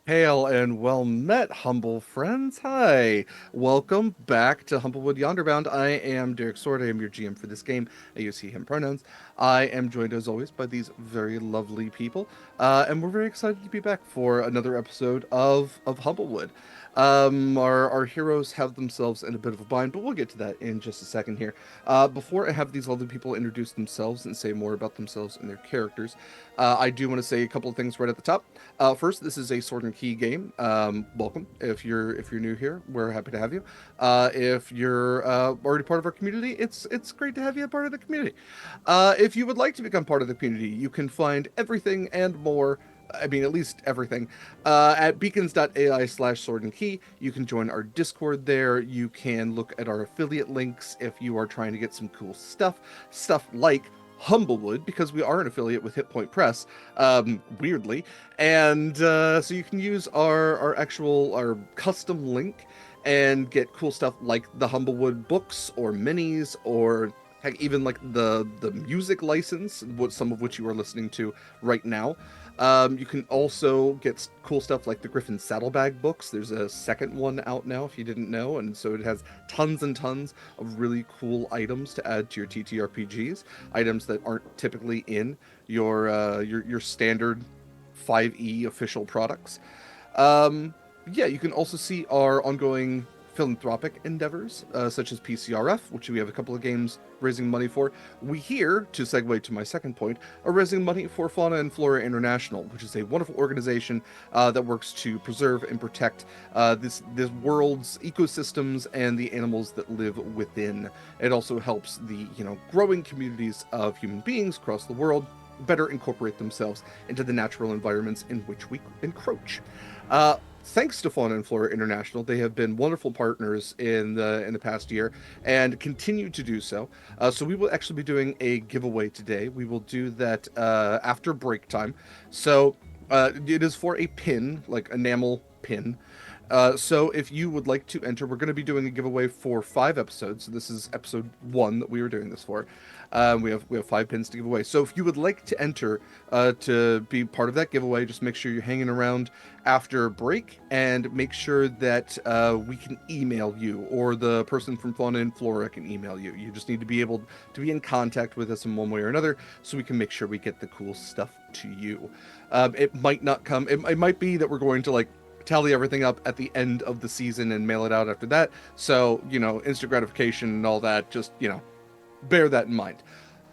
Hail and well met, humble friends. Hi. Welcome back to Humblewood Yonderbound. I am Derek Sword. I am your GM for this game. I use he, him pronouns. I am joined as always by these very lovely people. And we're very excited to be back for another episode of Humblewood. Our heroes have themselves in a bit of a bind, but we'll get to that in just a second here. Before I have these lovely people introduce themselves and say more about themselves and their characters, I do want to say a couple of things right at the top. First, this is a Sword and Key game. Welcome. If you're new here, we're happy to have you. If you're already part of our community, it's great to have you a part of the community. If you would like to become part of the community, you can find everything and more. I mean, at least everything, at beacons.ai/sword and key. You can join our Discord there. You can look at our affiliate links if you are trying to get some cool stuff like Humblewood, because we are an affiliate with Hit Point Press, weirdly, and so you can use our custom link and get cool stuff like the Humblewood books or minis, or heck, even like the music license, some of which you are listening to right now. You can also get cool stuff like the Griffin Saddlebag books. There's a second one out now, if you didn't know, and so it has tons and tons of really cool items to add to your TTRPGs, items that aren't typically in your standard 5e official products. Yeah, you can also see our ongoing philanthropic endeavors, such as PCRF, which we have a couple of games raising money for. We here, to segue to my second point, are raising money for Fauna and Flora International, which is a wonderful organization that works to preserve and protect this world's ecosystems and the animals that live within. It also helps the growing communities of human beings across the world better incorporate themselves into the natural environments in which we encroach. Thanks to Fauna and Flora International, they have been wonderful partners in the past year and continue to do so. So we will actually be doing a giveaway today. We will do that after break time. So it is for a pin, like enamel pin. So if you would like to enter, we're going to be doing a giveaway for 5 episodes. So this is episode 1 that we were doing this for. We have 5 pins to give away. So if you would like to enter to be part of that giveaway, just make sure you're hanging around after break, and make sure that we can email you, or the person from Fauna and Flora can email you. You just need to be able to be in contact with us in one way or another, so we can make sure we get the cool stuff to you. It might not come. It might be that we're going to tally everything up at the end of the season and mail it out after that. So, instant gratification and all that, just, bear that in mind.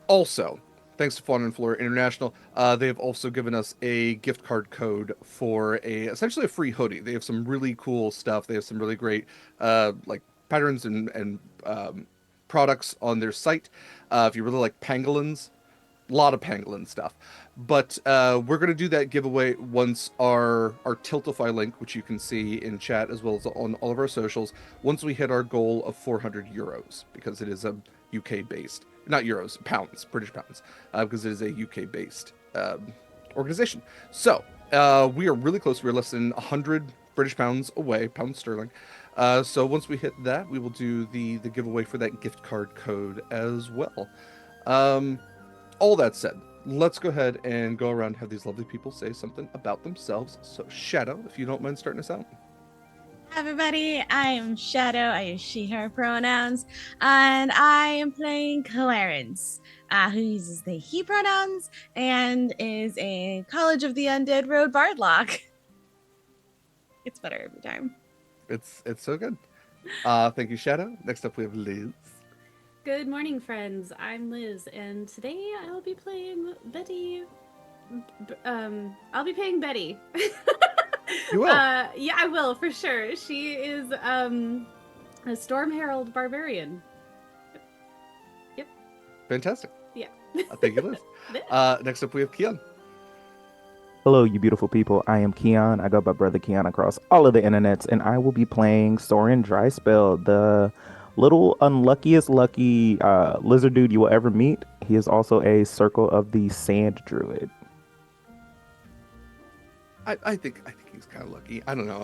Also, thanks to Fauna and Flora International, they have also given us a gift card code for essentially a free hoodie. They have some really cool stuff. They have some really great, patterns and products on their site. If you really like pangolins, a lot of pangolin stuff. But we're going to do that giveaway once our Tiltify link, which you can see in chat as well as on all of our socials, once we hit our goal of 400 euros, because it is a UK based, not euros, pounds, British pounds, because it is a UK based organization. So we are really close. We're less than 100 British pounds away, pounds sterling. So once we hit that, we will do the giveaway for that gift card code as well. All that said, let's go ahead and go around and have these lovely people say something about themselves. So, Shadow, if you don't mind starting us out. Hi everybody, I am Shadow. I use she, her pronouns, and I am playing Clarence, who uses they, he pronouns and is a College of the Undead Road Bardlock. It's better every time. It's so good. Thank you, Shadow. Next up, we have Liz. Good morning, friends. I'm Liz, and today I'll be playing Betty. I'll be playing Betty. You will. Yeah, I will for sure. She is a Storm Herald barbarian. Yep. Fantastic. Yeah. Thank you, Liz. Next up, we have Queon. Hello, you beautiful people. I am Queon. I go by Brother Queon across all of the internets, and I will be playing Soren Dryspell, the little unluckiest lucky lizard dude you will ever meet. He is also a Circle of the Sand Druid. I think he's kind of lucky. I don't know.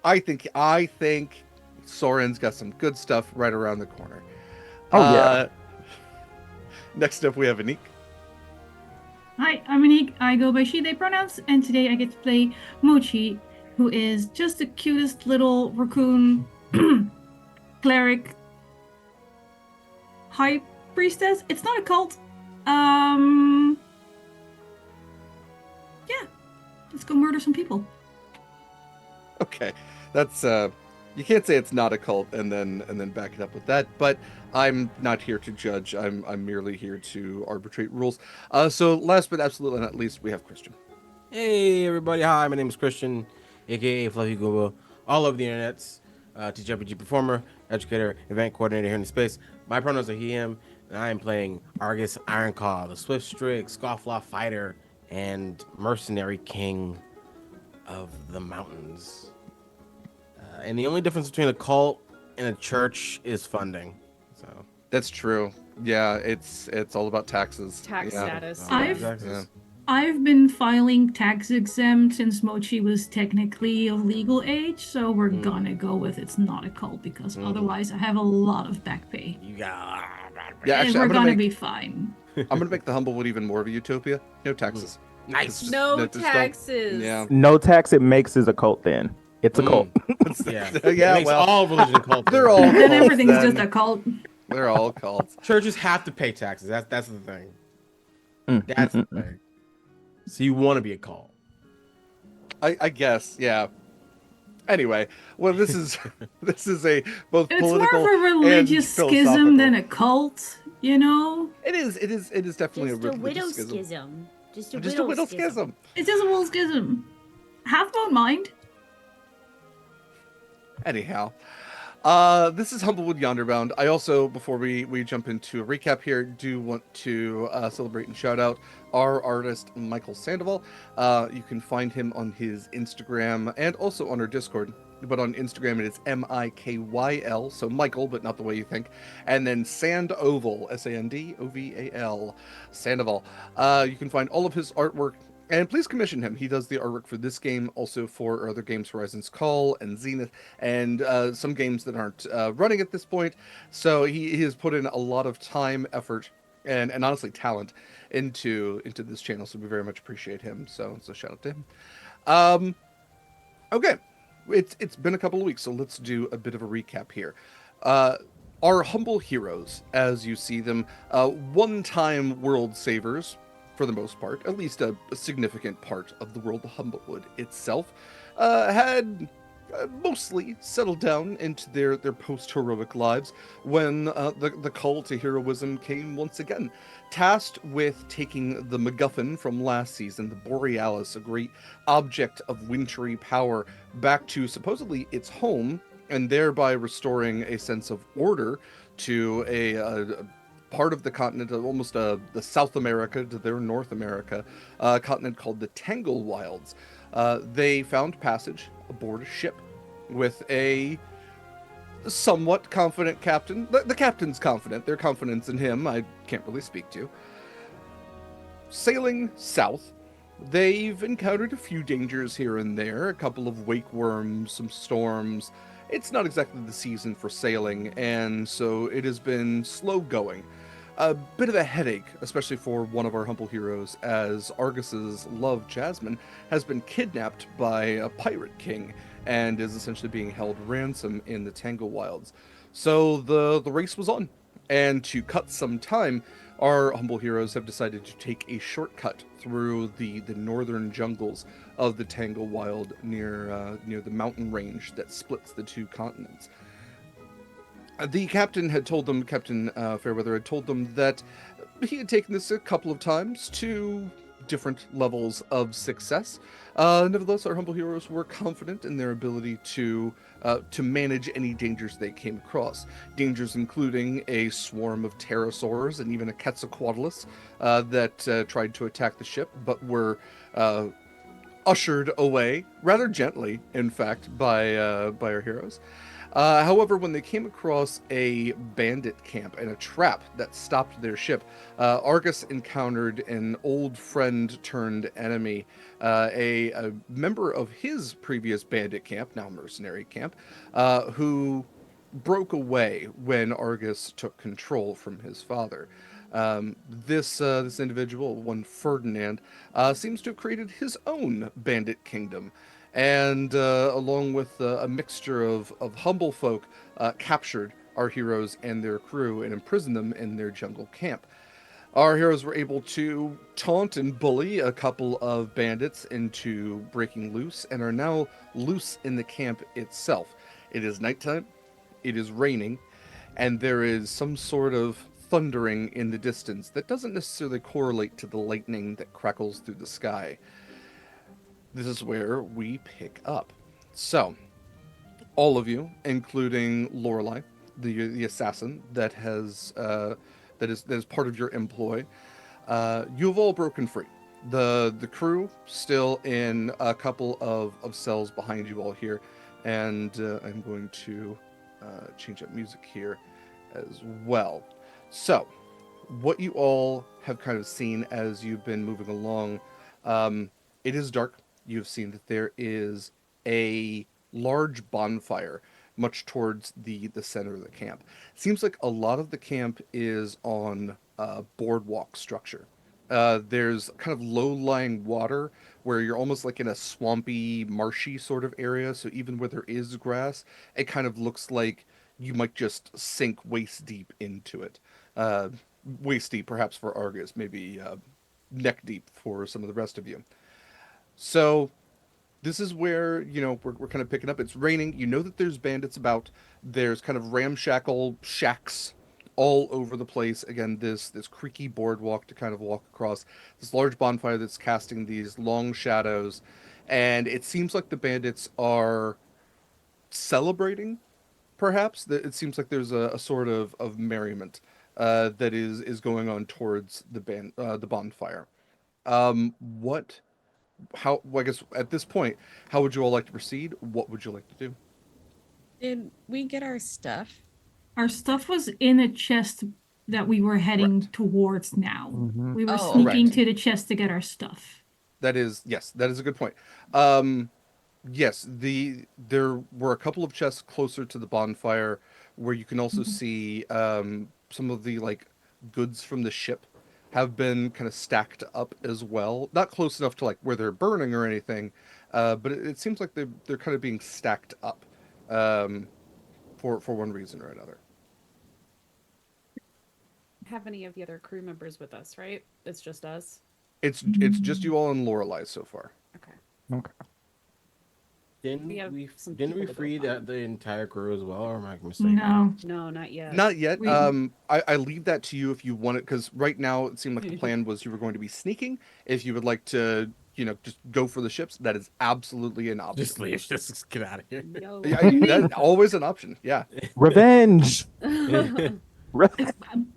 I think Soren's got some good stuff right around the corner. Oh, yeah. Next up, we have Anniek. Hi, I'm Anniek. I go by she, they pronouns, and today I get to play Mochi, who is just the cutest little raccoon cleric high priestess. It's not a cult. Yeah, let's go murder some people. Okay, that's you can't say it's not a cult and then back it up with that. But I'm not here to judge. I'm merely here to arbitrate rules. So last but absolutely not least, we have Christian. Hey everybody, hi, my name is Christian, aka Fluffy Google, all over the internets, teacher, RPG performer, educator, event coordinator here in the space. My pronouns are he, him, and I am playing Argus Ironclaw, the Swift Strig, Scofflaw fighter, and mercenary king of the mountains. And the only difference between a cult and a church is funding. So That's true. Yeah, it's all about taxes. Tax Yeah. status. I've been filing tax exempt since Mochi was technically of legal age, so we're gonna go with it's not a cult because otherwise I have a lot of back pay. You got. Yeah, And actually, we're gonna be fine. I'm gonna make the Humblewood even more of a utopia. No taxes. Nice. Just- No just don't- taxes. Yeah. No tax it makes is a cult then. It's a cult. Yeah. Yeah, It makes well, all religion cults. they're all Then cults everything's then. just a cult. They're all cults. Churches have to pay taxes. That's the thing. Mm, That's the thing. So you want to be a cult. I guess, yeah. Anyway, well, this is this is a both It's political more of a religious and schism than philosophical. a cult, you know? It is definitely Just a a religious widow schism. schism. Just a Just a widow widow schism. It's just a little schism. Half won't mind. Anyhow, this is Humblewood Yonderbound. I also, before we jump into a recap here, do want to celebrate and shout out our artist, Mikyl Sandoval. You can find him on his Instagram and also on our Discord. But on Instagram, it is Mikyl, so Michael, but not the way you think. And then Sandoval, Sandoval, Sandoval. You can find all of his artwork. And please commission him. He does the artwork for this game, also for other games, Horizon's Call and Zenith, and some games that aren't running at this point. So he has put in a lot of time, effort, and honestly talent into this channel. So we very much appreciate him. So shout out to him. Okay, it's been a couple of weeks, so let's do a bit of a recap here. Our humble heroes, as you see them, one-time world savers. For the most part, at least a significant part of the world of Humblewood itself, had mostly settled down into their post-heroic lives when the call to heroism came once again, tasked with taking the MacGuffin from last season, the Borealis, a great object of wintry power, back to supposedly its home, and thereby restoring a sense of order to a part of the continent, almost the South America to their North America, continent called the Tangle Wilds. They found passage aboard a ship with a somewhat confident captain. The captain's confident. Their confidence in him, I can't really speak to. Sailing south, they've encountered a few dangers here and there, a couple of wake worms, some storms. It's not exactly the season for sailing, and so it has been slow going. A bit of a headache, especially for one of our humble heroes, as Argus's love, Jasmine, has been kidnapped by a pirate king and is essentially being held ransom in the Tangle Wilds. So the race was on, and to cut some time, our humble heroes have decided to take a shortcut through the northern jungles of the Tangle Wild near the mountain range that splits the two continents. The captain had told them, Captain Fairweather had told them that he had taken this a couple of times to different levels of success. Nevertheless, our humble heroes were confident in their ability to manage any dangers they came across. Dangers including a swarm of pterosaurs and even a Quetzalcoatlus that tried to attack the ship, but were ushered away, rather gently, in fact, by our heroes. However, when they came across a bandit camp and a trap that stopped their ship, Argus encountered an old friend turned enemy, a member of his previous bandit camp, now mercenary camp, who broke away when Argus took control from his father. This individual, one Ferdinand, seems to have created his own bandit kingdom. and along with a mixture of humble folk, captured our heroes and their crew and imprisoned them in their jungle camp. Our heroes were able to taunt and bully a couple of bandits into breaking loose and are now loose in the camp itself. It is nighttime, it is raining, and there is some sort of thundering in the distance that doesn't necessarily correlate to the lightning that crackles through the sky. This is where we pick up. So, all of you, including Lorelei, the assassin that is part of your employ, you've all broken free. The crew still in a couple of cells behind you all here, and I'm going to change up music here as well. So, what you all have kind of seen as you've been moving along, it is dark. You've seen that there is a large bonfire much towards the center of the camp. Seems like a lot of the camp is on boardwalk structure. There's kind of low-lying water where you're almost like in a swampy, marshy sort of area. So even where there is grass, it kind of looks like you might just sink waist deep into it. Waist deep, perhaps for Argus, maybe neck deep for some of the rest of you. So this is where, we're kind of picking up. It's raining. You know that there's bandits about. There's kind of ramshackle shacks all over the place. Again, this creaky boardwalk to kind of walk across. This large bonfire that's casting these long shadows. And it seems like the bandits are celebrating, perhaps. It seems like there's a sort of merriment that is going on towards the bonfire. What... well, I guess at this point, how would you all like to proceed? What would you like to do? Did we get our stuff? Our stuff was in a chest that we were heading Correct. towards now. Mhm. We were Oh, sneaking correct. to the chest to get our stuff. Yes, that is a good point. Yes, there were a couple of chests closer to the bonfire where you can also see some of the goods from the ship have been kind of stacked up as well. Not close enough to where they're burning or anything, but it seems like they're kind of being stacked up for one reason or another. Have any of the other crew members with us, right? It's just us. It's just you all and Lorelei so far. Okay. Okay. Didn't We have we some didn't we people to go free find. the entire crew as well, or am I mistaken? No. No, not yet. Not yet. We- I leave that to you if you want it, because right now it seemed like the plan was you were going to be sneaking. If you would like to, just go for the ships, that is absolutely an option. Just leave. Just get out of here. No. That's always an option. Yeah. Revenge. Re-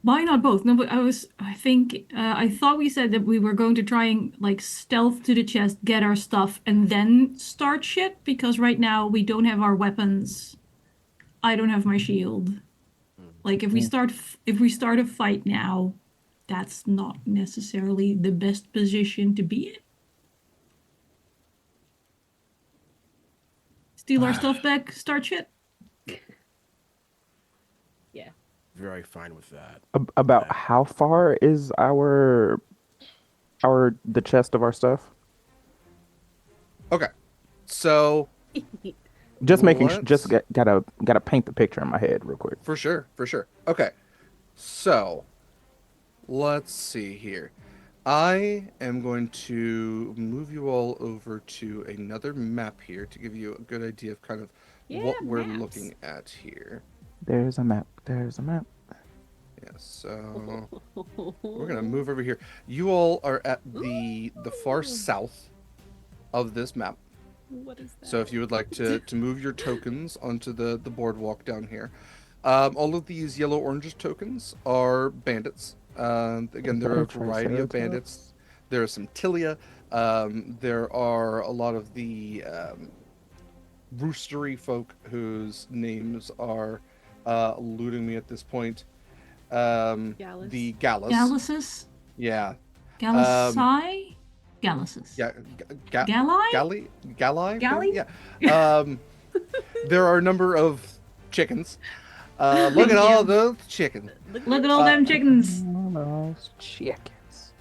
Why not both? No, but I thought we said that we were going to try and stealth to the chest, get our stuff, and then start shit, because right now we don't have our weapons. I don't have my shield. If we start a fight now, that's not necessarily the best position to be in. Steal our stuff back, start shit. Yeah. Very fine with that. About how far is the chest of our stuff? Okay. So Just making sure, Let's- gotta paint the picture in my head real quick. for sure. Okay. So let's see here. I am going to move you all over to another map here to give you a good idea of kind of Yeah, what we're maps. looking at here. There's a map. Yeah, so we're gonna move over here. You all are at the far south of this map. What is that? So if you would like to move your tokens onto the boardwalk down here. All of these yellow orange tokens are bandits. Again, there are a variety of bandits. There are some Tilia. There are a lot of the roostery folk whose names are eluding me at this point. Gallus. The Gallus. Galluses? Yeah. Gallusai? Galluses. Yeah. Galli? Galli? Galley? Yeah. There are a number of chickens. Look at all those chickens. Look at all them chickens. Chickens.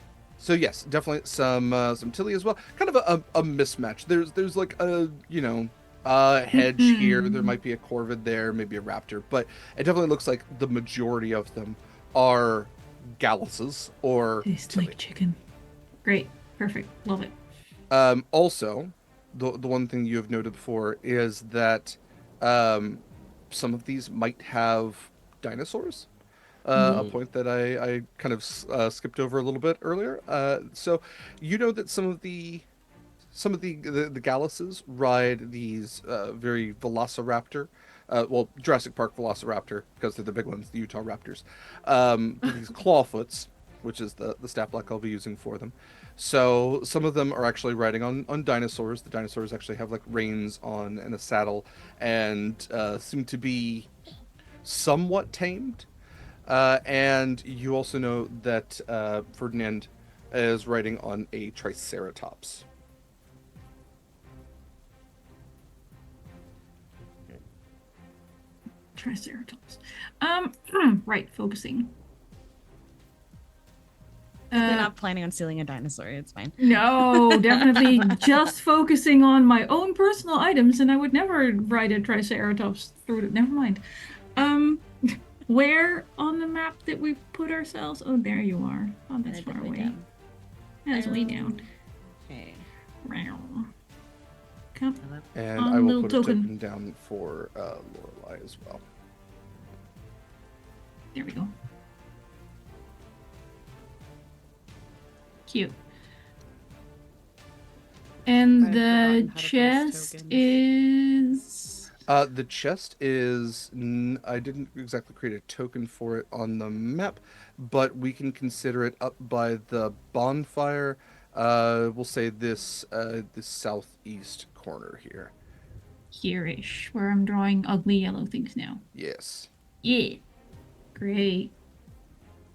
So yes, definitely some Tilly as well. Kind of a mismatch. There's like a hedge here. There might be a corvid there, maybe a raptor, but it definitely looks like the majority of them are Galluses or Tastes Tilly. like chicken. Great. Perfect. Love it. Also, the one thing you have noted before is that some of these might have dinosaurs. A point that I kind of skipped over a little bit earlier. So you know that some of the Galluses ride these very Velociraptor, well, Jurassic Park Velociraptor, because they're the big ones, the Utah Raptors. These clawfoots, which is the stat block I'll be using for them. So some of them are actually riding on dinosaurs. The dinosaurs actually have like reins on and a saddle, and seem to be somewhat tamed. And you also know that Ferdinand is riding on a Triceratops. Triceratops. Right, focusing. We're not planning on stealing a dinosaur. It's fine. No, definitely just focusing on my own personal items, and I would never ride a Triceratops through it. Never mind. Where on the map did we put ourselves? Oh, there you are. Oh, that's far away. Down. That's way down. Okay. Come. And On I will little put token. a token down for Lorelei as well. There we go. Cute. And I've the forgotten how to place chest tokens. is. The chest is. I didn't exactly create a token for it on the map, but we can consider it up by the bonfire. We'll say this southeast corner here. Here-ish, where I'm drawing ugly yellow things now. Yes. Yeah. Great.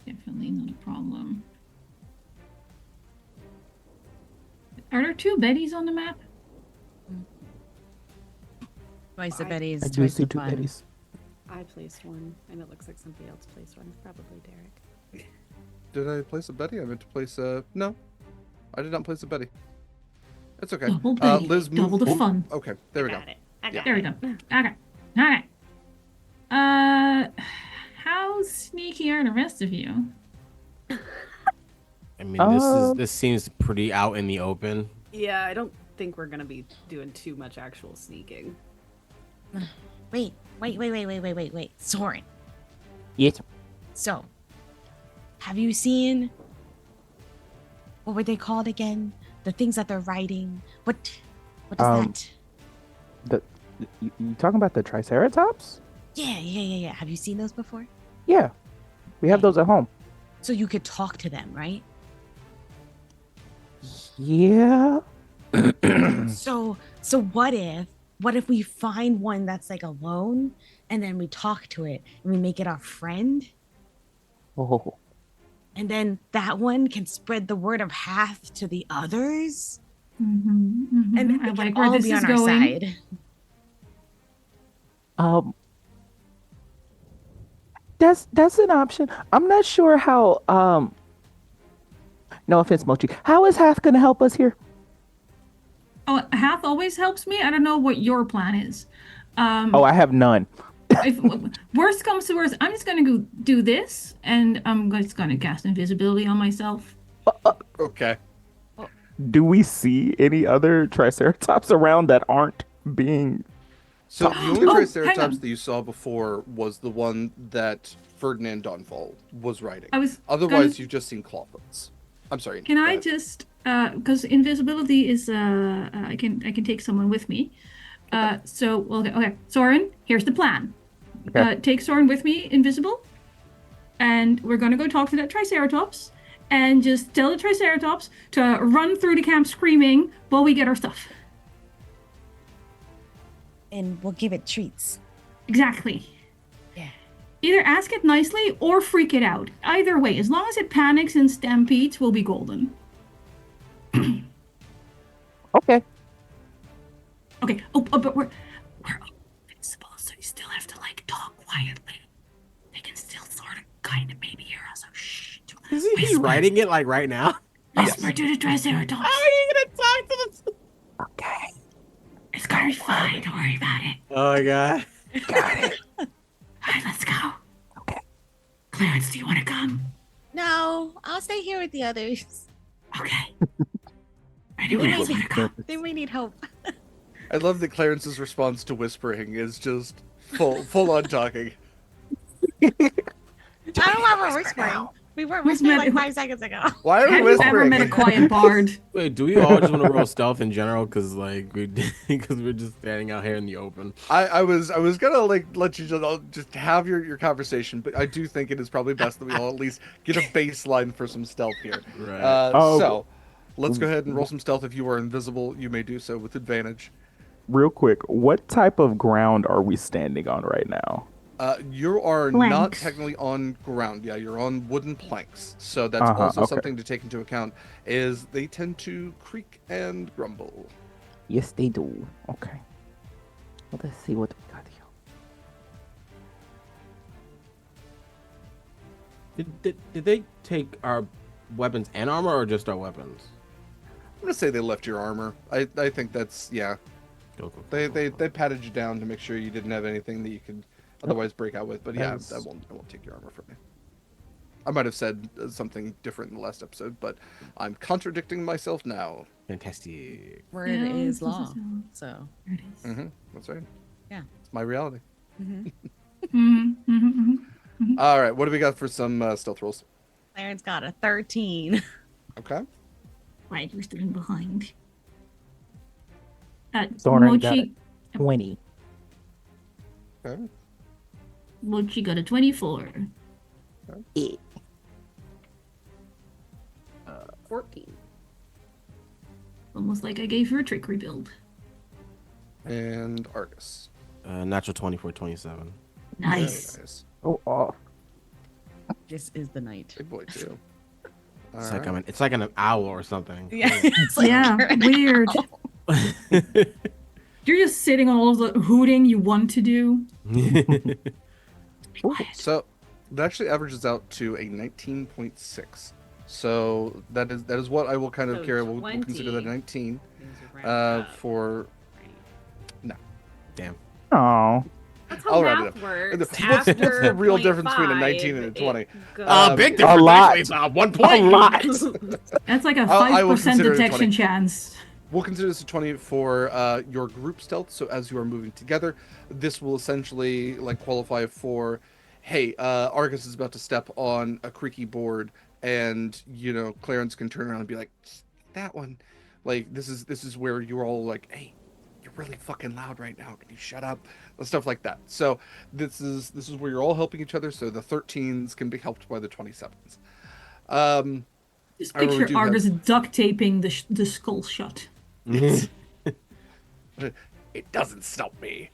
Definitely not a problem. Are there two Bettys on the map? Twice the Betty's, I do twice see the two fun. Betties. I placed one, and it looks like somebody else placed one. Probably Derek. Did I place a Betty? I meant to place a. No, I did not place a Betty. It's okay. Double Betty. Liz, move. Double the fun. Okay, there we go. Got it. I got There we it. go. Okay. Okay. How sneaky are the rest of you? I mean, Um, this seems pretty out in the open. Yeah, I don't think we're gonna be doing too much actual sneaking. Wait. Soren. Yes. So, have you seen what were they called again? The things that they're riding. What is that? You talking about the Triceratops? Yeah. Have you seen those before? Yeah, we have those at home. So you could talk to them, right? Yeah. So what if we find one that's like alone and then we talk to it and we make it our friend? Oh, And then that one can spread the word of Hath to the others? Mm-hmm, And then I they like can where all this be is on our going. side. That's an option. I'm not sure how. No offense, Mochi. How is Hath gonna help us here? Oh, Hath always helps me. I don't know what your plan is. Oh, I have none. If worst comes to worst, I'm just gonna go do this, and I'm just gonna cast invisibility on myself. Okay. Do we see any other Triceratops around that aren't being? So the only Oh, hang Triceratops on. that you saw before was the one that Ferdinand Donval was riding. I was Otherwise, gonna- you've just seen clawfoots. I'm sorry. Can go I ahead. just because invisibility is I can take someone with me. So okay, Soren, here's the plan. Okay. Take Soren with me, invisible, and we're gonna go talk to that Triceratops, and just tell the Triceratops to run through the camp screaming while we get our stuff. And we'll give it treats. Exactly. Yeah. Either ask it nicely or freak it out. Either way, as long as it panics and stampedes, we'll be golden. Okay. Okay. Oh, but we're invincible, so you still have to like talk quietly. They can still sort of, kind of, maybe hear us. So shh. He's writing it like right now. Whisper to the Triceratops. How are you gonna talk to the? Okay, It's gonna be fine. Don't worry about it. Oh my god. got it. All right, let's go. Okay. Clarence, do you want to come? No, I'll stay here with the others. Okay. They Anyone may else want need, to come? they may need hope. I love that Clarence's response to whispering is just full on talking. I don't want we're whispering. We weren't Who's whispering met- like who- 5 seconds ago. Why are we Have you ever whispering? met a quiet bard? Wait, do we all just want to roll stealth in general? Because like because we're just standing out here in the open. I was gonna like let you just have your conversation, but I do think it is probably best that we all at least get a baseline for some stealth here. Right. So let's go ahead and roll some stealth. If you are invisible, you may do so with advantage. Real quick, what type of ground are we standing on right now? You are not Planks. technically on ground. Yeah, you're on wooden planks. So that's Uh-huh, also okay. something to take into account. Is they tend to creak and grumble. Yes, they do. Okay. Well, let's see what we got here. Did they take our weapons and armor, or just our weapons? I'm gonna say they left your armor. I think that's yeah. Cool, cool, They cool, they cool. they patted you down to make sure you didn't have anything that you could otherwise break out with. But yeah, Nice. I won't take your armor from you. I might have said something different in the last episode, but I'm contradicting myself now. Fantastic. Word Yeah, is this law. is, So, There it is. Mm-hmm. That's right. Yeah. It's my reality. mhm. All right, what do we got for some stealth rolls? Clarence got a 13. Okay. Right, we're still behind. Soren got Mochi, 20. Okay. Mochi got a 24. 14. Almost like I gave her a trick rebuild. And Argus. Natural 24, 27. Nice. Very nice. Oh, off. This is the night. Big boy too. It's All like right. it's like an owl or something. Yeah. It's like Yeah, you're an weird. owl. You're just sitting on all of the hooting you want to do. So that actually averages out to a 19.6. So that is what I will kind of So carry. We'll consider that 20. 19 Things are ramped up. for. Damn. Oh, That's how I'll round math it up. works. What's the After real difference between a 0.5, 19 and a 20? it goes- Big A difference. lot. Actually, it's 1 a point. lot. That's like a I will 5% consider it a detection 20. chance. We'll consider this a 20 for your group stealth. So as you are moving together, this will essentially like qualify for, hey, Argus is about to step on a creaky board, and Clarence can turn around and be like, that one. Like this is where you're all like, hey, you're really fucking loud right now. Can you shut up? And stuff like that. So this is where you're all helping each other. So the 13s can be helped by the 27s. Just I really picture do have- Argus duct taping the skull shut. It doesn't stop me.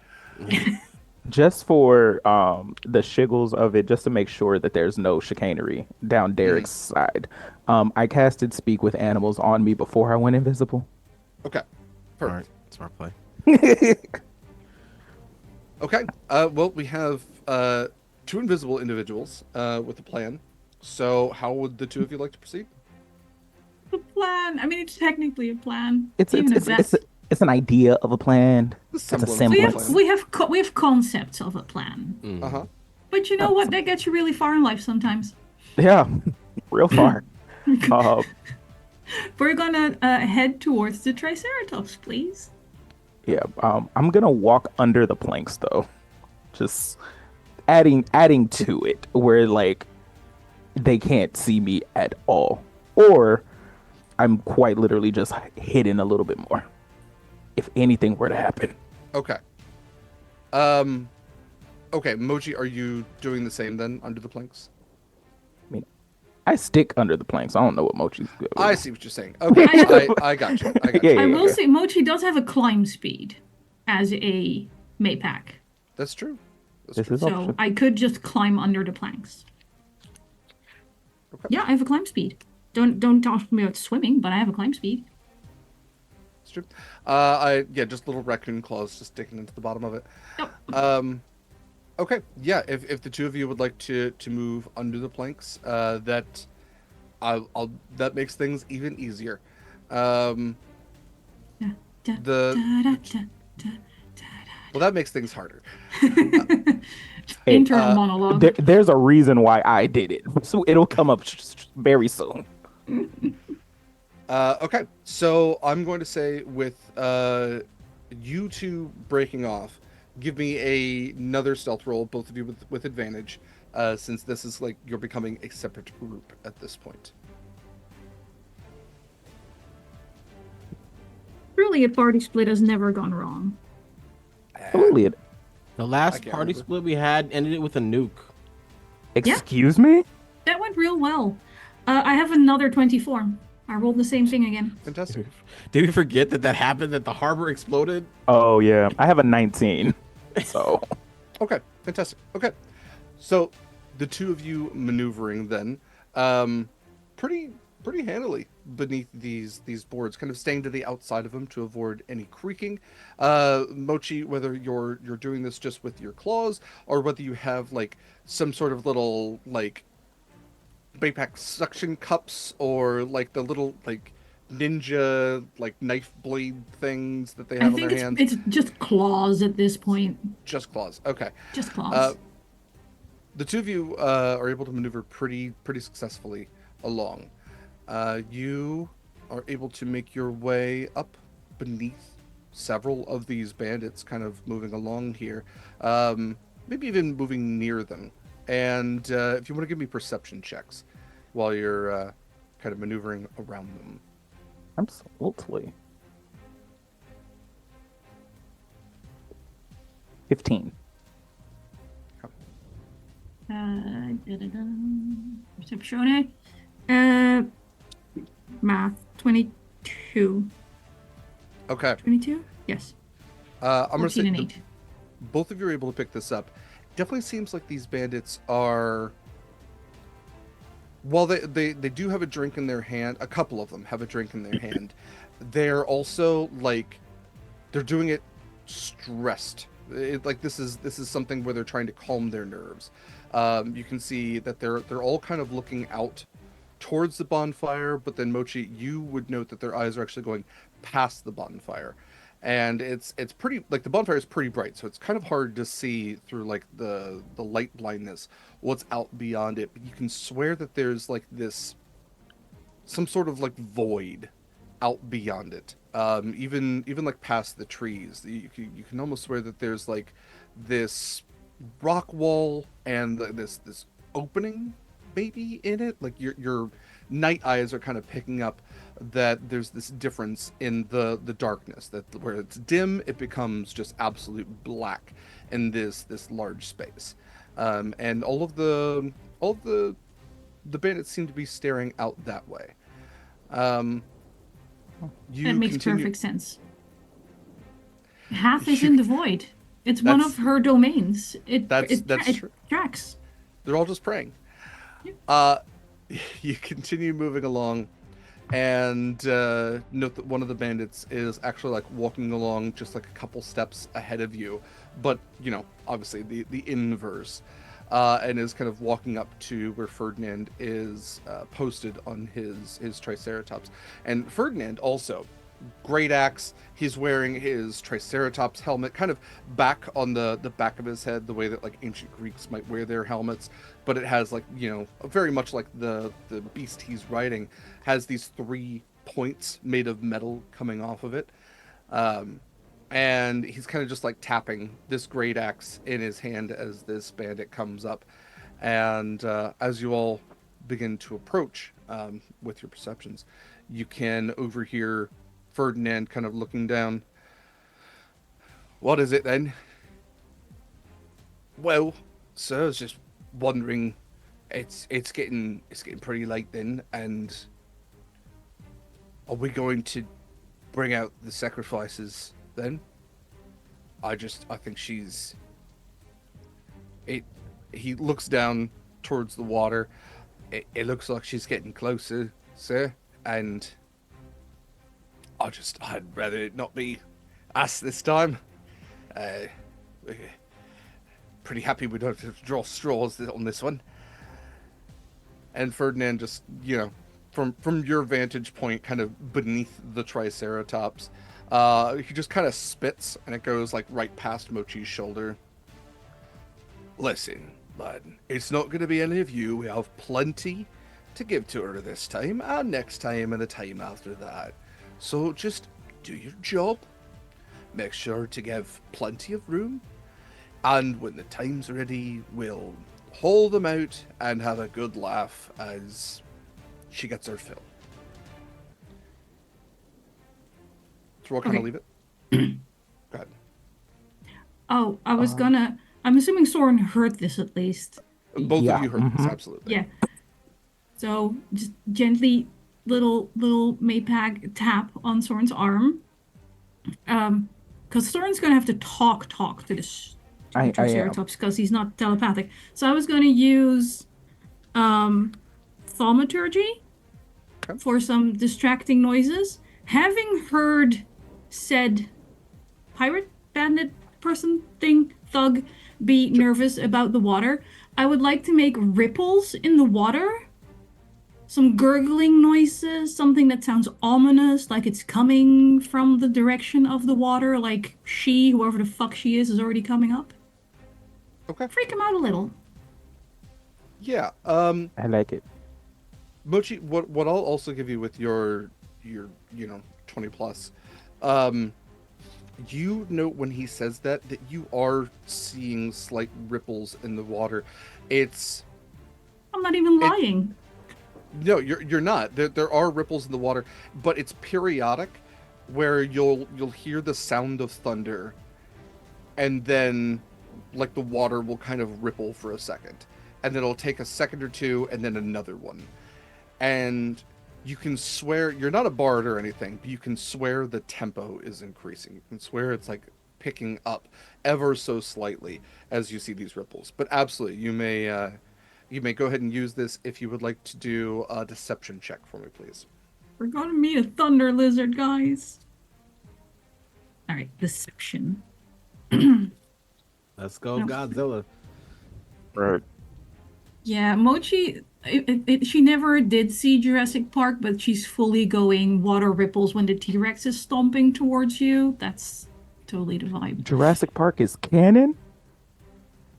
just for the shiggles of it, just to make sure that there's no chicanery down Derek's side. I casted Speak with Animals on me before I went invisible. Okay. All Perfect. right, smart play. Okay. Well, we have two invisible individuals with a plan. So, how would the two of you like to proceed? The plan. I mean, it's technically a plan. It's Even it's, a it's, best. it's an idea of a plan. The It's a semblance of We a have plan. we have concepts of a plan, Mm. Uh-huh. but you know what? That gets you really far in life sometimes. Yeah, real far. We're gonna head towards the Triceratops, please. Yeah, I'm gonna walk under the planks though, just adding to it where like they can't see me at all, or I'm quite literally just hidden a little bit more. If anything were to happen, Okay. Okay, Mochi, are you doing the same then under the planks? I stick under the planks. I don't know what Mochi's good with. I see what you're saying. Okay, I got you. I got Yeah, you. I will Okay. say Mochi does have a climb speed as a Maypack, That's true. That's This true. is so option. I could just climb under the planks. Okay. Yeah, I have a climb speed. Don't talk to me about swimming, but I have a climb speed. That's true. Just little raccoon claws just sticking into the bottom of it. Yep. Okay, yeah. If the two of you would like to move under the planks, that I'll that makes things even easier. Um, Da, da, the da, da, da, da, well, that makes things harder. da. Hey, Internal monologue. there's a reason why I did it, so it'll come up very soon. Okay, so I'm going to say with you two breaking off, give me another stealth roll, both of you with advantage, since this is like you're becoming a separate group at this point. Truly, a party split has never gone wrong. Absolutely. The I last can't party remember. split we had ended it with a nuke. Excuse me? That went real well. I have another 24. I rolled the same thing again. Fantastic. Did we forget that happened? That the harbor exploded? Oh yeah, I have a 19. So Okay, fantastic. Okay, so the two of you maneuvering then, pretty handily beneath these boards, kind of staying to the outside of them to avoid any creaking. Mochi, whether you're doing this just with your claws or whether you have like some sort of little like backpack suction cups or like the little like ninja like knife blade things that they I have on think their hands. it's just claws at this point. Just claws. Okay. Just claws. The two of you are able to maneuver pretty successfully along. You are able to make your way up beneath several of these bandits, kind of moving along here, maybe even moving near them. And if you want to give me perception checks while you're kind of maneuvering around them. absolutely. 15. Da-da-da. Perception. Math 22. Okay. 22? Yes. I'm going to 14 say and the 8. both of you are able to pick this up. Definitely seems like these bandits are, while they do have a drink in their hand, a couple of them have a drink in their hand, they're also like they're doing it stressed. Like this is something where they're trying to calm their nerves. You can see that they're all kind of looking out towards the bonfire, but then Mochi, you would note that their eyes are actually going past the bonfire. And it's pretty, like, the bonfire is pretty bright, so it's kind of hard to see through like the light blindness what's out beyond it. But you can swear that there's like this some sort of like void out beyond it. Even like past the trees, you can almost swear that there's like this rock wall and this opening maybe in it. Like your night eyes are kind of picking up that there's this difference in the darkness, that where it's dim it becomes just absolute black in this large space. And all of the bandits seem to be staring out that way. You That makes continue. perfect sense. Half is in the void. It's one That's- of her domains. that's it true. tracks. They're all just praying. You continue moving along, and note that one of the bandits is actually like walking along just like a couple steps ahead of you, but you know, obviously the inverse, and is kind of walking up to where Ferdinand is posted on his Triceratops. And Ferdinand also, great axe. He's wearing his Triceratops helmet, kind of back on the back of his head, the way that like ancient Greeks might wear their helmets. But it has like, you know, very much like the beast he's riding has these 3 points made of metal coming off of it. And he's kind of just like tapping this great axe in his hand as this bandit comes up. And as you all begin to approach with your perceptions, you can overhear Ferdinand kind of looking down. What is it then? Well, sir, I was just wondering. It's getting pretty late then, and are we going to bring out the sacrifices then? I think she's. He looks down towards the water. It looks like she's getting closer, sir, and I'd rather it not be us this time. We're pretty happy we don't have to draw straws on this one. And Ferdinand just, you know, from your vantage point, kind of beneath the Triceratops, he just kind of spits, and it goes like right past Mochi's shoulder. Listen, lad, it's not going to be any of you. We have plenty to give to her this time, and next time, and the time after that. So just do your job. Make sure to give plenty of room, and when the time's ready, we'll haul them out and have a good laugh as she gets her fill. So we'll kind of Okay. leave it. Go ahead. Oh, I was gonna. I'm assuming Soren heard this at least. Both Yeah, of you heard this, mhm. absolutely. Yeah. So just gently, little Maypag tap on Soren's arm. Because Soren's gonna have to talk to this I am. Triceratops because he's not telepathic. So I was gonna use thaumaturgy Okay. for some distracting noises. Having heard said pirate, bandit, person, thing, thug be nervous about the water, I would like to make ripples in the water. Some gurgling noises, something that sounds ominous, like it's coming from the direction of the water, like she, whoever the fuck she is already coming up. Okay. Freak him out a little. Yeah. I like it. Mochi, what I'll also give you with your 20 plus, you note when he says that you are seeing slight ripples in the water. I'm not even lying. No, you're not. There are ripples in the water, but it's periodic, where you'll hear the sound of thunder, and then like the water will kind of ripple for a second, and then it'll take a second or two, and then another one, and you can swear you're not a bard or anything, but you can swear the tempo is increasing. You can swear it's like picking up ever so slightly as you see these ripples. But absolutely, you may go ahead and use this if you would like to do a deception check for me, please. We're gonna meet a thunder lizard, guys. Alright, deception. Let's go, No. Godzilla. Right. Yeah, Mochi, she never did see Jurassic Park, but she's fully going water ripples when the T-Rex is stomping towards you. That's totally the vibe. Jurassic Park is canon?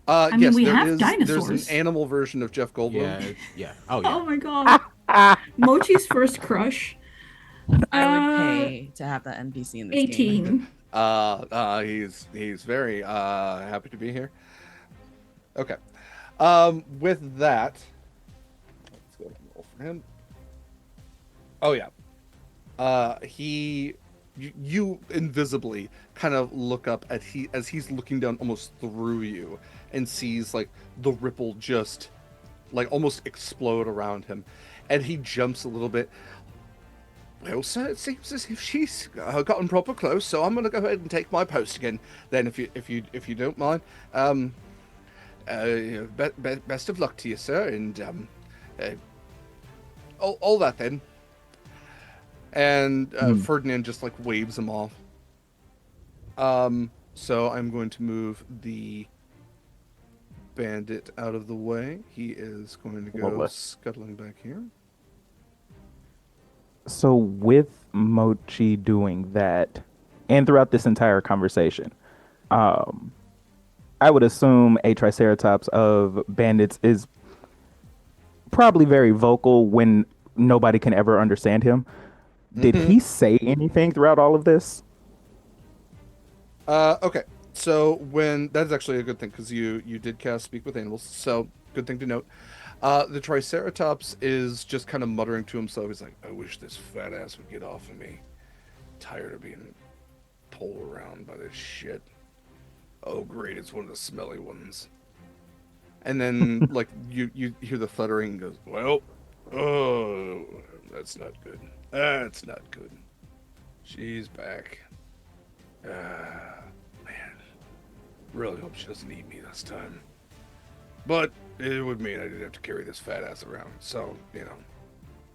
I mean, Yes, we there have is. dinosaurs. There's an animal version of Jeff Goldblum. Yeah. Oh, yeah. Oh my god. Mochi's first crush. I would pay to have that NPC in this game. 18. He's very happy to be here. Okay. With that, let's go ahead and roll for him. Oh yeah. You invisibly kind of look up at as he's looking down almost through you, and sees like the ripple just like almost explode around him, and he jumps a little bit. Well, sir, it seems as if she's gotten proper close, so I'm going to go ahead and take my post again. Then, if you don't mind, best of luck to you, sir, and all that then. And Ferdinand just like waves him off. So I'm going to move the bandit out of the way. He is going to go scuttling back here. So with Mochi doing that, and throughout this entire conversation, I would assume a Triceratops of bandits is probably very vocal when nobody can ever understand him. Did he say anything throughout all of this? Okay. So that's actually a good thing, because you did cast Speak with Animals, so good thing to note. The Triceratops is just kind of muttering to himself. He's like, I wish this fat ass would get off of me. Tired of being pulled around by this shit. Oh great, it's one of the smelly ones. And then like you hear the fluttering and goes, well, oh, that's not good. That's not good. She's back. Man. Really hope she doesn't eat me this time. But it would mean I didn't have to carry this fat ass around. So,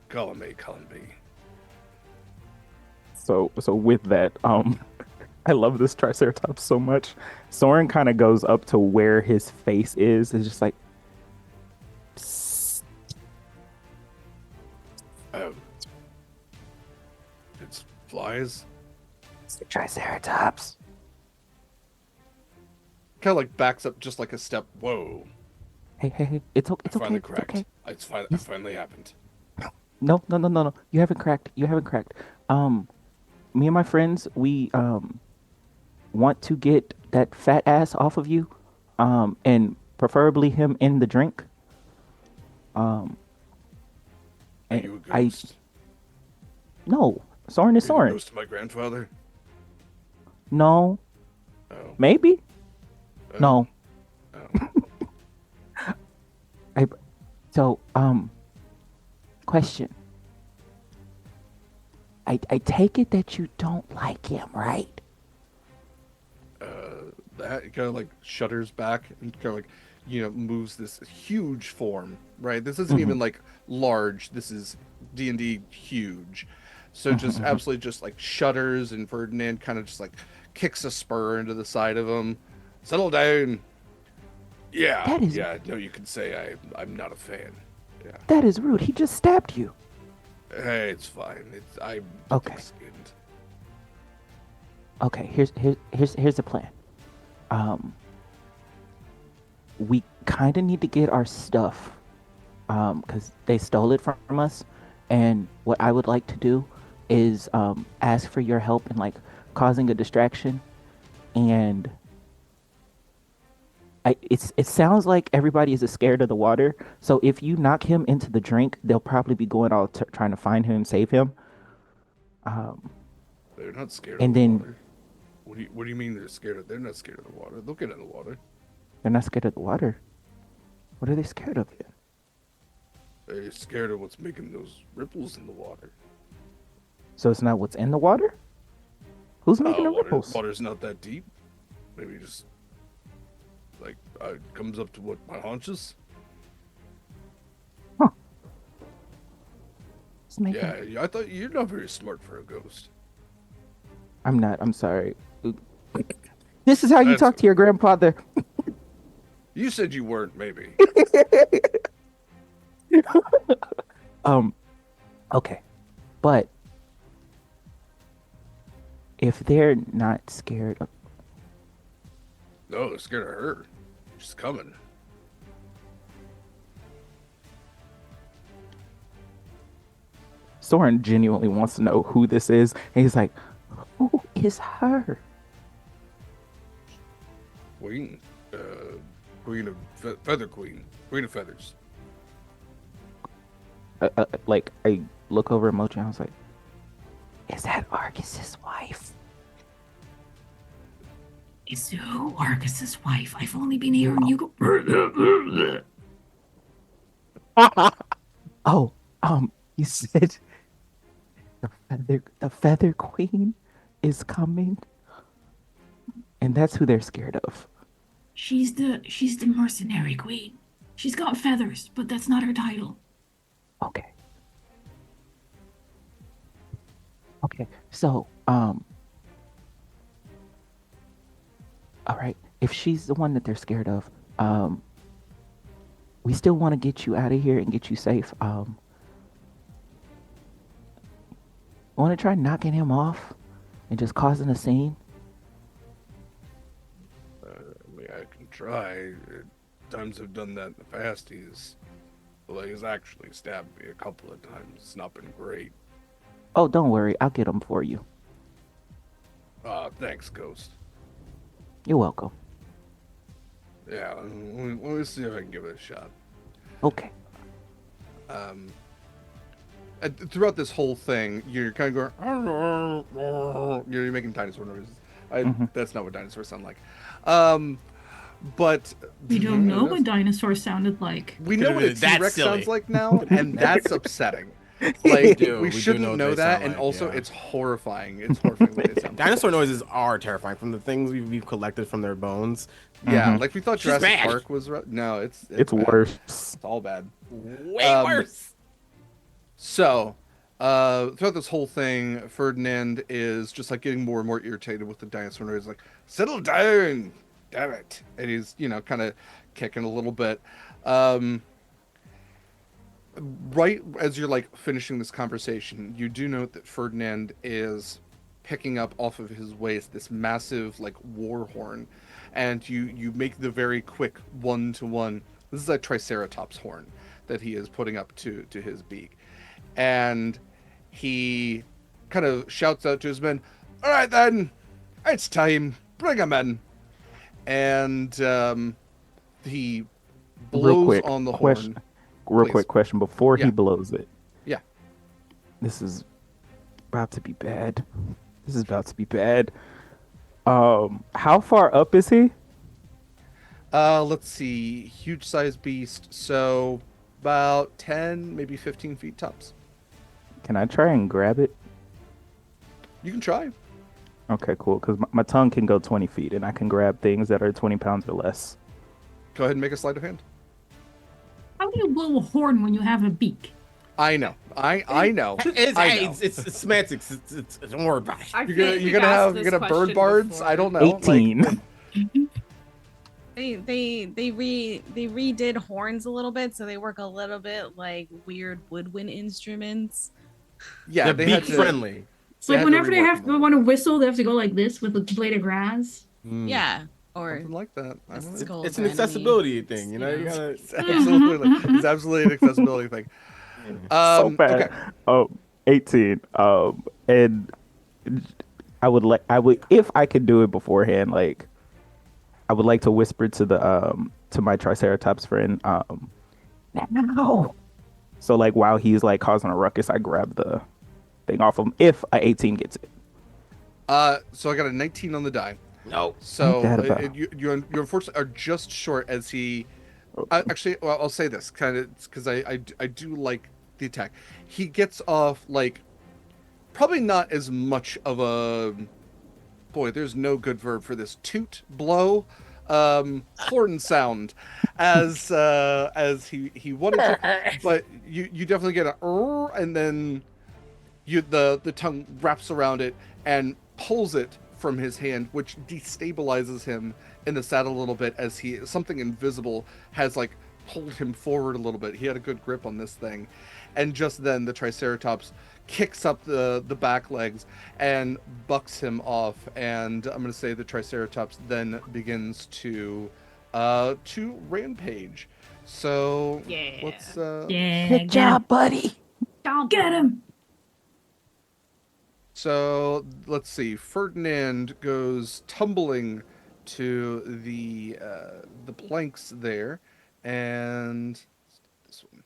column A, column B. So with that, I love this Triceratops so much. Soren kind of goes up to where his face is. It's just like, psst. Oh, flies. It's the Triceratops. Kind of like backs up just like a step. Whoa! Hey. It's okay. I It's okay. finally It's cracked. okay. It Yes. finally happened. No. You haven't cracked. Me and my friends, we want to get that fat ass off of you, and preferably him in the drink. Um, Are and you a I ghost? no, Soren is Are you the Soren. ghost of my grandfather? No, Oh. maybe. Oh. No. Oh. I so question. I take it that you don't like him, right? That kind of like shudders back and kind of like, moves this huge form, right? This isn't Mhm. even like large. This is D&D huge. So just Mhm. absolutely just like shudders, and Ferdinand kind of just like kicks a spur into the side of him. Settle down. That is Yeah, no, you can say I'm not a fan. Yeah. that is rude. He just stabbed you. Hey, it's fine. I'm Okay. thick-skinned. Okay, here's the plan. Um, we kind of need to get our stuff, because they stole it from us, and what I would like to do is ask for your help in like causing a distraction, and it sounds like everybody is scared of the water. So if you knock him into the drink, they'll probably be going out trying to find him, save him, They're not scared of and the then water. What do you mean they're scared of? They're not scared of the water. They'll get in the water. they're not scared of the water. What are they scared of? They're scared of what's making those ripples in the water. So it's not what's in the water? Who's making the ripples? Water's not that deep. Maybe just like comes up to what, my haunches. It's making... Yeah, I thought you're not very smart for a ghost. I'm not. I'm sorry. This is how you That's talk to your grandfather. You said you weren't, maybe. Um, okay. But if they're not scared of... No, they're scared of her. She's coming. Soren genuinely wants to know who this is. And he's like, who is her? Queen. Queen of Feather Queen. Queen of Feathers. Like, I look over at Mochi and I was like, is that Argus's wife? Is who Argus's wife? I've only been hearing you go. Oh, you said the feather queen is coming, and that's who they're scared of. She's the mercenary queen. She's got feathers, but that's not her title. Okay. Okay. So, all right. If she's the one that they're scared of, we still want to get you out of here and get you safe. Want to try knocking him off and just causing a scene? I mean, I can try. Times I've done that in the past. He's actually stabbed me a couple of times. It's not been great. Oh, don't worry. I'll get him for you. Thanks, Ghost. You're welcome. Yeah, let me see if I can give it a shot. Okay. Throughout this whole thing, you're kind of going, you're making dinosaur noises. That's not what dinosaurs sound like. But We don't know what dinosaurs sounded like. we know what a That's T-Rex silly. sounds like now, and that's upsetting. Like, do. we We do shouldn't know what know they that, sound and like, also yeah. it's horrifying. It's horrifying what they sound like. Dinosaur noises are terrifying from the things we've collected from their bones. Yeah, like we thought She's Jurassic bad. Park was. No, it's It's bad. worse. It's all bad. Way worse. So, throughout this whole thing, Ferdinand is just like getting more and more irritated with the dinosaur noise. Like, settle down, damn it! And he's, kind of kicking a little bit. Right as you're like finishing this conversation, you do note that Ferdinand is picking up off of his waist this massive like war horn, and you make the very quick 1-to-1. This is a triceratops horn that he is putting up to his beak, and he kind of shouts out to his men, "All right then, it's time. Bring him in." And he Real blows quick on the question. horn. Real Please. quick question before Yeah. he blows it. Yeah. This is about to be bad. This is about to be bad. How far up is he? Let's see. Huge size beast. So about 10, maybe 15 feet tops. Can I try and grab it? You can try. Okay, cool. Because my tongue can go 20 feet, and I can grab things that are 20 pounds or less. Go ahead and make a sleight of hand. How do you blow a horn when you have a beak? I know. I know. It's, I hey, know. it's semantics. Don't worry about it. I You're feel gonna like you're we've gonna asked have this you're gonna bird question bards. before. I don't know. 18. Like, They redid horns a little bit, so they work a little bit like weird woodwind instruments. yeah, They're they beak had to. friendly. It's like had to whenever they rework have them a want to whistle, they have to go like this with a blade of grass. Yeah, or Something like that. I don't know. skull It's an for enemy. accessibility thing, you know. You gotta. It's absolutely an accessibility thing. So bad. Okay. 18. And I would, if I could do it beforehand, like, I would like to whisper to my Triceratops friend, now. So, like, while he's, like, causing a ruckus, I grab the thing off him if a 18 gets it. So I got a 19 on the die. No. So that about? you unfortunately are just short as he. Actually, well, I'll say this kind of because I do like the attack. He gets off like probably not as much of a boy. There's no good verb for this. Toot blow, horn sound, as he wanted to, but you definitely get a and then the tongue wraps around it and pulls it from his hand, which destabilizes him in the saddle a little bit as something invisible has like pulled him forward a little bit. He had a good grip on this thing, and just then the Triceratops kicks up the back legs and bucks him off, and I'm going to say the Triceratops then begins to rampage. So Yeah. let's Yeah, Good job, buddy. Get him. So let's see. Ferdinand goes tumbling to the planks there, and this one,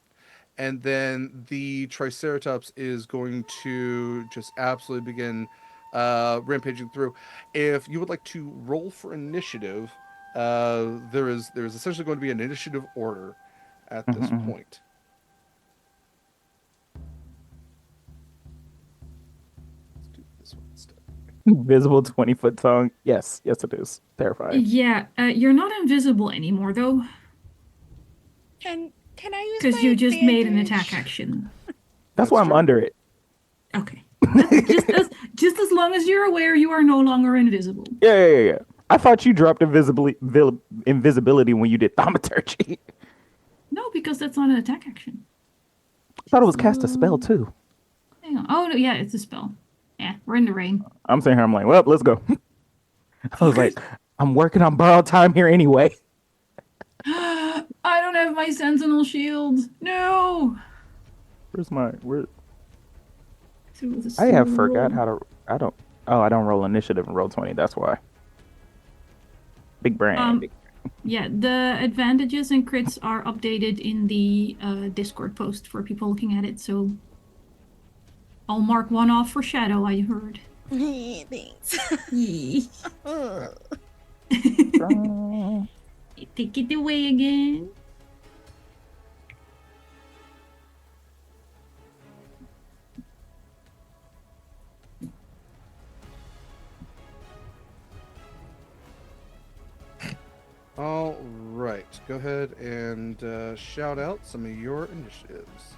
and then the Triceratops is going to just absolutely begin rampaging through. If you would like to roll for initiative, there is essentially going to be an initiative order at this point. This one instead. Visible 20-foot tongue. Yes, it is. Terrifying. Yeah, you're not invisible anymore though, Can I use because my you just made an advantage? attack action. That's why I'm true. under it. Okay. just as long as you're aware, you are no longer invisible. Yeah. I thought you dropped invisibility when you did thaumaturgy. No, because that's not an attack action. I thought it was cast a spell too. Hang on. Oh no, yeah, it's a spell. Yeah, we're in the rain. I'm sitting here, I'm like, well, let's go. I was like, I'm working on borrowed time here anyway. I don't have my sentinel shield. No. Where? So the I have slow forgot roll. how to. I don't roll initiative and roll 20. That's why. Big brain. Yeah, the advantages and crits are updated in the Discord post for people looking at it. So I'll mark one off for Shadow. I heard. Thanks. Take it away again. All right, go ahead and shout out some of your initiatives.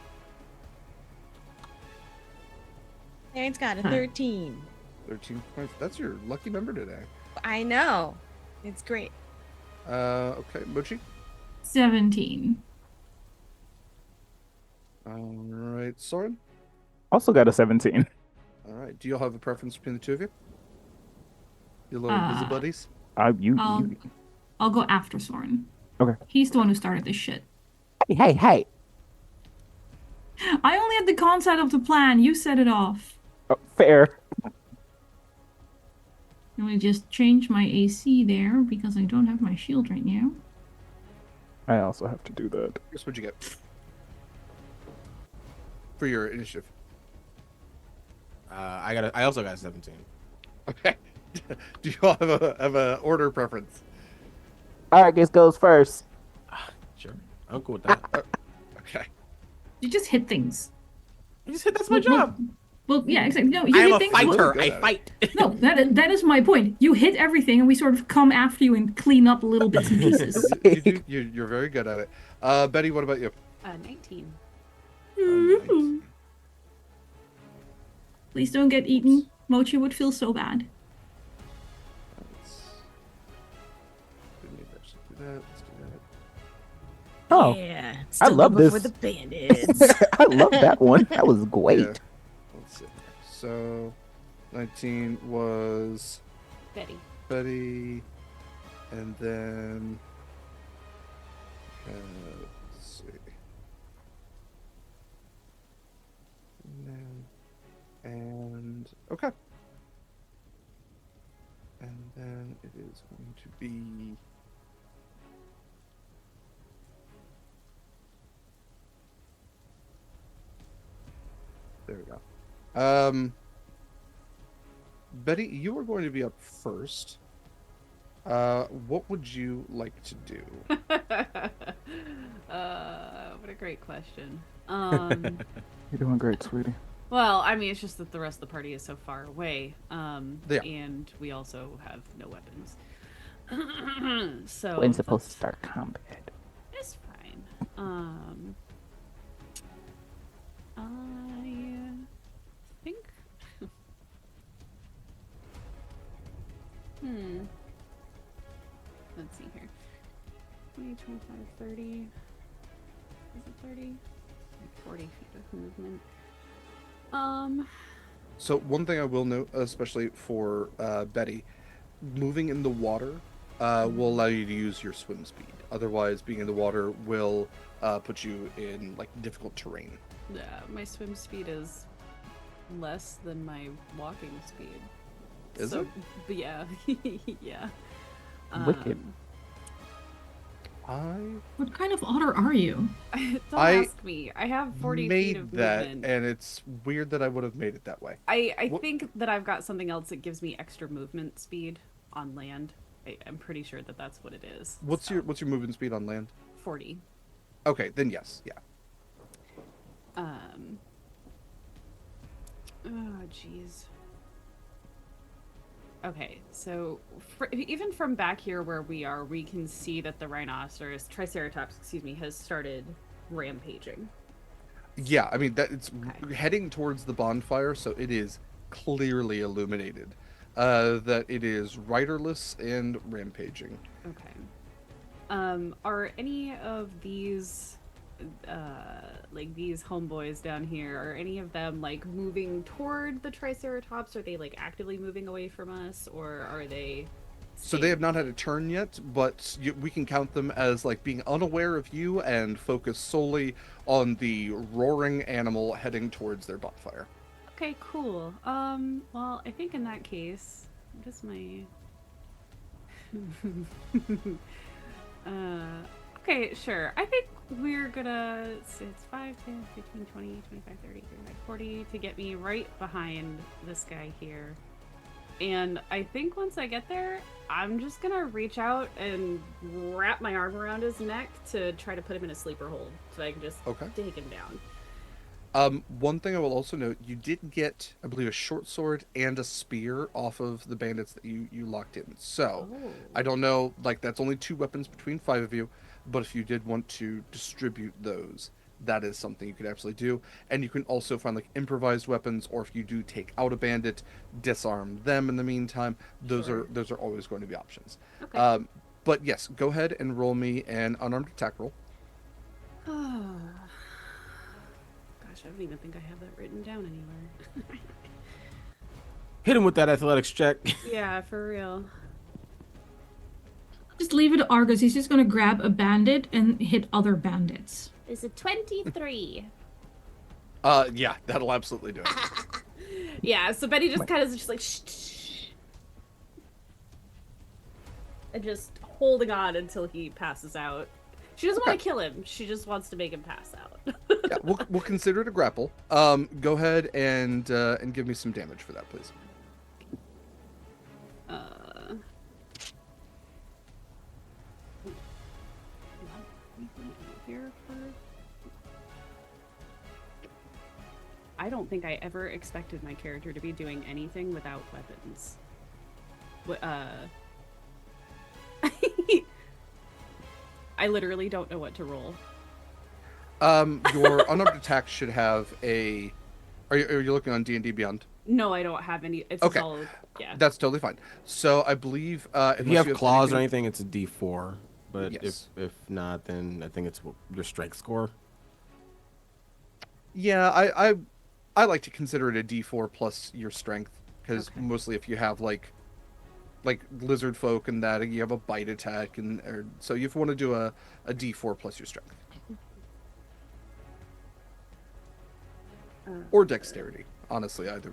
Aaron's got a 13. 13 points. That's your lucky number today. I know. It's great. Okay, Mochi. 17. All right, Soren. Also got a 17. All right. Do you all have a preference between the two of you? Your little busybuddies? You, I'll you. I'll go after Soren. Okay. He's the one who started this shit. Hey. I only had the concept of the plan. You set it off. Oh, fair. Let me just change my AC there because I don't have my shield right now. I also have to do that. Chris, what'd you get for your initiative? I also got 17. Okay. Do you all have a order preference? Argus goes first. Sure, I'm cool with that. Okay. You just hit things. You just hit. That's my job. Well, yeah, exactly. No, you I am hit a things. fighter. Really I good fight. No, that is my point. You hit everything, and we sort of come after you and clean up little bits and pieces. You're very good at it. Betty, what about you? 19. Nice. Please don't get eaten. Mochi would feel so bad. Didn't need to actually do that. Let's do that. Oh, Yeah. I Still love go this. before the bandits. I love that one. That was great. Yeah. Let's see. So, 19 was Betty. Betty, and then let's see. And okay. And then it is going to be there we go. Betty, you are going to be up first. What would you like to do? What a great question. You're doing great, sweetie. Well, I mean, it's just that the rest of the party is so far away, Yeah. and we also have no weapons. So When's supposed to that's- start combat? It's fine. I think. Let's see here. 20, 25, 30. Is it 30? 40 feet of movement. So one thing I will note, especially for Betty, moving in the water will allow you to use your swim speed. Otherwise, being in the water will put you in like difficult terrain. Yeah, my swim speed is less than my walking speed. Is it? But yeah, yeah. Wicked. What kind of otter are you? Don't I ask me. I have 40 feet made of that, movement. and it's weird that I would have made it that way. I What- think that I've got something else that gives me extra movement speed on land. I'm pretty sure that that's what it is. What's So, your movement speed on land? 40? Okay, then yes, yeah. Oh, jeez. Okay, so even from back here where we are, we can see that the Triceratops, excuse me, has started rampaging. Yeah, I mean that it's Okay. heading towards the bonfire, so it is clearly illuminated. That it is riderless and rampaging. Okay. Are any of these, like these homeboys down here, are any of them like moving toward the Triceratops? Are they like actively moving away from us, or are they? So they have not had a turn yet, but we can count them as like being unaware of you and focused solely on the roaring animal heading towards their bonfire. Okay, cool. Well, I think in that case, what is my... okay, sure. I think we're gonna... So it's 5, 10, 15, 20, 25, 30, 35, 40 to get me right behind this guy here. And I think once I get there, I'm just gonna reach out and wrap my arm around his neck to try to put him in a sleeper hold so I can just Okay. take him down. One thing I will also note, you did get, I believe, a short sword and a spear off of the bandits that you locked in. So, Oh. I don't know, like, that's only 2 weapons between 5 of you, but if you did want to distribute those, that is something you could absolutely do. And you can also find, like, improvised weapons, or if you do take out a bandit, disarm them in the meantime. Those Sure. are always going to be options. Okay. But yes, go ahead and roll me an unarmed attack roll. Gosh, I don't even think I have that written down anywhere. Hit him with that athletics check. Yeah, for real. Just leave it to Argus. He's just gonna grab a bandit and hit other bandits. Is it 23? Yeah, that'll absolutely do it. Yeah, so Betty just kind of just like shh, and just holding on until he passes out. She doesn't want to kill him. She just wants to make him pass out. Yeah, we'll consider it a grapple. Go ahead and give me some damage for that, please. I don't think I ever expected my character to be doing anything without weapons. I literally don't know what to roll. Your unarmed attack should have a. Are you looking on D&D Beyond? No, I don't have any. It's Okay. all, yeah. That's totally fine. So I believe If you have claws or anything, anything, it's a D4. But Yes. if not, then I think it's your strength score. yeah, I like to consider it a D4 plus your strength because Okay. mostly if you have like lizard folk and that you have a bite attack so you want to do a D4 plus your strength or dexterity. Honestly, either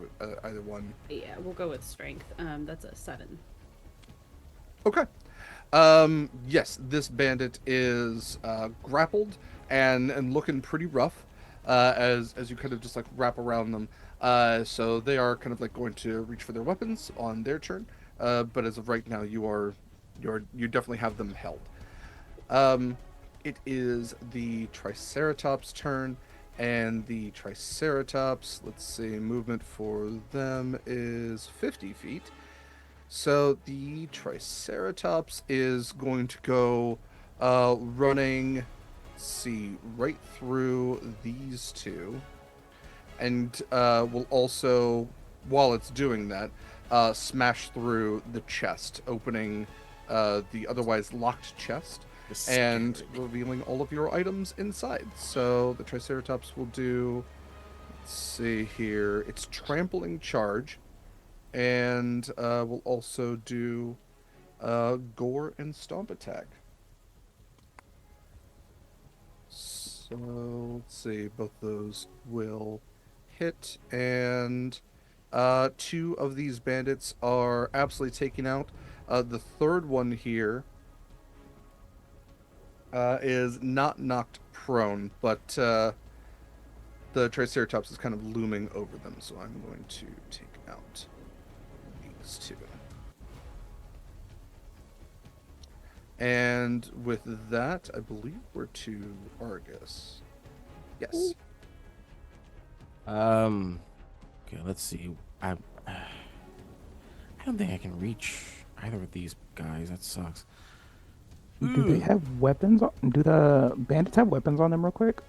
one. Yeah, we'll go with strength. That's a 7. Okay. Yes, this bandit is grappled and looking pretty rough as you kind of just like wrap around them. So they are kind of like going to reach for their weapons on their turn. But as of right now, you definitely have them held. It is the Triceratops' turn, and the Triceratops, let's see, movement for them is 50 feet. So the Triceratops is going to go running, let's see, right through these two. And will also, while it's doing that, smash through the chest, opening the otherwise locked chest and revealing all of your items inside. So the Triceratops will do, let's see here, it's trampling charge. And we'll also do gore and stomp attack. So let's see, both those will hit, and 2 of these bandits are absolutely taken out. The third one here is not knocked prone, but the Triceratops is kind of looming over them, so I'm going to take out these 2. And with that, I believe we're to Argus. Yes. Okay, let's see. I don't think I can reach either of these guys. That sucks. Do they have weapons? Do the bandits have weapons on them, real quick?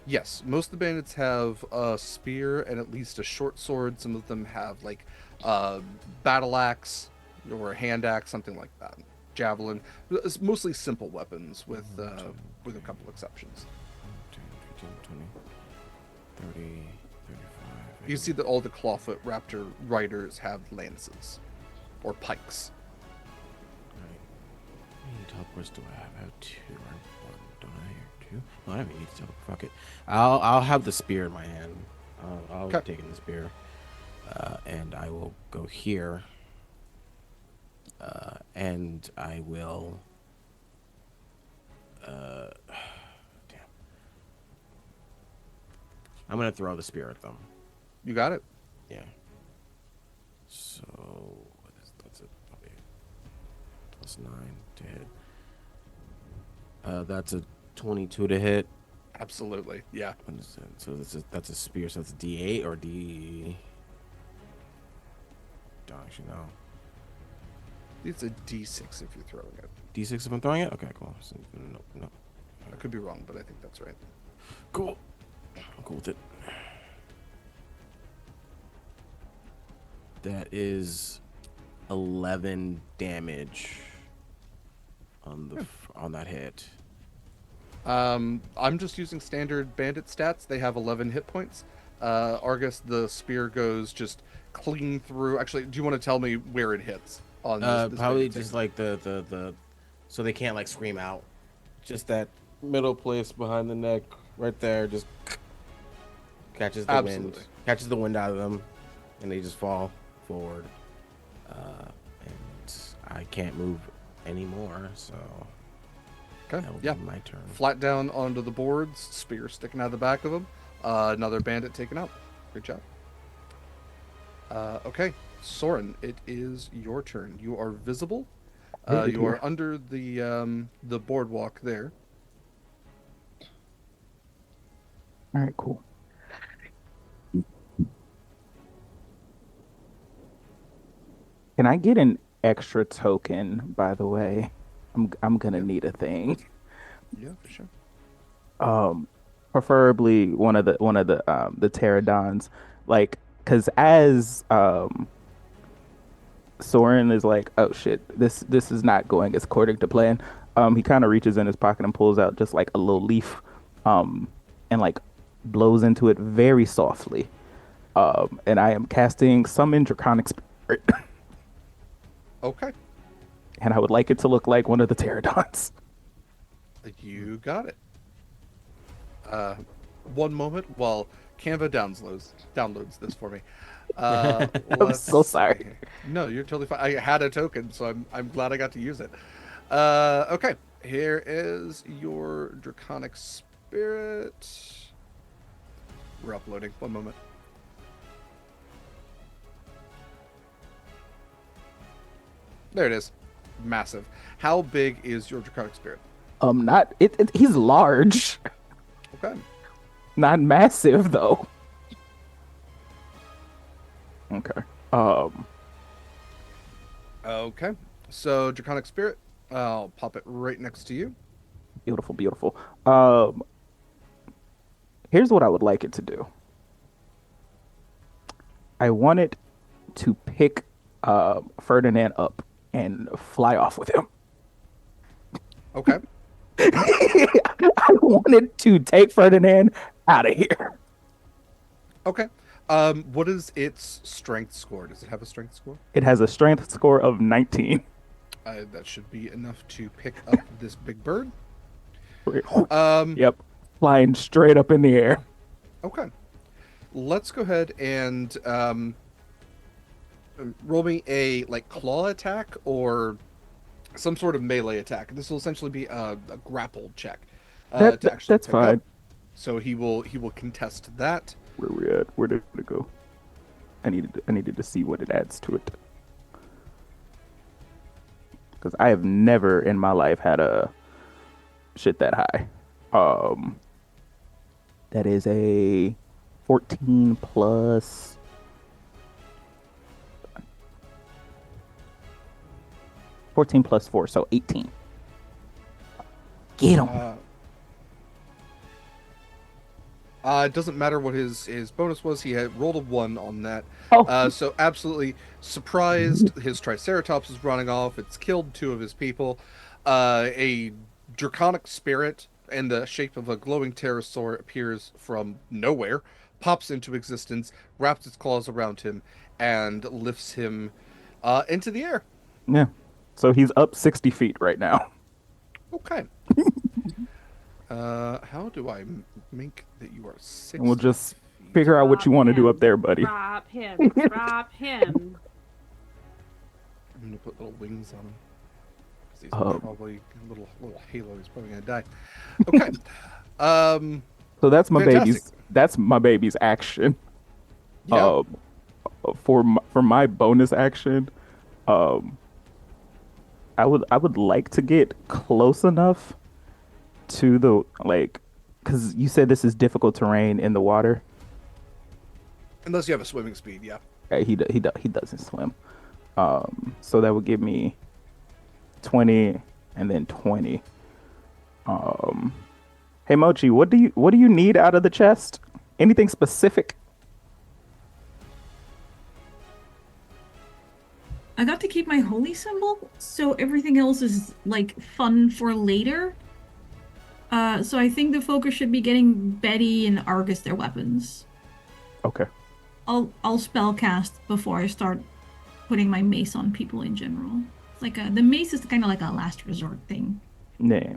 Yes, most of the bandits have a spear and at least a short sword. Some of them have like battle axe or a hand axe, something like that. Javelin. It's mostly simple weapons with a couple exceptions. 10, 15, 20, 30, 35. You see that all the clawfoot raptor riders have lances or pikes. Right. How many teleports do I have? I have 2 or 1, don't I? Or 2? No, I don't even need to teleport. Fuck it. I'll have the spear in my hand. I'll Okay. take in the spear. And I will go here. And I will... damn. I'm going to throw the spear at them. You got it. Yeah. So that's a okay. +9 to hit. That's a 22 to hit. Absolutely. Yeah. What is that? So that's a spear. So that's a D8 or D. Don't actually know. It's a D6 if you're throwing it. D6 if I'm throwing it. Okay, cool. So, no. I could be wrong, but I think that's right. Cool. I'm cool with it. That is 11 damage on that hit. I'm just using standard bandit stats. They have 11 hit points. Argus, the spear goes just clean through. Actually, do you want to tell me where it hits on this Probably big just thing? like the so they can't like scream out. Just that middle place behind the neck, right there, just catches the wind, Absolutely. catches the wind out of them, and they just fall forward. And I can't move anymore, so Okay. that will Yeah. be my turn. Flat down onto the boards, spear sticking out of the back of him. Another bandit taken out. Good job. Okay, Soren, it is your turn. You are visible. Very You are clear. under the boardwalk there. All right, cool. Can I get an extra token, by the way? I'm gonna Yeah. need a thing. Yeah, for sure. Um, Preferably one of the pterodons, like, because as Soren is like, oh shit, this is not going as according to plan. He kind of reaches in his pocket and pulls out just like a little leaf, um, and like blows into it very softly. And I am casting Summon Draconic Spirit, Okay, and I would like it to look like one of the pterodons. you got it. Uh, one moment while Canva downloads this for me. I'm Let's so see. sorry. No, you're totally fine. I had a token, so I'm glad I got to use it. Okay, here is your draconic spirit. We're uploading. One moment. There it is. Massive. How big is your draconic spirit? Not it. He's large, Okay. not massive though. Okay. Okay. So draconic spirit. I'll pop it right next to you. Beautiful, beautiful. Um, Here's what I would like it to do. I want it to pick Ferdinand up and fly off with him. Okay. I wanted to take Ferdinand out of here. Okay. What is its strength score? Does it have a strength score? It has a strength score of 19. That should be enough to pick up this big bird. Um, Yep. Flying straight up in the air. okay. Let's go ahead and roll me a like claw attack or some sort of melee attack. This will essentially be a grapple check to actually That's pick up. fine. So he will contest that. Where we at? Where did it go? I needed to see what it adds to it. Because I have never in my life had a shit that high. That is a 14 plus 14 plus 4, so 18. Get him. It doesn't matter what his bonus was. He had rolled a 1 on that. Oh, So absolutely surprised. His Triceratops is running off. It's killed 2 of his people. A draconic spirit in the shape of a glowing pterosaur appears from nowhere, pops into existence, wraps its claws around him, and lifts him into the air. yeah. So he's up 60 feet right now. Okay. How do I make that you are 60 And we'll just feet? figure out what you Drop want to do him. up there, buddy. Drop him. Drop him. I'm gonna put little wings on him. 'Cause he's Oh. probably little halo. He's probably gonna die. Okay. Um. So that's my Fantastic. baby's action. Yeah. For my bonus action, um, I would like to get close enough to the like, because you said this is difficult terrain in the water. Unless you have a swimming speed, yeah. He doesn't swim. So that would give me 20 and then 20. Hey Mochi, what do you need out of the chest? Anything specific? I got to keep my holy symbol, so everything else is like fun for later. So I think the focus should be getting Betty and Argus their weapons. Okay. I'll spell cast before I start putting my mace on people in general. It's like the mace is kind of like a last resort thing. Yeah.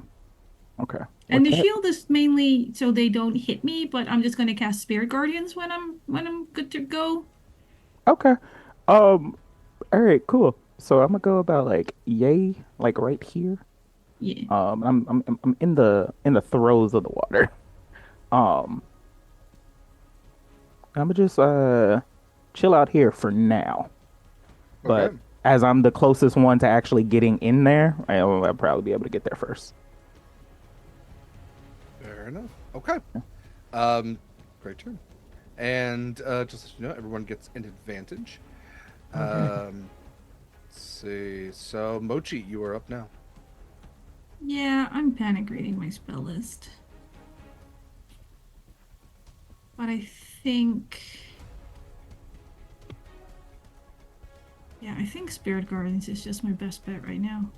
Okay. And With the that, shield is mainly so they don't hit me, but I'm just gonna cast Spirit Guardians when I'm good to go. okay. Um. All right. Cool. So I'm gonna go about like yay, like right here. Yeah. I'm in the throes of the water. Um. I'm gonna just chill out here for now. But Okay. as I'm the closest one to actually getting in there, I'll probably be able to get there first. Fair enough. Okay. Um, great turn. And just so you know, everyone gets an advantage. Okay. Let's see. So Mochi, you are up now. Yeah, I'm panic reading my spell list. But I think yeah, I think Spirit Guardians is just my best bet right now.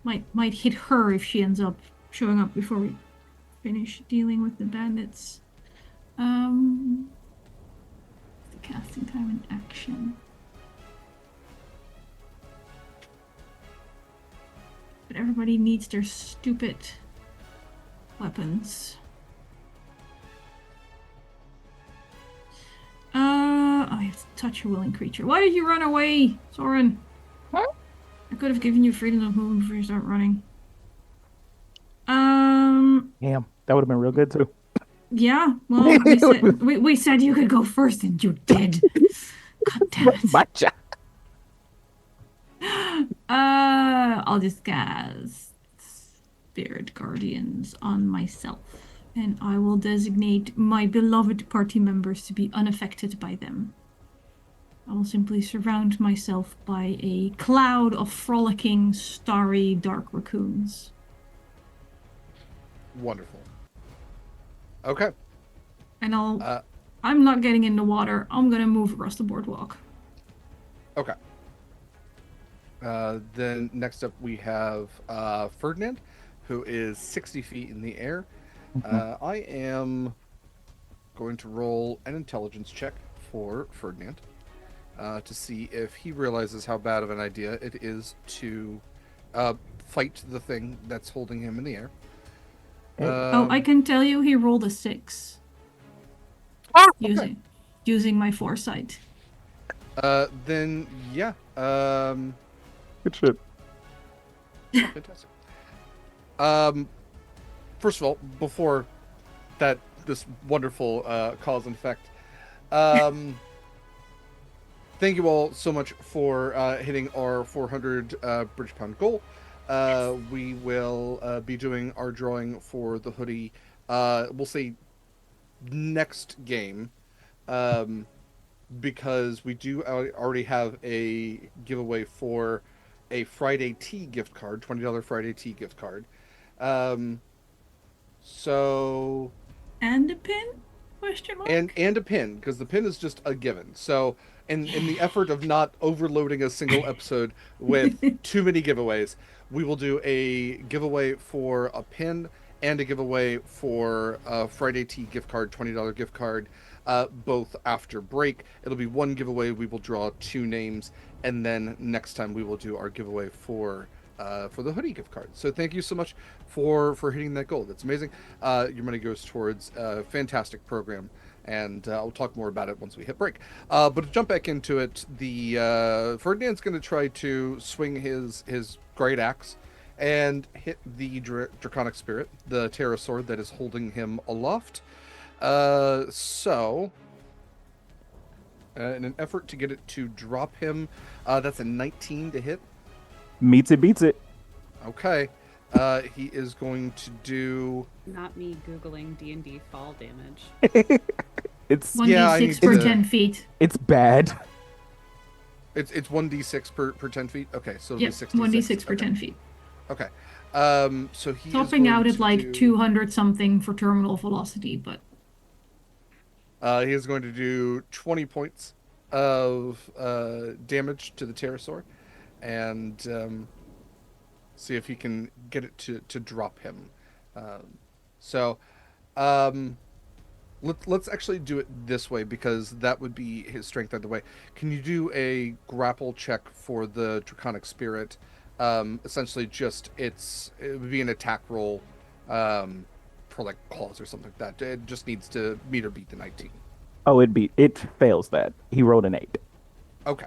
Might hit her if she ends up showing up before we finish dealing with the bandits. The casting time and action. But everybody needs their stupid weapons. I have to touch a willing creature. Why did you run away, Soren? Huh? I could have given you freedom of movement before you start running. Damn, that would have been real good too. Yeah. Well, we said you could go first, and you did. God damn it. My job. I'll just cast Spirit Guardians on myself, and I will designate my beloved party members to be unaffected by them. I will simply surround myself by a cloud of frolicking, starry, dark raccoons. Wonderful. Okay. And Uh, I'm not getting in the water. I'm gonna move across the boardwalk. okay. Then next up we have Ferdinand, who is 60 feet in the air. I am going to roll an intelligence check for Ferdinand to see if he realizes how bad of an idea it is to fight the thing that's holding him in the air. I can tell you he rolled a 6 Okay. using my foresight. Then yeah. Good shit. Fantastic. First of all, before that, this wonderful cause and effect. Thank you all so much for hitting our 400 British pound goal. We will be doing our drawing for the hoodie. We'll say next game, because we do already have a giveaway for a Friday Tea gift card, $20 Friday Tea gift card. So And a pin? Question mark? and a pin, because the pin is just a given. So in the effort of not overloading a single episode with too many giveaways, we will do a giveaway for a pin and a giveaway for a Friday Tea gift card, $20 gift card, both after break. It'll be one giveaway. We will draw two names, and then next time we will do our giveaway for the hoodie gift card. So thank you so much for hitting that goal. That's amazing. Your money goes towards a fantastic program, and I'll talk more about it once we hit break. But to jump back into it, the Ferdinand's going to try to swing his great axe and hit the draconic spirit, the pterosaur that is holding him aloft. In an effort to get it to drop him, that's a 19 to hit. Meets it, beats it. Okay. He is going to do. Not me googling D&D fall damage. It's 1d6 per 10 feet. it's bad. It's 1d6 per 10 feet. Okay, so it'll Yep, be 66. 1d6 per Okay. 10 feet. Okay. So he Topping is out going at to like do, 200 something for terminal velocity, but he is going to do 20 points of damage to the pterosaur, and see if he can get it to drop him. So, Let's actually do it this way because that would be his strength either way. Can you do a grapple check for the draconic spirit? Essentially, it would be an attack roll, for like claws or something like that. It just needs to meet or beat the 19. Oh, it fails that. He rolled an 8. Okay.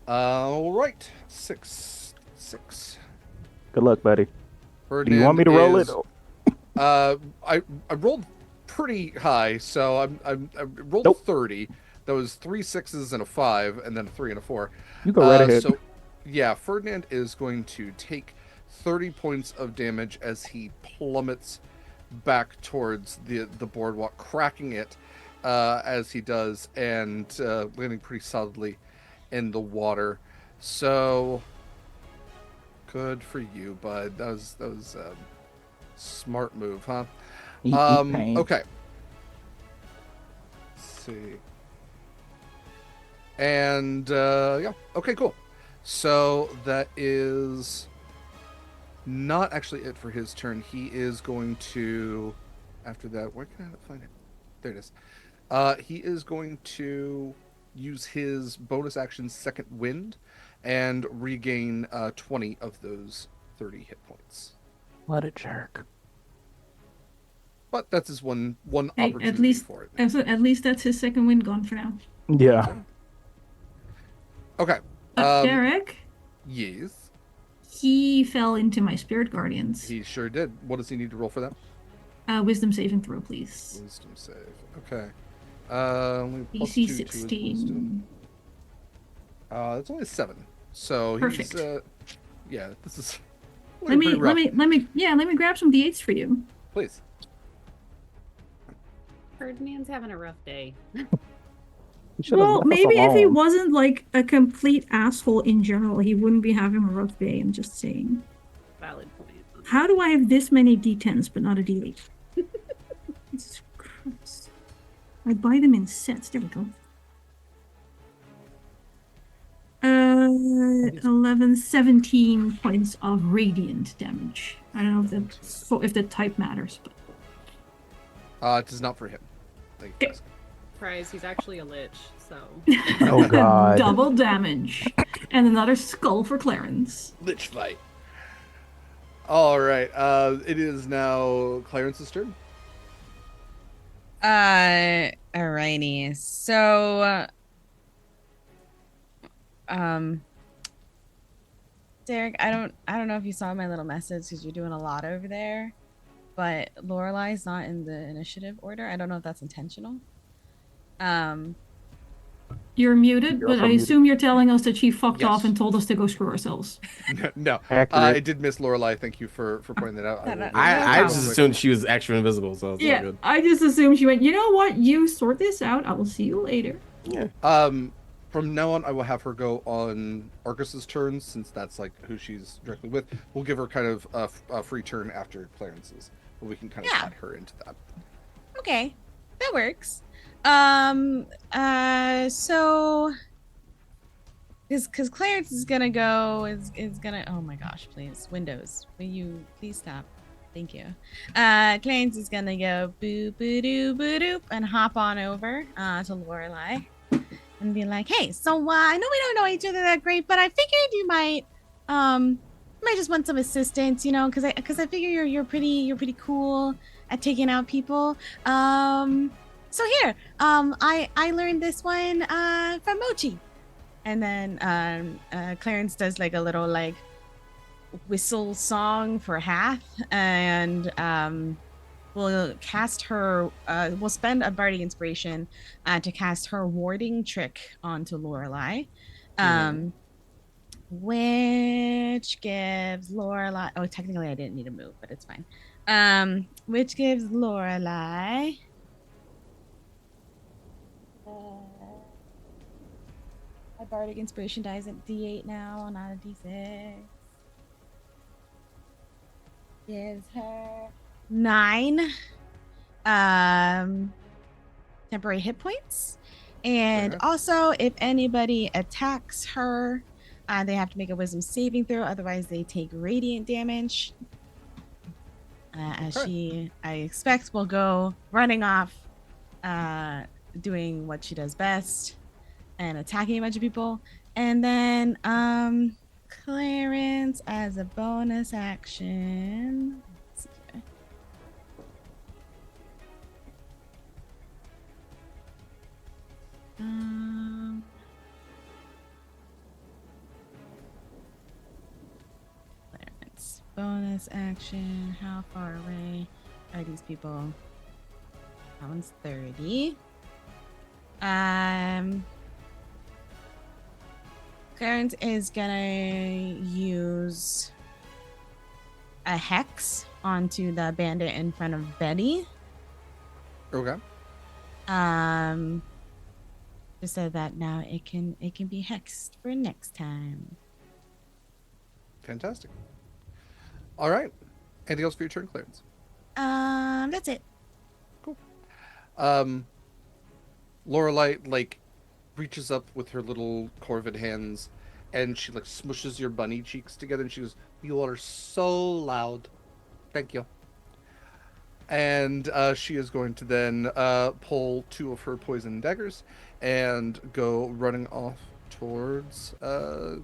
All right. 6, 6. Good luck, buddy. Do you want Ferdinand me to roll is, it? I rolled pretty high, so I rolled Nope. a 30. That was 3 6s and a 5, and then a 3 and a 4. You go right ahead. So, yeah, Ferdinand is going to take 30 points of damage as he plummets back towards the boardwalk, cracking it as he does, and landing pretty solidly in the water. So, good for you, bud. That was smart move, huh? Eat pain. Okay. Let's see. And yeah, okay, cool. So that is not actually it for his turn. He is going to, after that, where can I find it? There it is. He is going to use his bonus action Second Wind and regain 20 of those 30 hit points. What a jerk. But that's his one Hey, opportunity for it. at least that's his second wind gone for now. Yeah. Okay. Derek, Yes, he fell into my spirit guardians. he sure did. What does he need to roll for that? Wisdom saving throw, please. Wisdom save. Okay. Only plus DC 2 to his 16. wisdom. It's only a 7. So Perfect. he's yeah, this is Let me pretty rough. let me grab some d8s for you. Please. Ferdinand's having a rough day. He should've Well, left us maybe if he alone. wasn't like a complete asshole in general, he wouldn't be having a rough day. I'm just saying. Valid point. How do I have this many d10s but not a d8? Jesus Christ. I buy them in sets. There we go. 11, 17 points of radiant damage. I don't know if the type matters, but It does not for him. Thank you. Okay. Surprise, he's actually a lich, so. Oh, God. double damage. And another skull for Clarence. Lich fight. All right. It is now Clarence's turn. Alrighty. So, Derek, I don't know if you saw my little message because you're doing a lot over there, but Lorelai's not in the initiative order. I don't know if that's intentional. You're muted, You're but also I muted. assume you're telling us that she fucked Yes. off and told us to go screw ourselves. No, Accurate. I did miss Lorelai. Thank you for pointing that out. No, no, I No just problem. assumed she was actually invisible, so it's all Yeah, good. I just assumed she went, you know what? You sort this out. I will see you later. Yeah. From now on, I will have her go on Argus's turn since that's like who she's directly with. We'll give her kind of a free turn after Clarence's, but we can kind of Yeah. add her into that. Okay, that works. So, because Clarence is gonna go is gonna. Oh my gosh, please, Windows, will you please stop? Thank you. Clarence is gonna go boo boo doo boo doop and hop on over to Lorelai and be like, hey, so I know we don't know each other that great, but I figured you might just want some assistance, you know, because I figure you're pretty cool at taking out people. So here, I learned this one from Mochi. And then Clarence does like a little like whistle song for Hath, and we'll cast her. We'll spend a bardic inspiration to cast her warding trick onto Lorelai, which gives Lorelai. Oh, technically I didn't need to move, but it's fine. Which gives Lorelai. My bardic inspiration dies at D8 now, not a D6. Gives her 9 temporary hit points. And Okay. also, if anybody attacks her, they have to make a wisdom saving throw, otherwise they take radiant damage. As Okay. she, I expect, will go running off doing what she does best and attacking a bunch of people. And then Clarence as a bonus action. Let's see here. Clarence bonus action. How far away are these people? That one's 30. Clarence is gonna use a hex onto the bandit in front of Betty. Okay. Just so that now it can be hexed for next time. Fantastic. All right. Anything else for your turn, Clarence? That's it. Lorelei like reaches up with her little corvid hands, and she like smushes your bunny cheeks together, and she goes, "You are so loud. Thank you." And she is going to then pull 2 of her poison daggers and go running off towards. We'll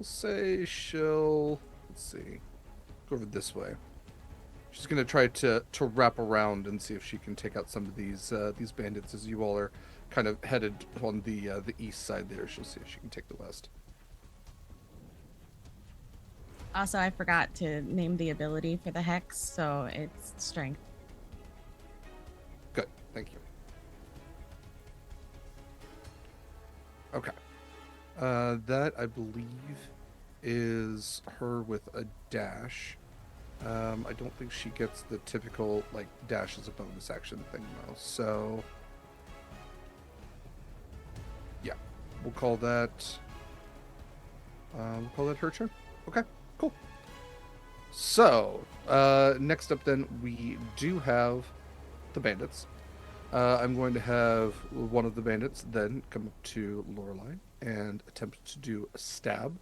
say she'll. Let's see. Go over this way. She's gonna try to wrap around and see if she can take out some of these bandits as you all are kind of headed on the east side there. She'll see if she can take the west. Also, I forgot to name the ability for the hex, so it's strength. Good, thank you. Okay, that I believe is her with a dash. I don't think she gets the typical like dash as a bonus action thing though. So yeah, we'll call that her turn. Okay, cool. So next up then we do have the bandits. I'm going to have one of the bandits then come up to Lorelei and attempt to do a stab.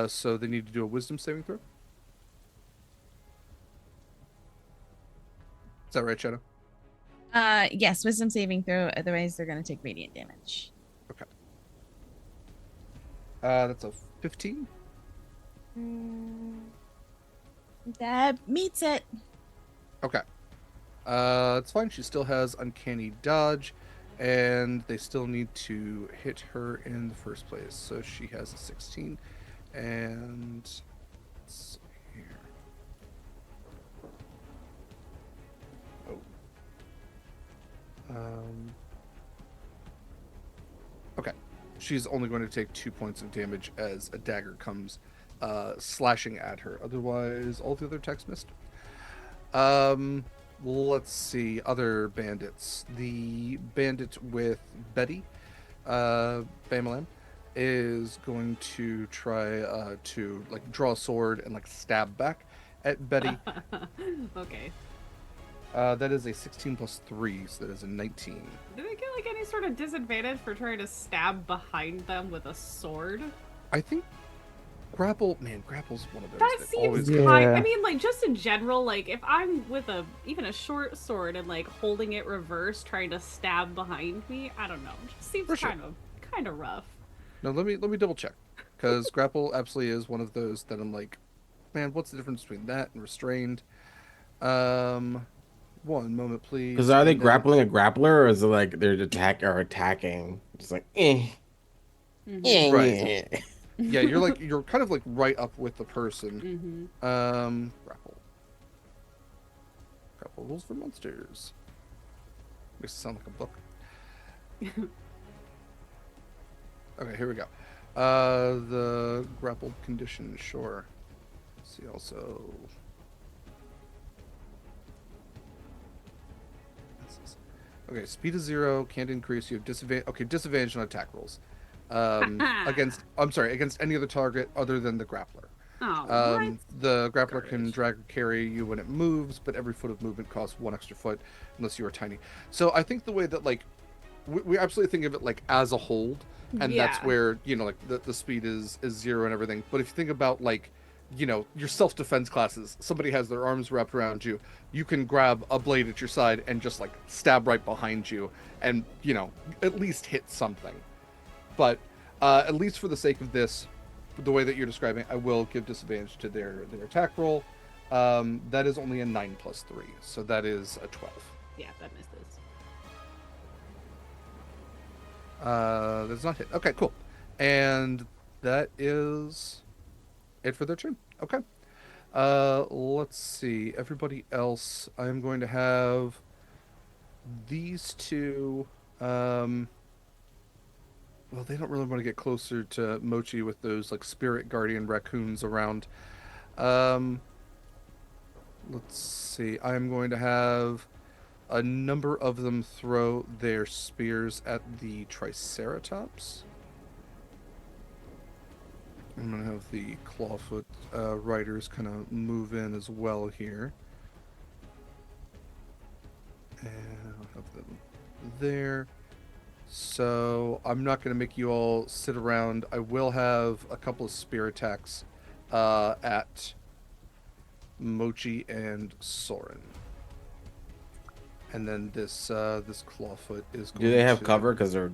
So they need to do a wisdom saving throw. Is that right, Shadow? Yes, wisdom saving throw. Otherwise, they're gonna take radiant damage. Okay. That's a 15. That meets it. Okay. It's fine. She still has uncanny dodge, and they still need to hit her in the first place. So she has a 16, and let's see here. Oh. Okay. She's only going to take 2 points of damage as a dagger comes slashing at her. Otherwise, all the other attacks missed. Let's see. Other bandits. The bandit with Betty, Bamalam, is going to try to like draw a sword and like stab back at Betty. Okay. That is a 16 plus 3, so that is a 19. Do they get like any sort of disadvantage for trying to stab behind them with a sword? I think grapple's one of those. That that seems always Yeah. kind. I mean, like just in general, like if I'm with even a short sword and like holding it reversed, trying to stab behind me, I don't know. It just seems For sure. kind of rough. No, let me double check, because grapple absolutely is one of those that I'm like, man, what's the difference between that and restrained? One moment, please. Because are they And then- grappling a grappler, or is it like they're attacking? Just like, Mhm. Right. Yeah, you're kind of like right up with the person. Mhm. Grapple rules for monsters. Makes it sound like a book. Okay, here we go. The grappled condition, sure. Let's see also. Okay, speed is 0, can't increase. You have disadvantage. Okay, disadvantage on attack rolls. Against any other target other than the grappler. Oh, what? The grappler can Garbage. drag or carry you when it moves, but every foot of movement costs 1 extra foot unless you are tiny. So I think the way that like we absolutely think of it like as a hold, and that's Yeah. where like the speed is 0 and everything. But if you think about like your self-defense classes. Somebody has their arms wrapped around you. You can grab a blade at your side and just like stab right behind you, and at least hit something. But at least for the sake of this, the way that you're describing, I will give disadvantage to their attack roll. That is only a 9 plus 3, so that is a 12. Yeah, that misses. That's not hit. Okay, cool. And that is it for their turn. Okay. Let's see. Everybody else, I'm going to have these two. Well, they don't really want to get closer to Mochi with those like spirit guardian raccoons around. Um, let's see. I'm going to have a number of them throw their spears at the Triceratops. I'm going to have the Clawfoot riders kind of move in as well here. And I'll have them there. So I'm not going to make you all sit around. I will have a couple of spear attacks at Mochi and Soren. And then this Clawfoot is going Do they have to... cover because they're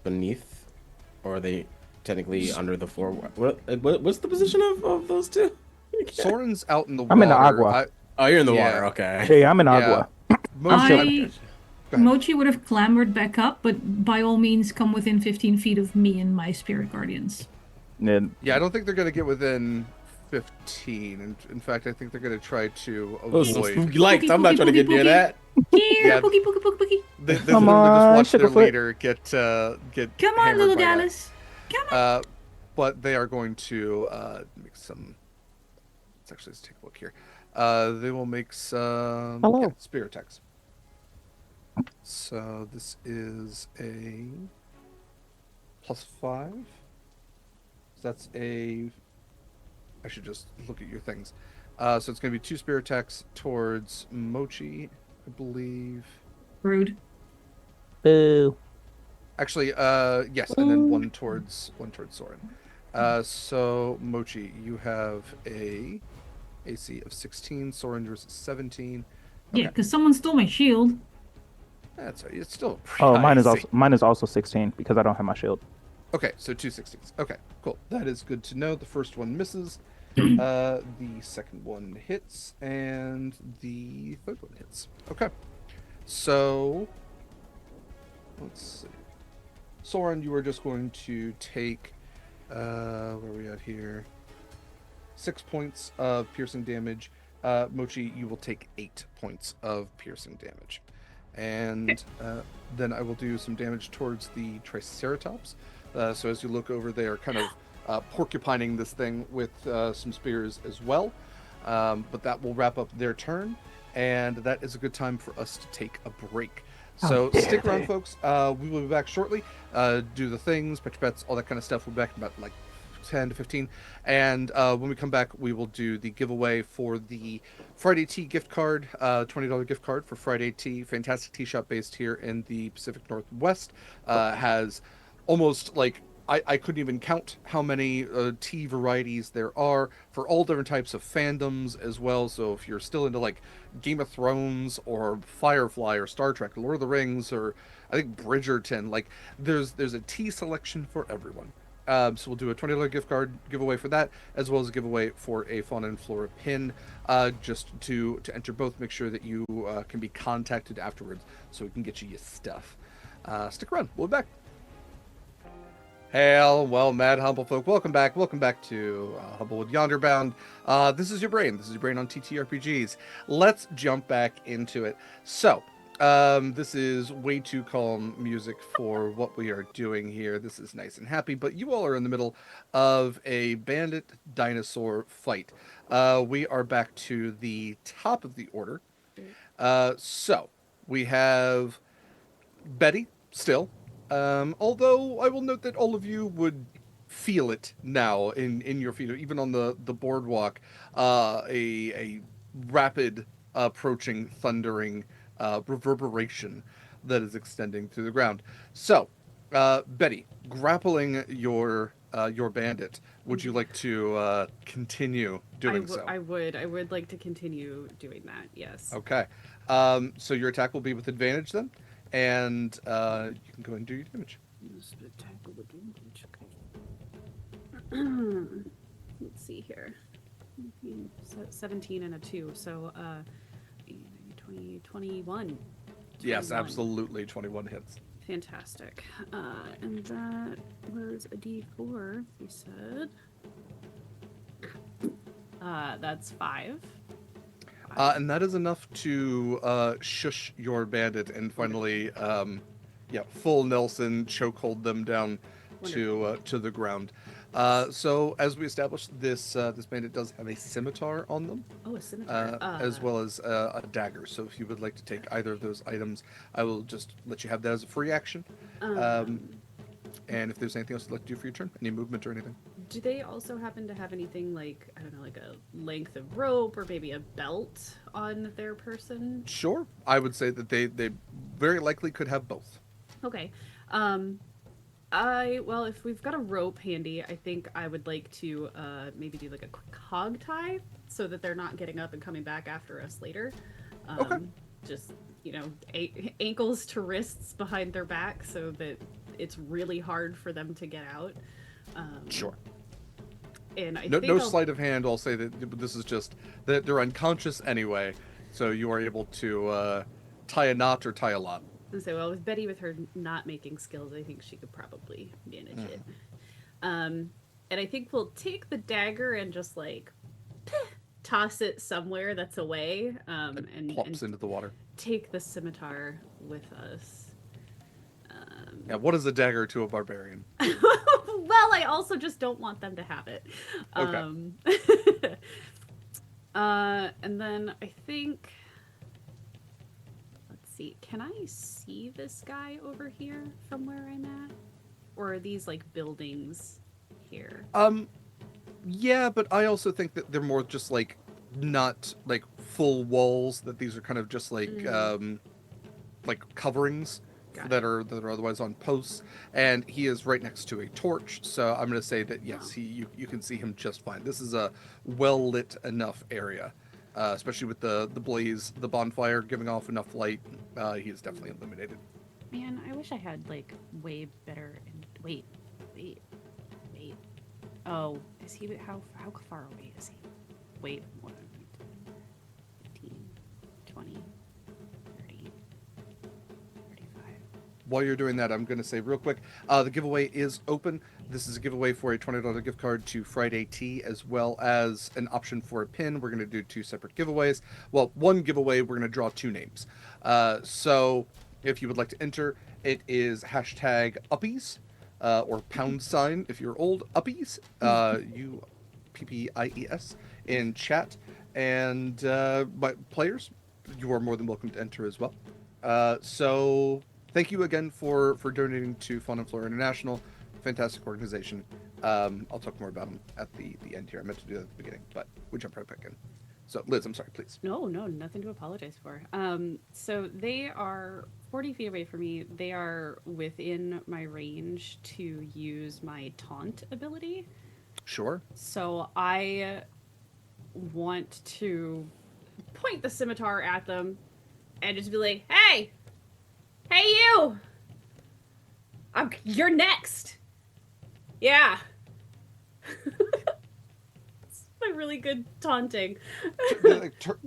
beneath, or are they technically under the floor? What's the position of those two? Soren's out in the water. I'm in the agua. Oh, you're in the Yeah. water. Okay. Hey, I'm in agua. Mochi, Mochi would have clambered back up, but by all means come within 15 feet of me and my spirit guardians. And yeah, I don't think they're going to get within 15. In fact, I think they're going to try to Those are avoid... spooky lights. I'm not trying to get near that. Here, Yeah. pookie, pookie, pookie, pookie. They Come literally on, just watch their Sugarfoot. leader get Come on, hammered little by that. Dallas. Come on. But they are going to make some... let's take a look here. They will make some spear attacks. So this is a +5. So that's a... I should just look at your things. So it's going to be 2 spear attacks towards Mochi, I believe. Rude. boo. Actually, yes, and then one towards Soren. So Mochi, you have a AC of 16. Soren, yours is 17. Yeah, because someone stole my shield. That's right. It's still a pretty Oh, high AC. mine is also 16 because I don't have my shield. Okay, so 2 16s. Okay, cool. That is good to know. The first one misses. The second one hits, and the third one hits. Okay, so let's see. Soren, you are just going to take where are we at here? 6 points of piercing damage. Mochi, you will take 8 points of piercing damage. And then I will do some damage towards the Triceratops. So as you look over, they are kind of porcupining this thing with some spears as well. But that will wrap up their turn. And that is a good time for us to take a break. So stick around, folks. We will be back shortly. Do the things, pitch bets, all that kind of stuff. We'll be back in about like 10 to 15. And when we come back, we will do the giveaway for the Friday Tea gift card, $20 gift card for Friday Tea. Fantastic tea shop based here in the Pacific Northwest. Has almost like, I couldn't even count how many tea varieties there are for all different types of fandoms as well. So if you're still into like Game of Thrones or Firefly or Star Trek, Lord of the Rings, or I think Bridgerton, like there's a tea selection for everyone. So we'll do a $20 gift card giveaway for that, as well as a giveaway for a Fauna and Flora pin. Just to enter both, make sure that you can be contacted afterwards so we can get you your stuff. Stick around. We'll be back. Hail, well, mad humble folk, welcome back to Humblewood Yonderbound. This is your brain on TTRPGs. Let's jump back into it. So, this is way too calm music for what we are doing here. This is nice and happy, but you all are in the middle of a bandit dinosaur fight. We are back to the top of the order. So, we have Betty, still. Although I will note that all of you would feel it now in your feet, even on the boardwalk, a rapid approaching thundering reverberation that is extending through the ground. So, Betty, grappling your bandit, would you like to continue doing so? I would like to continue doing that. Yes. Okay. So your attack will be with advantage then, and you can go ahead and do your damage. Attack with advantage. Okay. Let's see here. 17 and a 2, so 20, 21. Yes, absolutely. 21 hits. Fantastic. And that was a D4, you said. That's 5. And that is enough to shush your bandit and finally, full Nelson chokehold them down to the ground. So as we established, this bandit does have a scimitar on them. Oh, a scimitar. As well as a dagger. So if you would like to take either of those items, I will just let you have that as a free action. And if there's anything else you'd like to do for your turn, any movement or anything. Do they also happen to have anything like, I don't know, like a length of rope or maybe a belt on their person? Sure. I would say that they very likely could have both. Okay. Well, if we've got a rope handy, I think I would like to maybe do like a quick hog tie so that they're not getting up and coming back after us later. Okay. Just, ankles to wrists behind their back so that it's really hard for them to get out. Sure. And I no think sleight of hand. I'll say that this is just that they're unconscious anyway, so you are able to tie a knot or tie a lot. So, well, with Betty with her knot making skills, I think she could probably manage it. And I think we'll take the dagger and just toss it somewhere that's away. And plops into the water. Take the scimitar with us. Yeah, what is a dagger to a barbarian? Well, I also just don't want them to have it. Okay. And then I think... Let's see. Can I see this guy over here from where I'm at? Or are these, buildings here? Yeah, but I also think that they're more just, not, full walls, that these are kind of just, coverings. That are otherwise on posts, and he is right next to a torch. So I'm going to say that yes, you can see him just fine. This is a well lit enough area, especially with the blaze, the bonfire giving off enough light. He is definitely illuminated. Man, I wish I had way better. Wait. Oh, is he? How far away is he? Wait, 15, 20. While you're doing that, I'm going to say real quick, the giveaway is open. This is a giveaway for a $20 gift card to Friday Tea, as well as an option for a pin. We're going to do 2 separate giveaways. Well, one giveaway, we're going to draw 2 names. So if you would like to enter, it is #uppies, or # if you're old, uppies, UPPIES in chat. And by players, you are more than welcome to enter as well. So... Thank you again for donating to Fauna and Flora International. Fantastic organization. I'll talk more about them at the end here. I meant to do that at the beginning, but we jump right back in. So, Liz, I'm sorry, please. No, nothing to apologize for. So they are 40 feet away from me. They are within my range to use my taunt ability. Sure. So I want to point the scimitar at them and just be like, Hey, you! You're next! Yeah. It's my really good taunting.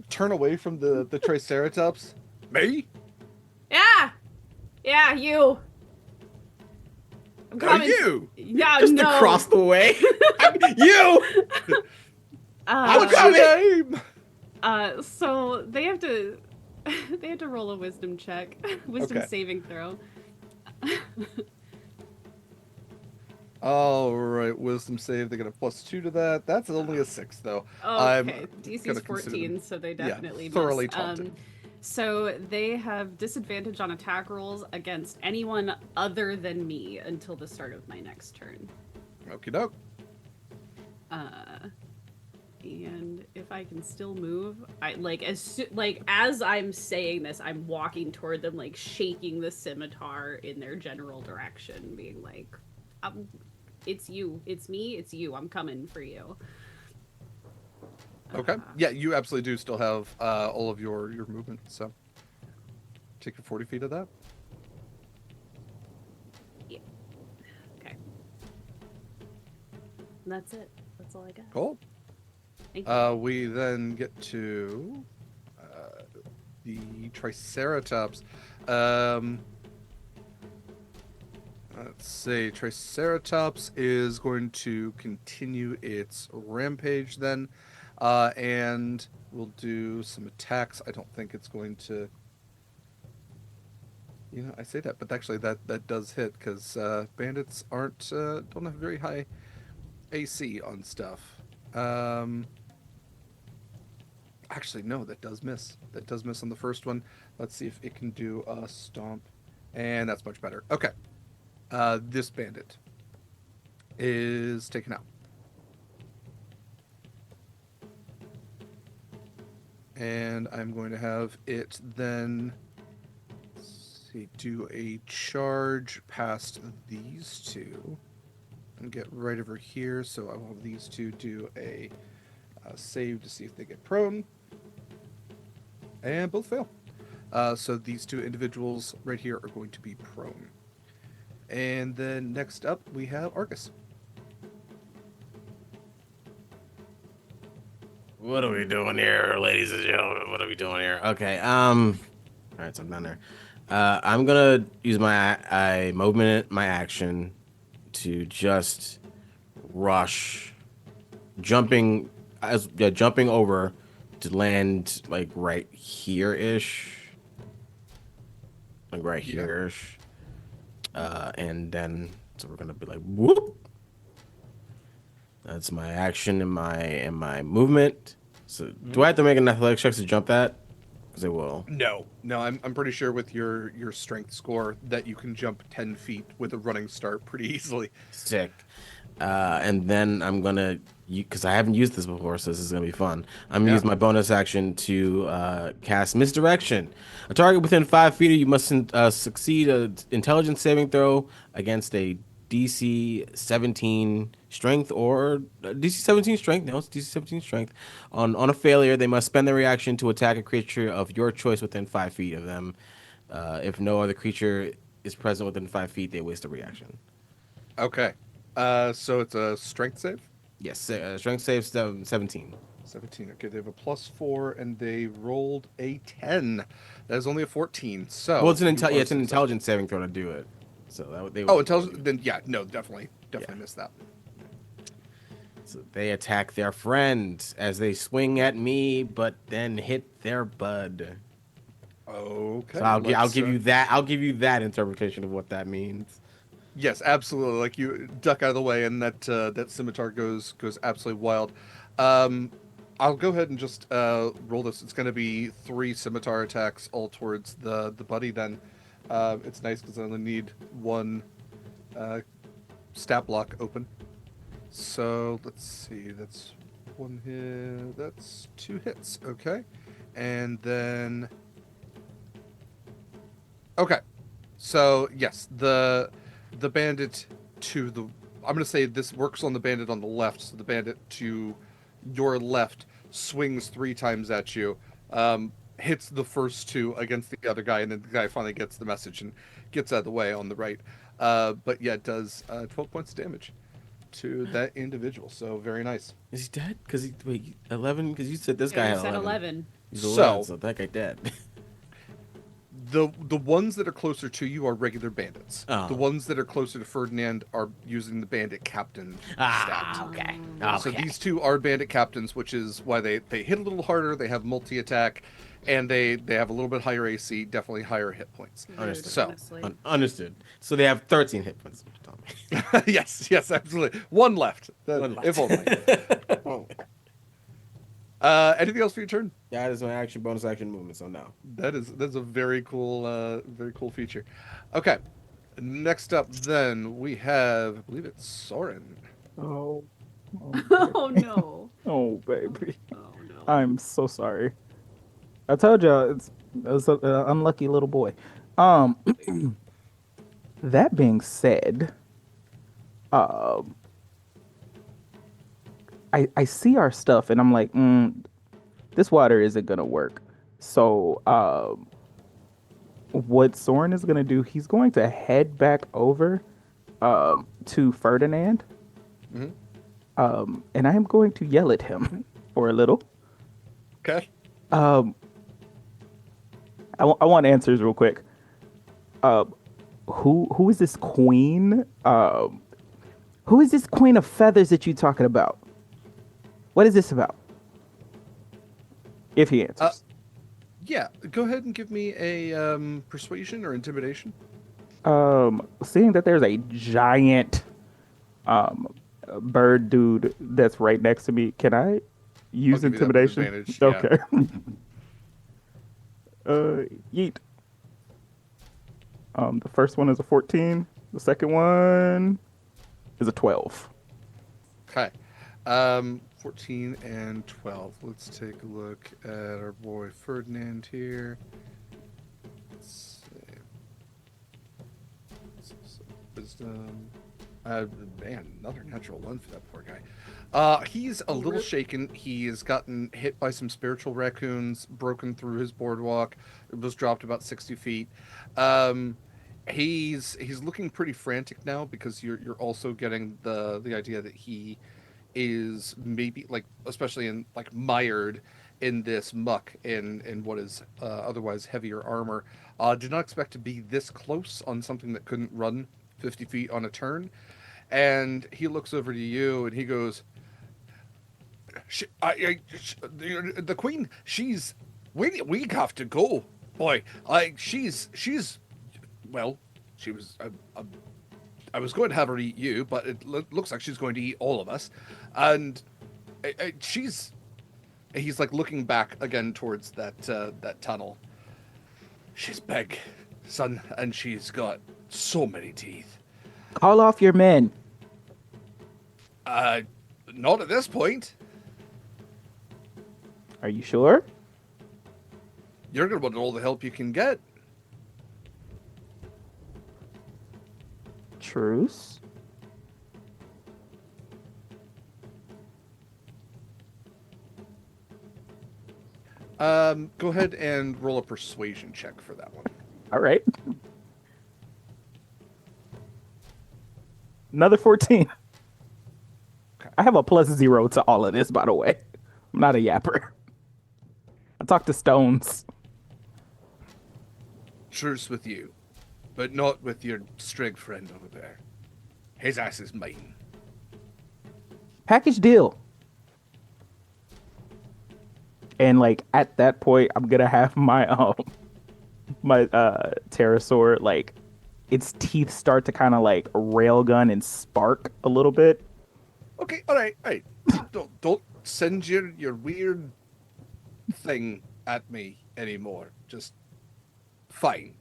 Turn away from the Triceratops. Me? Yeah, you! I'm coming. You! Yeah, Just no. across the way. You! What's your name? So they have to roll a wisdom check. Wisdom saving throw. All right, wisdom save. They get a +2 to that. That's only a 6, though. Okay, DC's 14, so they definitely thoroughly miss. taunted. So they have disadvantage on attack rolls against anyone other than me until the start of my next turn. Okie doke. And if I can still move, as I'm saying this, I'm walking toward them, shaking the scimitar in their general direction, being like, it's you, it's me, it's you. I'm coming for you. Okay. Yeah, you absolutely do still have all of your movement. So take your 40 feet of that. Yeah. Okay. That's it. That's all I got. Cool. Thank you. We then get to the Triceratops. Let's see. Triceratops is going to continue its rampage then, and we'll do some attacks. I don't think it's going to. I say that, but actually that does hit because bandits don't have very high AC on stuff. Actually, no, that does miss. That does miss on the first one. Let's see if it can do a stomp, and that's much better. Okay. This bandit is taken out. And I'm going to have it then, let's see, do a charge past these two and get right over here. So I will have these two do a save to see if they get prone. And both fail. So these two individuals right here are going to be prone. And then next up, we have Argus. What are we doing here, ladies and gentlemen? What are we doing here? Okay. All right, so I'm down there. I'm gonna use my movement, my action, to just rush, jumping over to land like right here ish, like right here ish. And then so we're gonna be like whoop. That's my action and my movement. So do I have to make an athletics check to jump that? Because I will. No, I'm pretty sure with your strength score that you can jump 10 feet with a running start pretty easily. Sick. And then I'm gonna, because I haven't used this before, so this is gonna be fun. I'm gonna use my bonus action to cast Misdirection. A target within 5 feet of you must succeed an intelligence saving throw against a DC 17 strength or DC 17 strength. No, it's DC 17 strength. On a failure, they must spend their reaction to attack a creature of your choice within 5 feet of them. If no other creature is present within 5 feet, they waste a reaction. Okay. So it's a strength save? Yes, strength save 17. 17. Okay, they have a +4 and they rolled a 10. That is only a 14. So Well, it's an intelligence saving throw to do it. So they would intelligence. Then yeah, no, definitely missed that. So they attack their friend as they swing at me, but then hit their bud. Okay. So I'll give you that. I'll give you that interpretation of what that means. Yes, absolutely. Like you duck out of the way, and that scimitar goes absolutely wild. I'll go ahead and just roll this. It's going to be 3 scimitar attacks all towards the buddy. Then it's nice because I only need 1 stat block open. So let's see. That's 1 hit. That's 2 hits. Okay, and then okay. So yes, the bandit to the, I'm going to say this works on the bandit on the left. So the bandit to your left swings 3 times at you, hits the first 2 against the other guy, and then the guy finally gets the message and gets out of the way on the right. But yeah, it does 12 points of damage to that individual. So very nice. Is he dead? Because 11. Because you said this guy had 11. He's 11, so that guy dead. The ones that are closer to you are regular bandits. Oh. The ones that are closer to Ferdinand are using the bandit captain stat. Okay. So these 2 are bandit captains, which is why they hit a little harder. They have multi-attack, and they have a little bit higher AC, definitely higher hit points. Understood. So Understood. So they have 13 hit points. yes, absolutely. 1 left. If only. Anything else for your turn? Yeah, that is my action, bonus action, movement. So no. That's a very cool feature. Okay, next up then we have, I believe it's Soren. Oh. Oh no. Oh, baby. Oh no. I'm so sorry. I told y'all it's an unlucky little boy. That being said, Um, I see our stuff and I'm like, this water isn't gonna work. So what Soren is gonna do, he's going to head back over to Ferdinand, Hmm. and I am going to yell at him for a little. Okay. Um, I want answers real quick. Uh, who is this queen? Who is this queen of feathers that you talking about? What is this about? If he Uh, answers. yeah. Go ahead and give me a persuasion or intimidation. Seeing that there's a giant um bird dude that's right next to me, can I I'll use give you that with intimidation? advantage. Yeah. Okay. Yeet. The first one is a 14. The second one is a 12. Okay. 14 and 12. Let's take a look at our boy Ferdinand here. Let's see. Wisdom. Man, another natural one for that poor guy. He's a little shaken. He has gotten hit by some spiritual raccoons, broken through his boardwalk. It was dropped about 60 feet. Um, he's looking pretty frantic now because you're also getting the idea that he is maybe like, especially in like mired in this muck in what is otherwise heavier armor. Did not expect to be this close on something that couldn't run 50 feet on a turn. And he looks over to you and he goes, the queen, she's, we have to go, boy. She's, well, she was, I was going to have her eat you, but it looks like she's going to eat all of us. And she's, he's like looking back again towards that tunnel. She's big, son, and she's got so many teeth. Call off your men. Uh, Not at this point. Are you sure? You're gonna want all the help you can get. Truce. Go ahead and roll a persuasion check for that one. All right. Another 14. Okay. I have a +0 to all of this, by the way. I'm not a yapper. I talk to stones. Truce with you, but not with your strig friend over there. His ass is mine. Package deal. And like at that point, I'm gonna have my pterosaur, like its teeth start to kind of like railgun and spark a little bit. Okay, all right. Don't send your weird thing at me anymore. Just fine.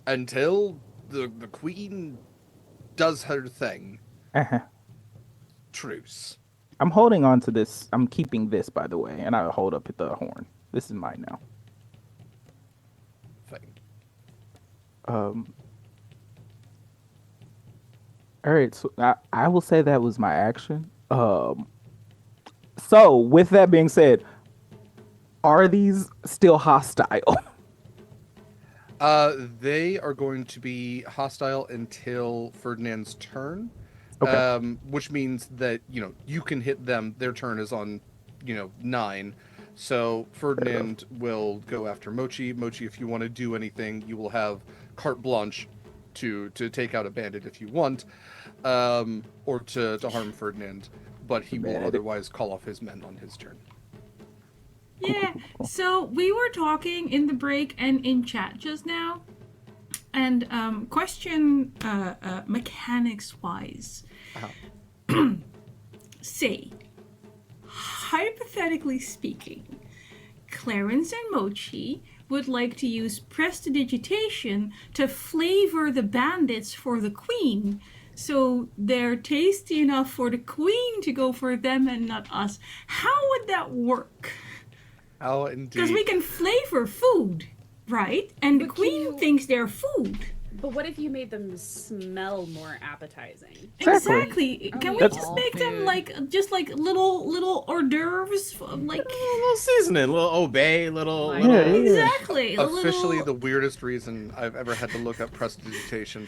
Until the queen does her thing. Uh-huh. Truce. I'm holding on to this. I'm keeping this, by the way, and I hold up the horn. This is mine now. Fine. All right, so I will say that was my action. So with that being said, are these still hostile? They are going to be hostile until Ferdinand's turn. Okay. Which means that, you can hit them. Their turn is on, 9. So Ferdinand will go after Mochi. Mochi, if you want to do anything, you will have carte blanche to take out a bandit if you want, or to harm Ferdinand. But he will otherwise call off his men on his turn. Yeah, so we were talking in the break and in chat just now, and question mechanics-wise. Say, hypothetically speaking, Clarence and Mochi would like to use prestidigitation to flavor the bandits for the queen, so they're tasty enough for the queen to go for them and not us. How would that work? Oh, indeed. Because we can flavor food, right? And the queen thinks they're food. But what if you made them smell more appetizing? Exactly. Are Can we we just all make them food? like little hors d'oeuvres? Like A little seasoning, a little obey, little, Why little. not? exactly. A Officially, little. the weirdest reason I've ever had to look up prestidigitation.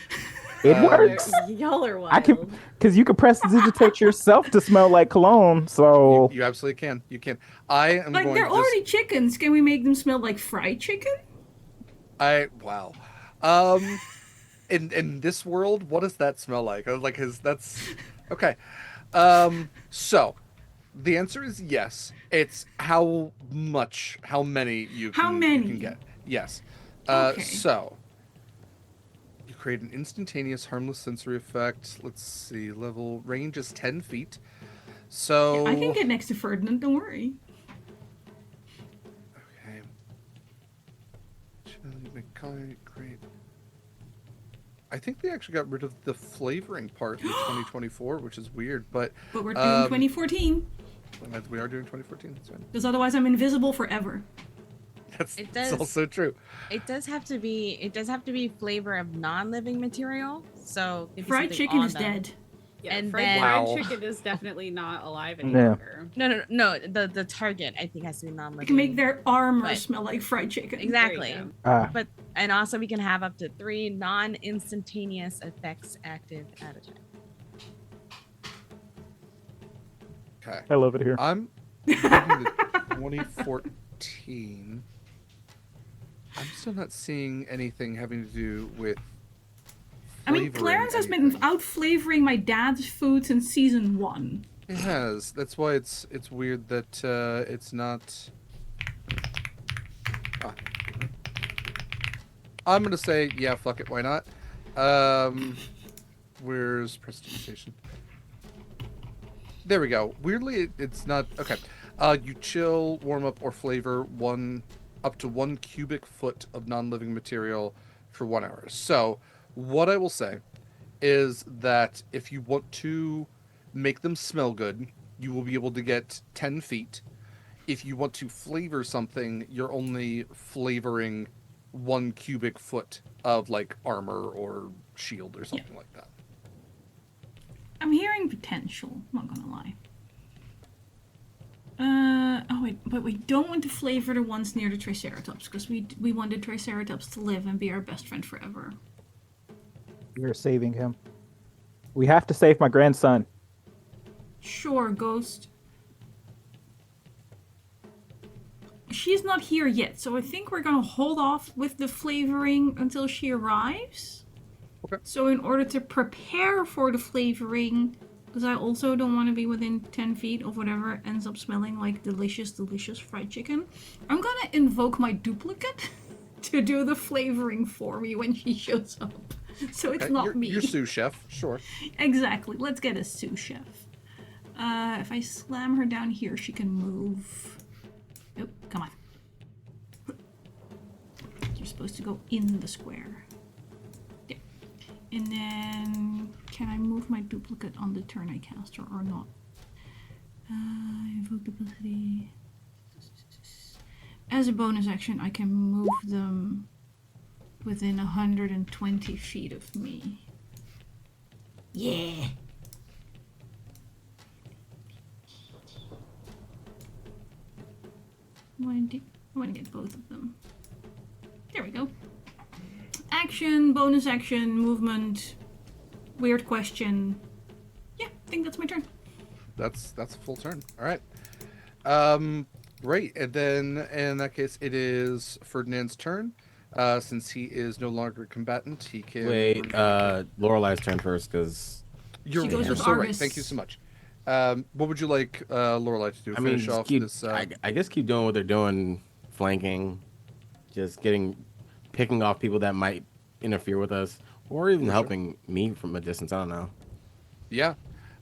It Um, works. Y'all are I can, wild. because you can prestidigitate yourself to smell like cologne. You So you absolutely can. You can. I am Like going they're to just. already chickens. Can we make them smell like fried chicken? Wow. Um, in this world, what does that smell like? Like his that's okay. So the answer is yes. It's how many How you can many? get. Yes. Okay. So you create an instantaneous harmless sensory effect. Let's see. Level range is 10 feet. Yeah, I can So get next to Ferdinand. Don't worry. okay. Chili McCoy, great. I think they actually got rid of the flavoring part in 2024, which is weird, but But we're doing 2014 we are doing 2014. That's fine. because otherwise I'm invisible forever. That's, It that's does. also true. It does have to be. It does have to be flavor of non-living material. So maybe Fried something chicken on is them. dead. Yeah, And fried, then- fried Wow. chicken is definitely not alive any Yeah. longer. No. The target I think has to be non-living. We can make their armor But- smell like fried chicken. exactly. There you But and also we can have up to 3 non-instantaneous effects active at a time. Okay. I love it here. I'm looking at 2014. I'm still not seeing anything having to do with. I mean, flavoring Clarence has been anything. out flavoring my dad's food since season 1. It has. That's why it's weird that it's not. Ah. I'm gonna say yeah. Fuck it. Why not? Where's prestidigitation? There we go. Weirdly, it's not okay. You chill, warm up, or flavor up to 1 cubic foot of non-living material for 1 hour. So, what I will say is that if you want to make them smell good, you will be able to get 10 feet. If you want to flavor something, you're only flavoring 1 cubic foot of like armor or shield or something like that. I'm hearing potential, not gonna lie. Oh wait, but we don't want to flavor the ones near the Triceratops, because we want the Triceratops to live and be our best friend forever. You're saving him. We have to save my grandson. Sure, Ghost. She's not here yet, so I think we're gonna hold off with the flavoring until she arrives. Okay. So in order to prepare for the flavoring, because I also don't want to be within 10 feet of whatever ends up smelling like delicious, delicious fried chicken, I'm gonna invoke my duplicate to do the flavoring for me when she shows up. So it's not me. You're sous chef, sure. Exactly. Let's get a sous chef. If I slam her down here, she can move. Nope, come on. You're supposed to go in the square. Yeah. And then, can I move my duplicate on the turn I cast her or not? Invoke duplicity. As a bonus action, I can move them within 120 feet of me. Yeah. I want to get both of them. There we go. Action, bonus action, movement, weird question. Yeah, I think that's my turn. That's a full turn. All right. Great. And then in that case, it is Ferdinand's turn. Since he is no longer a combatant, he can. Wait, Lorelai's turn first, because You're, She goes you're with so right. Argus. Thank you so much. What would you like Lorelai to do? I mean, Finish just off keep. this. I guess keep doing what they're doing, flanking, just picking off people that might interfere with us, or even helping me from a distance. I don't know. Yeah.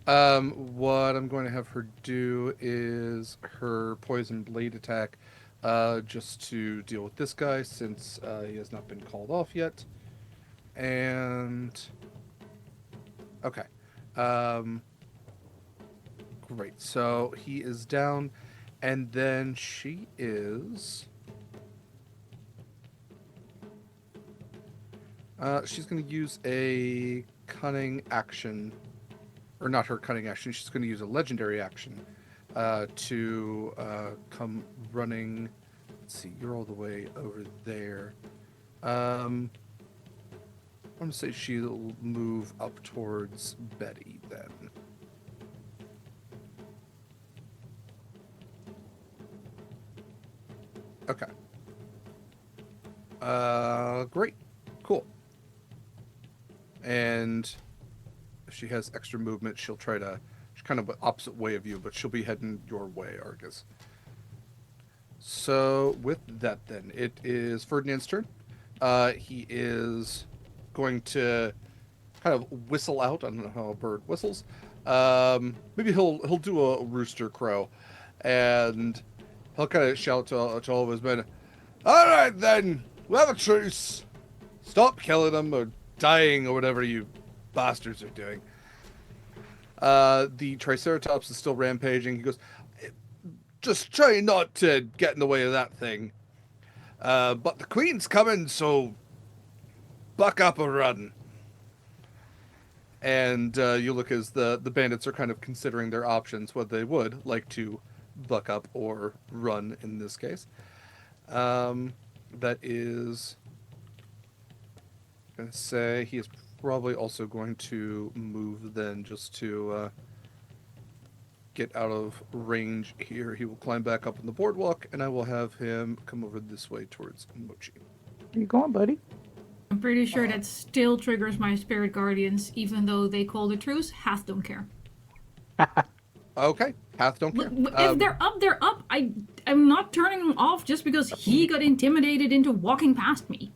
What I'm going to have her do is her poison blade attack, just to deal with this guy since he has not been called off yet. And okay. Great. So he is down, and then she is. She's going to use a cunning action, or not her cunning action. She's going to use a legendary action to come running. Let's see, you're all the way over there. I'm going to say she'll move up towards Betty then. Okay. Great. Cool. And if she has extra movement, she'll try to... She's kind of the opposite way of you, but she'll be heading your way, Argus. So, with that then, it is Ferdinand's turn. He is going to kind of whistle out. I don't know how a bird whistles. Maybe he'll do a rooster crow, and he'll kind of shout to all of his men, "All right then, we'll have a truce. Stop killing them or dying or whatever you bastards are doing." The Triceratops is still rampaging. He goes, "Just try not to get in the way of that thing. But the Queen's coming, so buck up or run." And you look as the bandits are kind of considering their options, what they would like to buck up or run in this case. That is going to say he is probably also going to move then just to get out of range here. He will climb back up on the boardwalk, and I will have him come over this way towards Mochi. Where you going, buddy? I'm pretty sure that still triggers my spirit guardians, even though they call the truce. Hath don't care. Okay, Hath don't care. If they're up, they're up. I'm not turning them off just because he got intimidated into walking past me.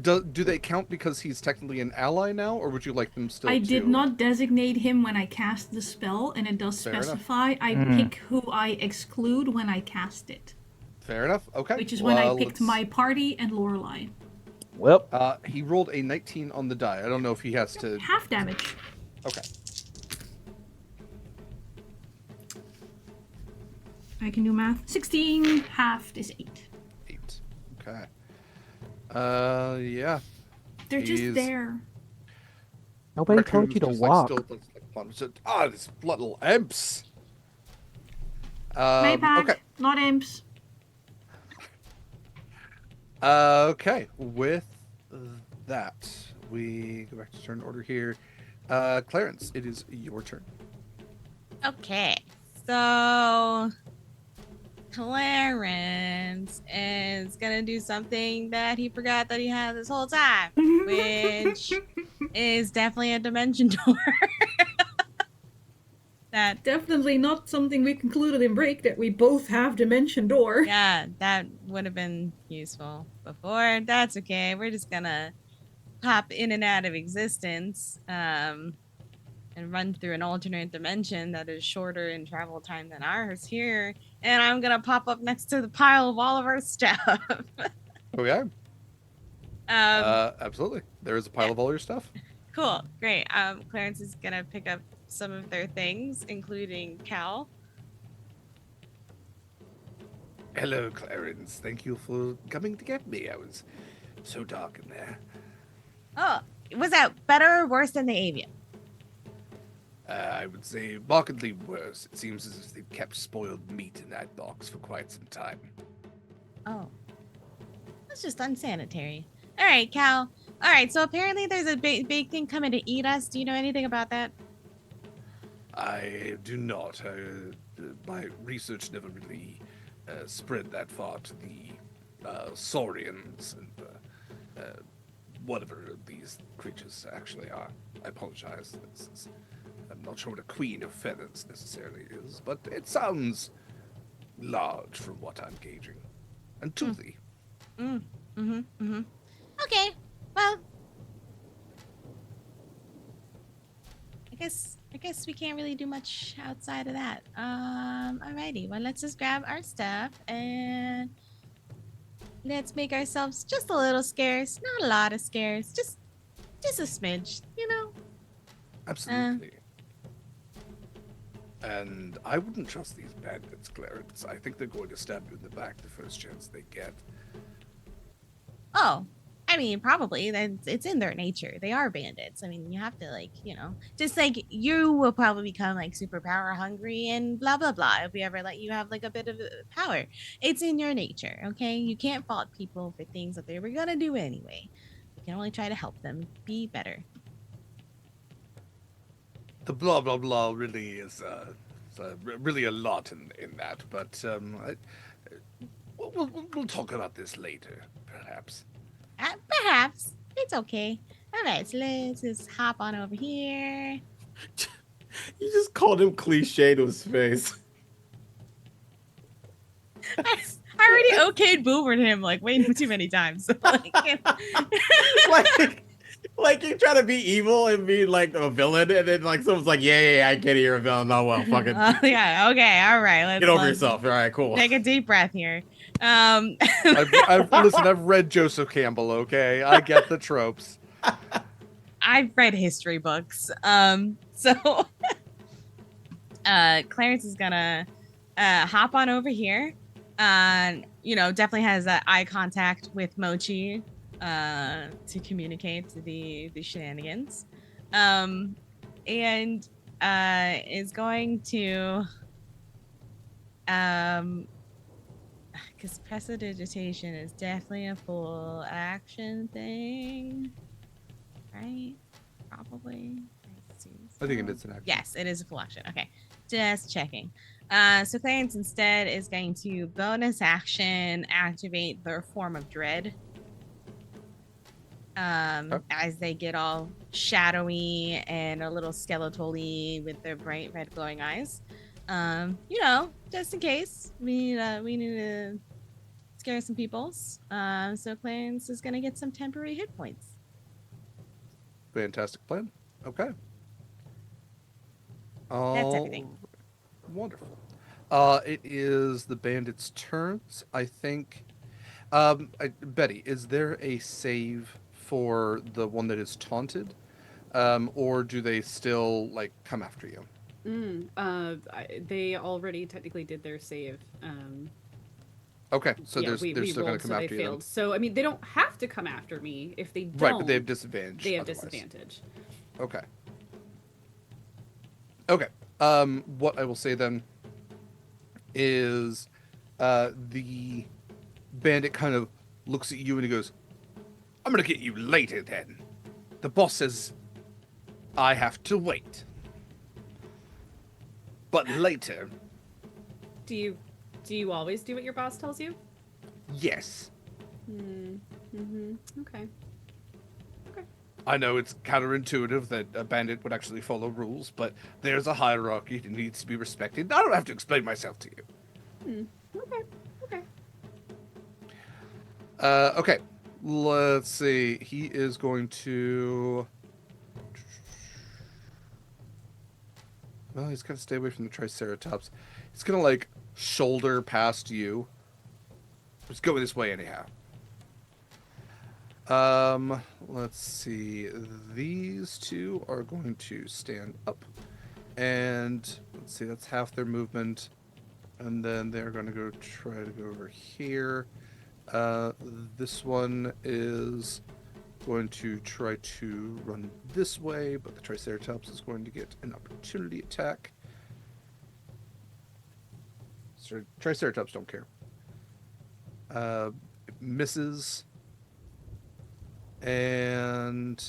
Do they count because he's technically an ally now, or would you like them still I to... did not designate him when I cast the spell, and it does Fair enough. specify I pick who I exclude when I cast it. Fair enough, okay. Which is when I picked my party and Lorelei. Well, He rolled a 19 on the die. I don't know if he has to... Half damage. Okay. I can do math. 16 halved is 8. 8. Okay. Yeah. They're He's- just there. nobody Raccoon's told you to just, walk. Still looks like fun. Said, these little imps. Maypack, Okay. not imps. Okay. With that, we go back to turn order here. Clarence, it is your turn. Okay, so Clarence is gonna do something that he forgot that he had this whole time, which is definitely a dimension door. That Definitely not something we concluded in break that we both have dimension door. yeah, that would have been useful before. That's okay. We're just gonna pop in and out of existence, and run through an alternate dimension that is shorter in travel time than ours here. And I'm gonna pop up next to the pile of all of our stuff. Okay. Absolutely. There is a pile of all your stuff. Cool, great. Clarence is gonna pick up some of their things, including Cal. Hello, Clarence. Thank you for coming to get me. I was so dark in there. Oh, was that better or worse than the avian? I would say markedly worse. It seems as if they've kept spoiled meat in that box for quite some time. Oh, that's just unsanitary. All right, Cal. All right, so apparently there's a big thing coming to eat us. Do you know anything about that? I do not. My research never really spread that far to the saurians and whatever these creatures actually are. I apologize. I'm not sure what a queen of feathers necessarily is, but it sounds large from what I'm gauging. And toothy. Okay, well, I guess we can't really do much outside of that. Alrighty, well, let's just grab our stuff and let's make ourselves just a little scarce. Not a lot of scarce, just a smidge, you know? Absolutely. And I wouldn't trust these bandits, Clarence. I think they're going to stab you in the back the first chance they get. Oh, I I mean, probably. It's in their nature. They are bandits. I mean, you have to like, just like you will probably become like super power hungry and blah blah blah if we ever let you have like a bit of power. It's in your nature, okay? You can't fault people for things that they were gonna do anyway. We can only try to help them be better. The blah blah blah really is really a lot in that, but we'll talk about this later, perhaps. Perhaps it's okay. All right, so let's just hop on over here. You just called him cliche to his face. I already okayed boomered him like way too many times. Like you try to be evil and be like a villain, and then like someone's like, yeah, I get it, you're a villain. Oh well, fucking yeah, okay, all right. get over yourself. All right, cool. Take a deep breath here. Listen, I've read Joseph Campbell. Okay, I get the tropes. I've read history books. So Clarence is gonna hop on over here. Definitely has that eye contact with Mochi to communicate the shenanigans. And is going to because prestidigitation is definitely a full action thing, right? Probably. I think it is an action. Yes, it is a full action. Okay, just checking. So Clarence instead is going to bonus action activate their form of dread. As they get all shadowy and a little skeletal-y with their bright red glowing eyes. Just in case we need to scare some peoples. So Clarence is gonna get some temporary hit points. Fantastic plan. Okay. That's everything. Wonderful. It is the bandits' turns, I think. Betty, is there a save for the one that is taunted, or do they still like come after you? They already technically did their save. Okay, so yeah, they're still going rolled, to come so after they you. failed. So I mean, they don't have to come after me if they don't. Right, but they have disadvantage. They have otherwise. disadvantage. Okay. Okay. What I will say then is, the bandit kind of looks at you and he goes, "I'm gonna get you later then. The boss says I have to wait. But later." Do you always do what your boss tells you? Yes. Okay. I know it's counterintuitive that a bandit would actually follow rules, but there's a hierarchy that needs to be respected. I don't have to explain myself to you. Okay. Okay. Let's see. He is going to... Well, he's got to stay away from the Triceratops. He's going to, like, shoulder past you. Let's go this way anyhow. Let's see. These two are going to stand up. And, let's see, that's half their movement. And then they're going to go try to go over here. This one is going to try to run this way, but the Triceratops is going to get an opportunity attack. So Triceratops don't care. It misses. And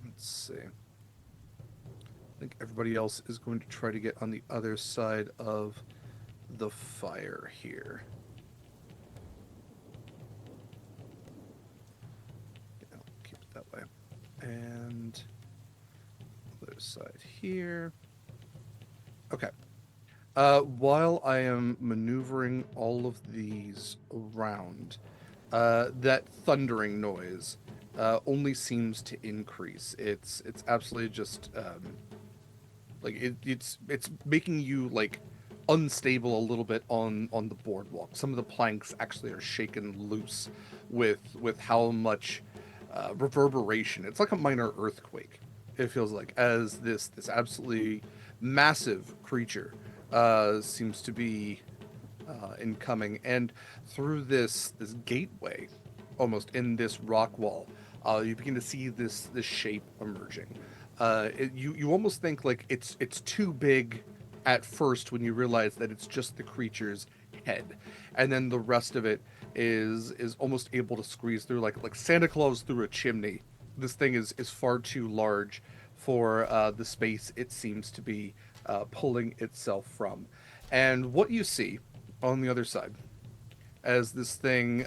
let's see. I think everybody else is going to try to get on the other side of the fire here. I'll keep it that way. And other side here. Okay. While I am maneuvering all of these around, that thundering noise only seems to increase. It's absolutely just it's making you like unstable a little bit on the boardwalk. Some of the planks actually are shaken loose with how much reverberation. It's like a minor earthquake. It feels like, as this absolutely massive creature seems to be incoming, and through this gateway almost in this rock wall, you begin to see this shape emerging. You almost think like it's too big at first when you realize that it's just the creature's head, and then the rest of it is almost able to squeeze through like Santa Claus through a chimney. This thing is far too large for the space it seems to be pulling itself from. And what you see on the other side, as this thing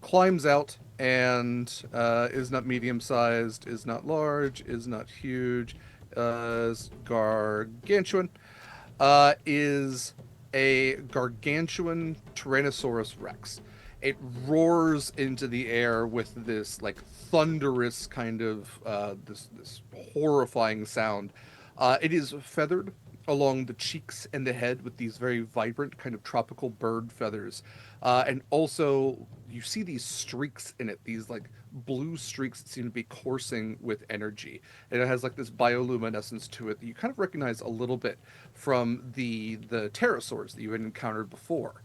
climbs out and is not medium sized, is not large, is not huge, is gargantuan, is a gargantuan Tyrannosaurus Rex. It roars into the air with this like thunderous kind of this horrifying sound. It is feathered along the cheeks and the head with these very vibrant kind of tropical bird feathers, and also you see these streaks in it, these like blue streaks that seem to be coursing with energy, and it has like this bioluminescence to it that you kind of recognize a little bit from the pterosaurs that you had encountered before.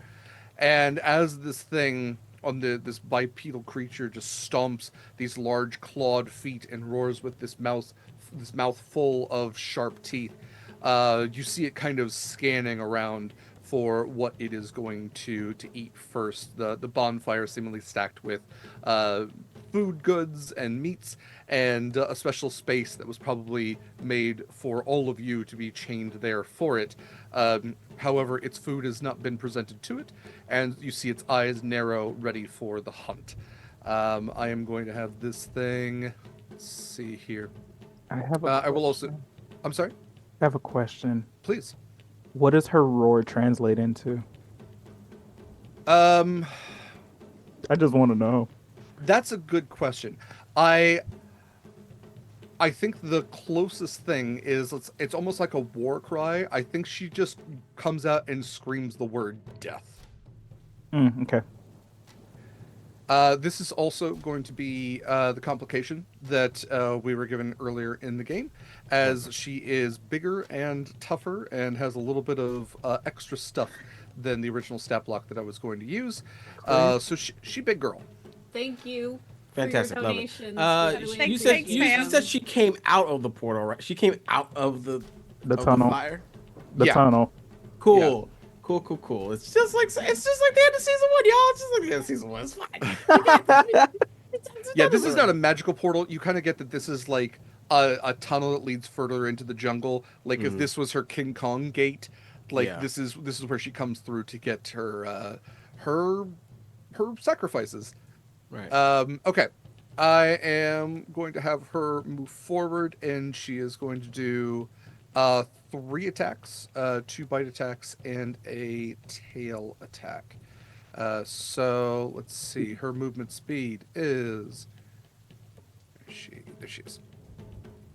And as this thing on this bipedal creature just stomps these large clawed feet and roars with this mouth full of sharp teeth, you see it kind of scanning around for what it is going to eat first. The bonfire seemingly stacked with food goods and meats, and a special space that was probably made for all of you to be chained there for it. However, its food has not been presented to it, and you see its eyes narrow, ready for the hunt. I am going to have this thing. Let's see here. I will also. I'm sorry. I have a question. Please. What does her roar translate into? Um, I just want to know. That's a good question. I think the closest thing is it's almost like a war cry. I think she just comes out and screams the word death. Okay. This is also going to be the complication that we were given earlier in the game, as she is bigger and tougher and has a little bit of extra stuff than the original stat block that I was going to use. So she big girl. Thank you. Fantastic, For your love it. donations. We had to wait You for said Thanks, you ma'am. said she came out of the portal, right? She came out of the tunnel. fire. The Yeah. tunnel. Cool. Cool. It's just like the end of season 1, y'all. It's just like the end of season 1. It's fine. Yeah, this is not a magical portal. You kind of get that this is like a tunnel that leads further into the jungle. Like if this was her King Kong gate, like Yeah. this is where she comes through to get her sacrifices. Right. Okay. I am going to have her move forward, and she is going to do 3 attacks, 2 bite attacks, and a tail attack. So let's see. Her movement speed is there she is.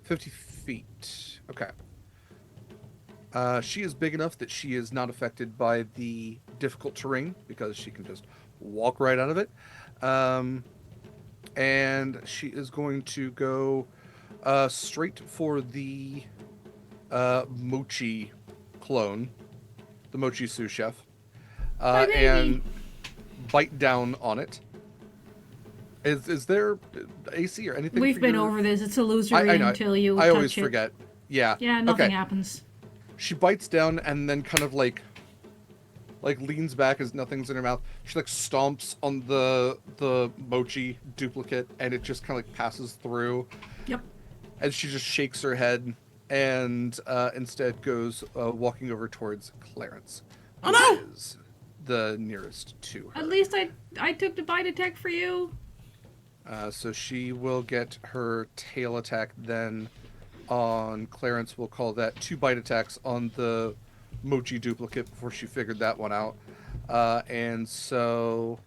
50 feet. Okay. She is big enough that she is not affected by the difficult terrain because she can just walk right out of it. And she is going to go straight for the Mochi clone, the Mochi sous chef, and bite down on it. Is there AC or anything? We've for been your... over this. It's illusory I know. until you I touch always it. forget. Yeah. Yeah, nothing Okay. happens. She bites down and then kind of like leans back as nothing's in her mouth. She like stomps on the Mochi duplicate, and it just kind of like passes through. Yep. And she just shakes her head and instead goes walking over towards Clarence, who is the nearest to her. At least I took the bite attack for you. So she will get her tail attack then on Clarence. We'll call that 2 bite attacks on the Mochi duplicate before she figured that one out. And so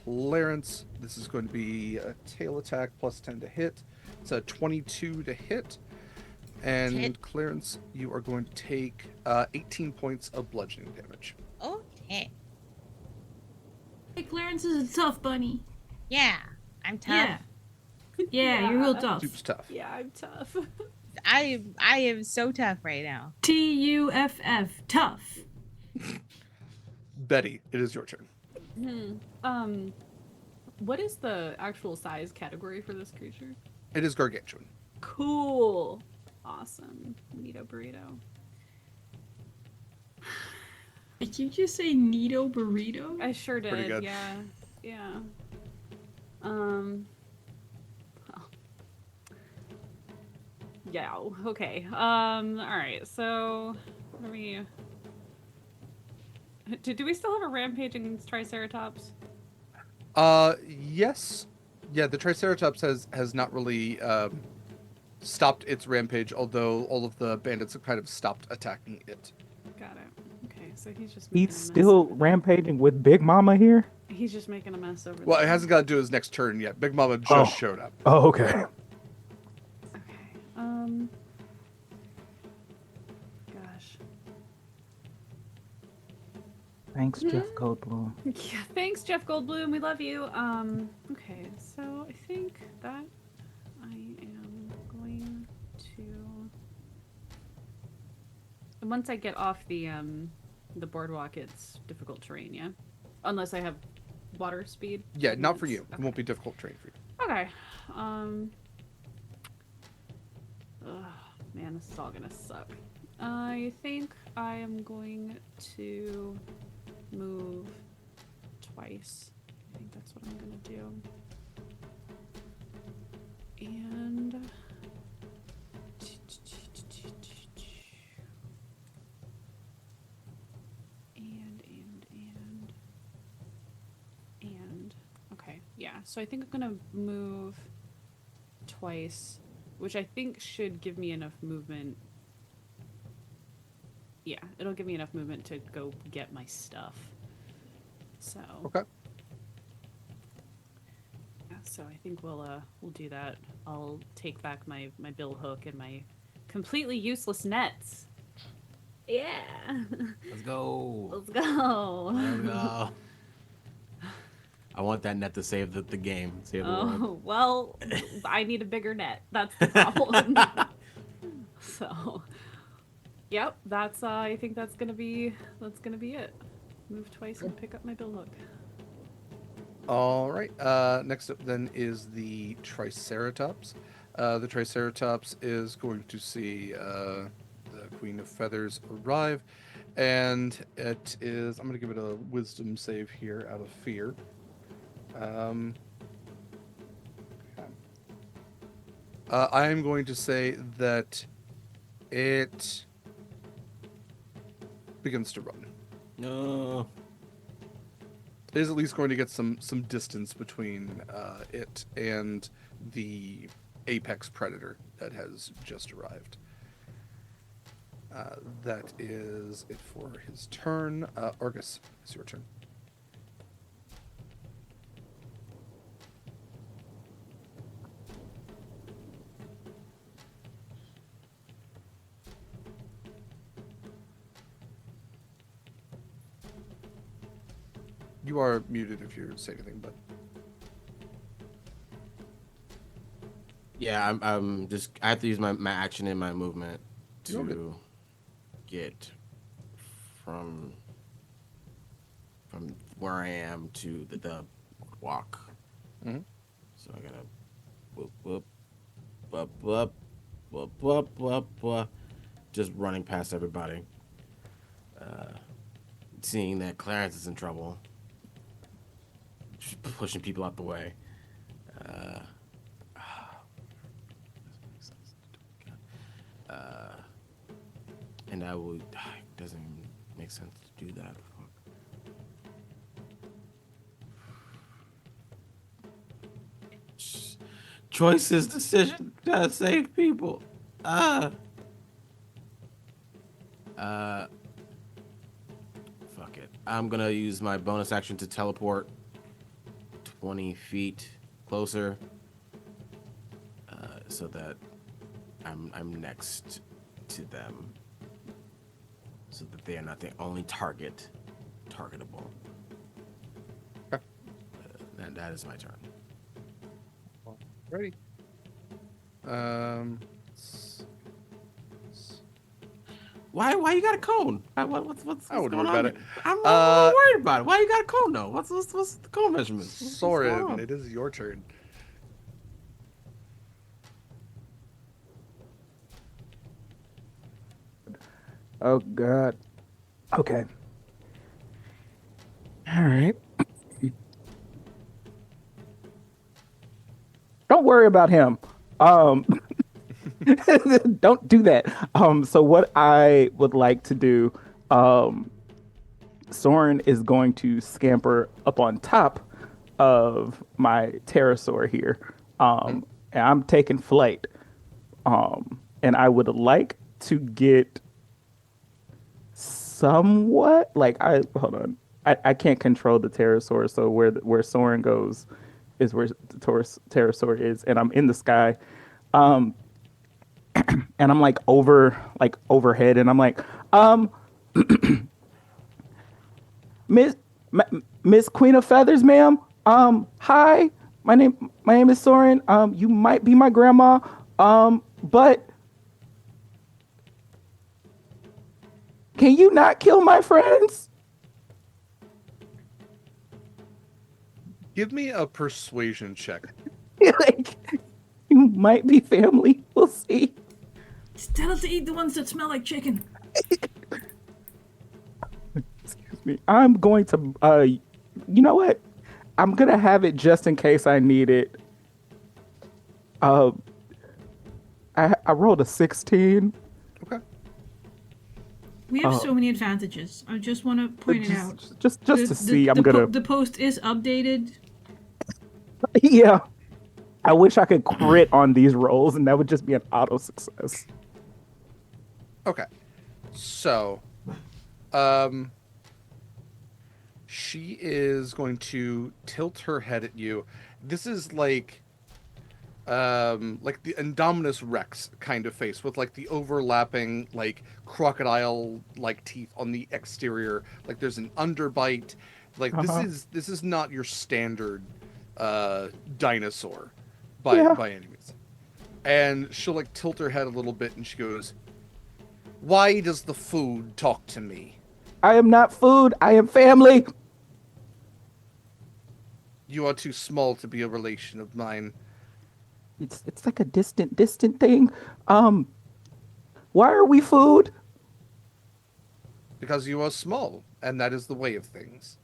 Clarence, this is going to be a tail attack plus 10 to hit. It's a 22 to hit. And Hit. Clarence, you are going to take 18 points of bludgeoning damage. Okay. Hey, Clarence is a tough bunny. Yeah, I'm tough. Yeah, you're real tough. Super tough. Yeah, I'm tough. I am so tough right now. TUFF, tough. Betty, it is your turn. What is the actual size category for this creature? It is gargantuan. Cool. Awesome. Neato burrito. Did you just say Neato burrito? I sure did. Pretty good. Yeah. Yeah. Oh. Yeah. Okay. All right. So, let me. Do we still have a rampaging Triceratops? Yes. Yeah, the Triceratops has not really stopped its rampage, although all of the bandits have kind of stopped attacking it. Got it. Okay, so he's just He's making a mess still over there. rampaging with Big Mama here? He's just making a mess over Well, there. it hasn't got to do his next turn yet. Big Mama just Oh. showed up. Oh, okay. Okay. Gosh. Thanks, Jeff Goldblum. Yeah, thanks, Jeff Goldblum. We love you. Okay, so I think that I am going to. Once I get off the boardwalk, it's difficult terrain, yeah? Unless I have water speed. Yeah, then not for it's- you. It won't be difficult terrain for you. Okay. Man, this is all gonna suck. I think I am going to move twice. I think that's what I'm gonna do. And okay, yeah. So I think I'm gonna move twice, which I think should give me enough movement. Yeah, it'll give me enough movement to go get my stuff. So Okay. yeah, so I think we'll do that. I'll take back my bill hook and my completely useless nets. Yeah. Let's go. Let's go. Let's go. I want that net to save the game. Save the world. Oh, well, I need a bigger net. That's the problem. So, yep, that's I think that's gonna be it. Move twice and pick up my bill hook. All right. Next up then is the Triceratops. The Triceratops is going to see the Queen of Feathers arrive, and it is. I'm going to give it a Wisdom save here out of fear. Okay. I am going to say that it begins to run. No. It is at least going to get some distance between it and the apex predator that has just arrived. That is it for his turn. Argus, it's your turn. You are muted if you're saying anything, but Yeah, I'm just. I have to use my action and my movement You're good. to get from where I am to the walk. Mhm. So I gotta whoop whoop whoop whoop whoop whoop whoop whoop, just running past everybody. Seeing that Clarence is in trouble, just pushing people out the way. And I would. It doesn't make sense to do that. Choices, decision, gotta save people. Fuck it. I'm gonna use my bonus action to teleport 20 feet closer, so that I'm next to them, so that they are not the only targetable. Okay. That is my turn. Ready. Why you got a cone? What's I wouldn't going worry on about here? it. I'm a little worried about it. Why you got a cone though? What's the cone measurement? What's going Soren, on? it is your turn. Oh God. Okay. All right. Don't worry about him. Um, don't do that. So what I would like to do, um, Soren is going to scamper up on top of my pterosaur here. Mhm. And I'm taking flight. And I would like to get somewhat like I hold on. I can't control the pterosaur, so where Soren goes is where the pterosaur is, and I'm in the sky. Um, and I'm like overhead, and I'm like, um, Miss Miss Queen of Feathers, ma'am. Hi, my name is Soren. You might be my grandma. But can you not kill my friends? Give me a persuasion check. Like, you might be family. We'll see. Just tell it to eat the ones that smell like chicken. Excuse me. I'm going to. You know what? I'm gonna have it just in case I need it. Uh, I rolled a 16. Okay. We have Oh. so many advantages. I just want to point it out. Just to see, I'm gonna. The post is updated. Yeah. I wish I could crit on these rolls, and that would just be an auto success. Okay. So, she is going to tilt her head at you. This is like the Indominus Rex kind of face with like the overlapping like crocodile like teeth on the exterior. Like there's an underbite. Like Uh-huh. this is not your standard dinosaur Yeah. by any means. And she'll like tilt her head a little bit and she goes, "Why does the food talk to me? I am not food. I am family. You are too small to be a relation of mine." It's like a distant thing. Why are we food? Because you are small, and that is the way of things.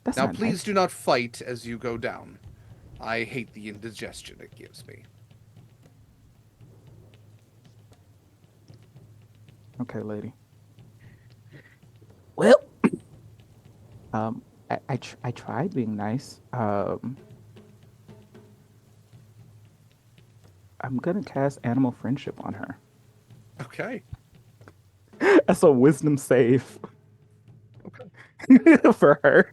That's Now not please nice. do not fight as you go down. I hate the indigestion it gives me. Okay, lady. Well, I tried being nice. I'm gonna cast Animal Friendship on her. Okay. That's a wisdom save Okay. for her.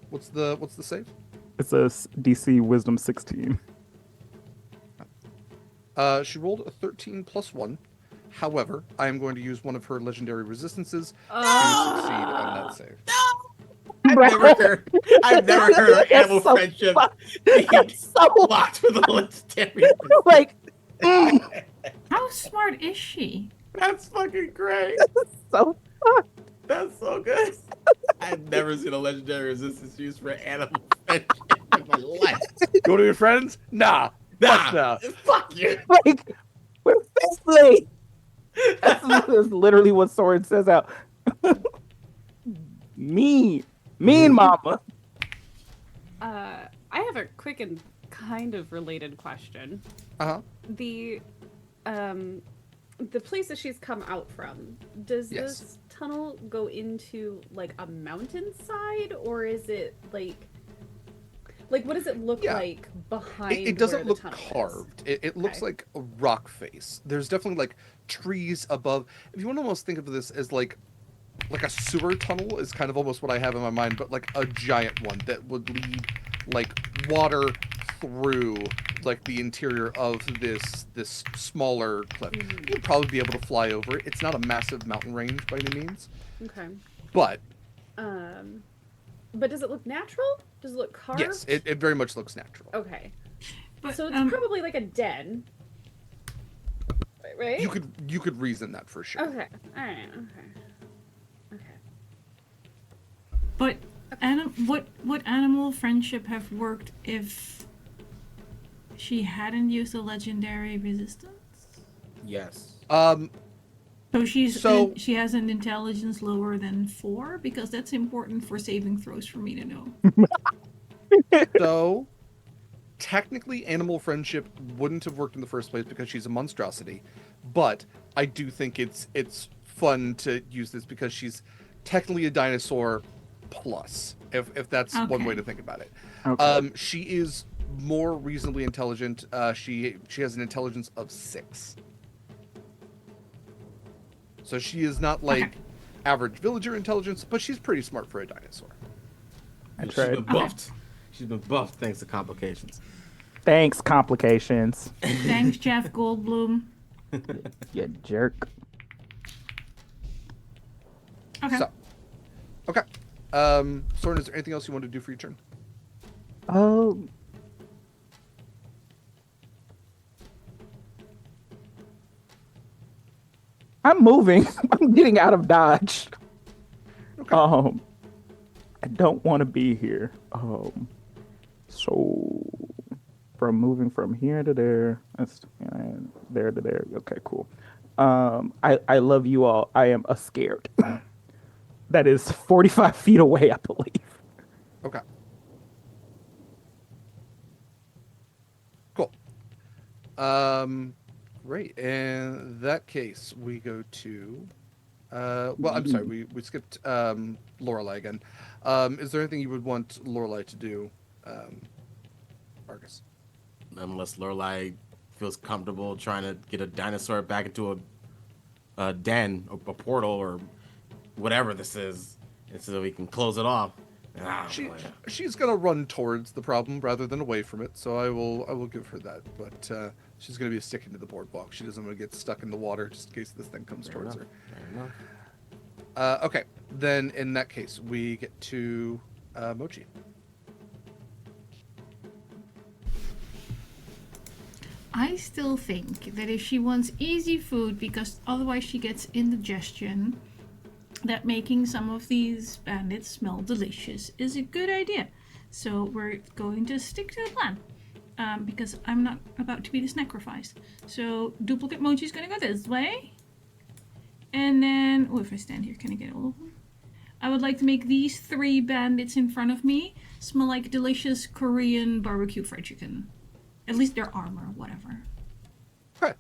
What's the save? It's a DC Wisdom 16. She rolled a 13 plus 1. However, I am going to use one of her legendary resistances to succeed on that save. I've never heard of animal so friendship That's being so blocked with a legendary. like How smart is she? That's fucking great. so That's so good. I've never seen a legendary resistance used for animal friendship in my life. Go to your friends? Nah. Nah, fuck you. like we're family. That's literally what Soren says out. Mean mama. I have a quick and kind of related question. Uh-huh. The place that she's come out from, does Yes. this tunnel go into like a mountainside, or is it like what does it look Yeah. like behind? It doesn't where the look tunnel is? carved. It looks Okay. like a rock face. There's definitely like trees above. If you want to almost think of this as like a sewer tunnel is kind of almost what I have in my mind, but like a giant one that would lead like water through like the interior of this smaller cliff. Mhm. You'd probably be able to fly over it. It's not a massive mountain range by any means, Okay. but But does it look natural? Does it look carved? yes, it very much looks natural. Okay. But So it's probably like a den. right? You could reason that for sure. Okay. All right. Okay. But what animal friendship have worked if she hadn't used a legendary resistance? Yes. So So- she has an intelligence lower than 4, because that's important for saving throws for me to know. So technically animal friendship wouldn't have worked in the first place because she's a monstrosity, but I do think it's fun to use this because she's technically a dinosaur plus, if that's one way Okay. to think about it. Okay. She is more reasonably intelligent. She has an intelligence of 6. So she is not like Okay. average villager intelligence, but she's pretty smart for a dinosaur. I She's tried. been buffed. She's been buffed thanks to complications. Thanks, complications. Thanks, Jeff Goldblum. You jerk. Okay. So, okay. Soren, is there anything else you want to do for your turn? Oh. I'm moving. I'm getting out of Dodge. Okay. I don't want to be here. So from moving from here to there, that's there to there. Okay, cool. I love you all. I am scared. That is 45 feet away, I believe. Okay. Cool. Great. In that case, we go to. Well, I'm sorry. We skipped Lorelei again. Is there anything you would want Lorelei to do, Argus? Unless Lorelai feels comfortable trying to get a dinosaur back into a den, a portal, or whatever this is, and so that we can close it off. She's gonna run towards the problem rather than away from it, so I will give her that. But she's gonna be sticking to the boardwalk. She doesn't want to get stuck in the water just in case this thing comes towards her. Fair enough. Okay, then in that case, we get to Mochi. I still think that if she wants easy food, because otherwise she gets indigestion, that making some of these bandits smell delicious is a good idea. So we're going to stick to the plan, because I'm not about to be the sacrifice. So duplicate Mochi is going to go this way. And then, oh, if I stand here, can I get all of them? I would like to make these 3 bandits in front of me smell like delicious Korean barbecue fried chicken. At least their armor, whatever. Okay.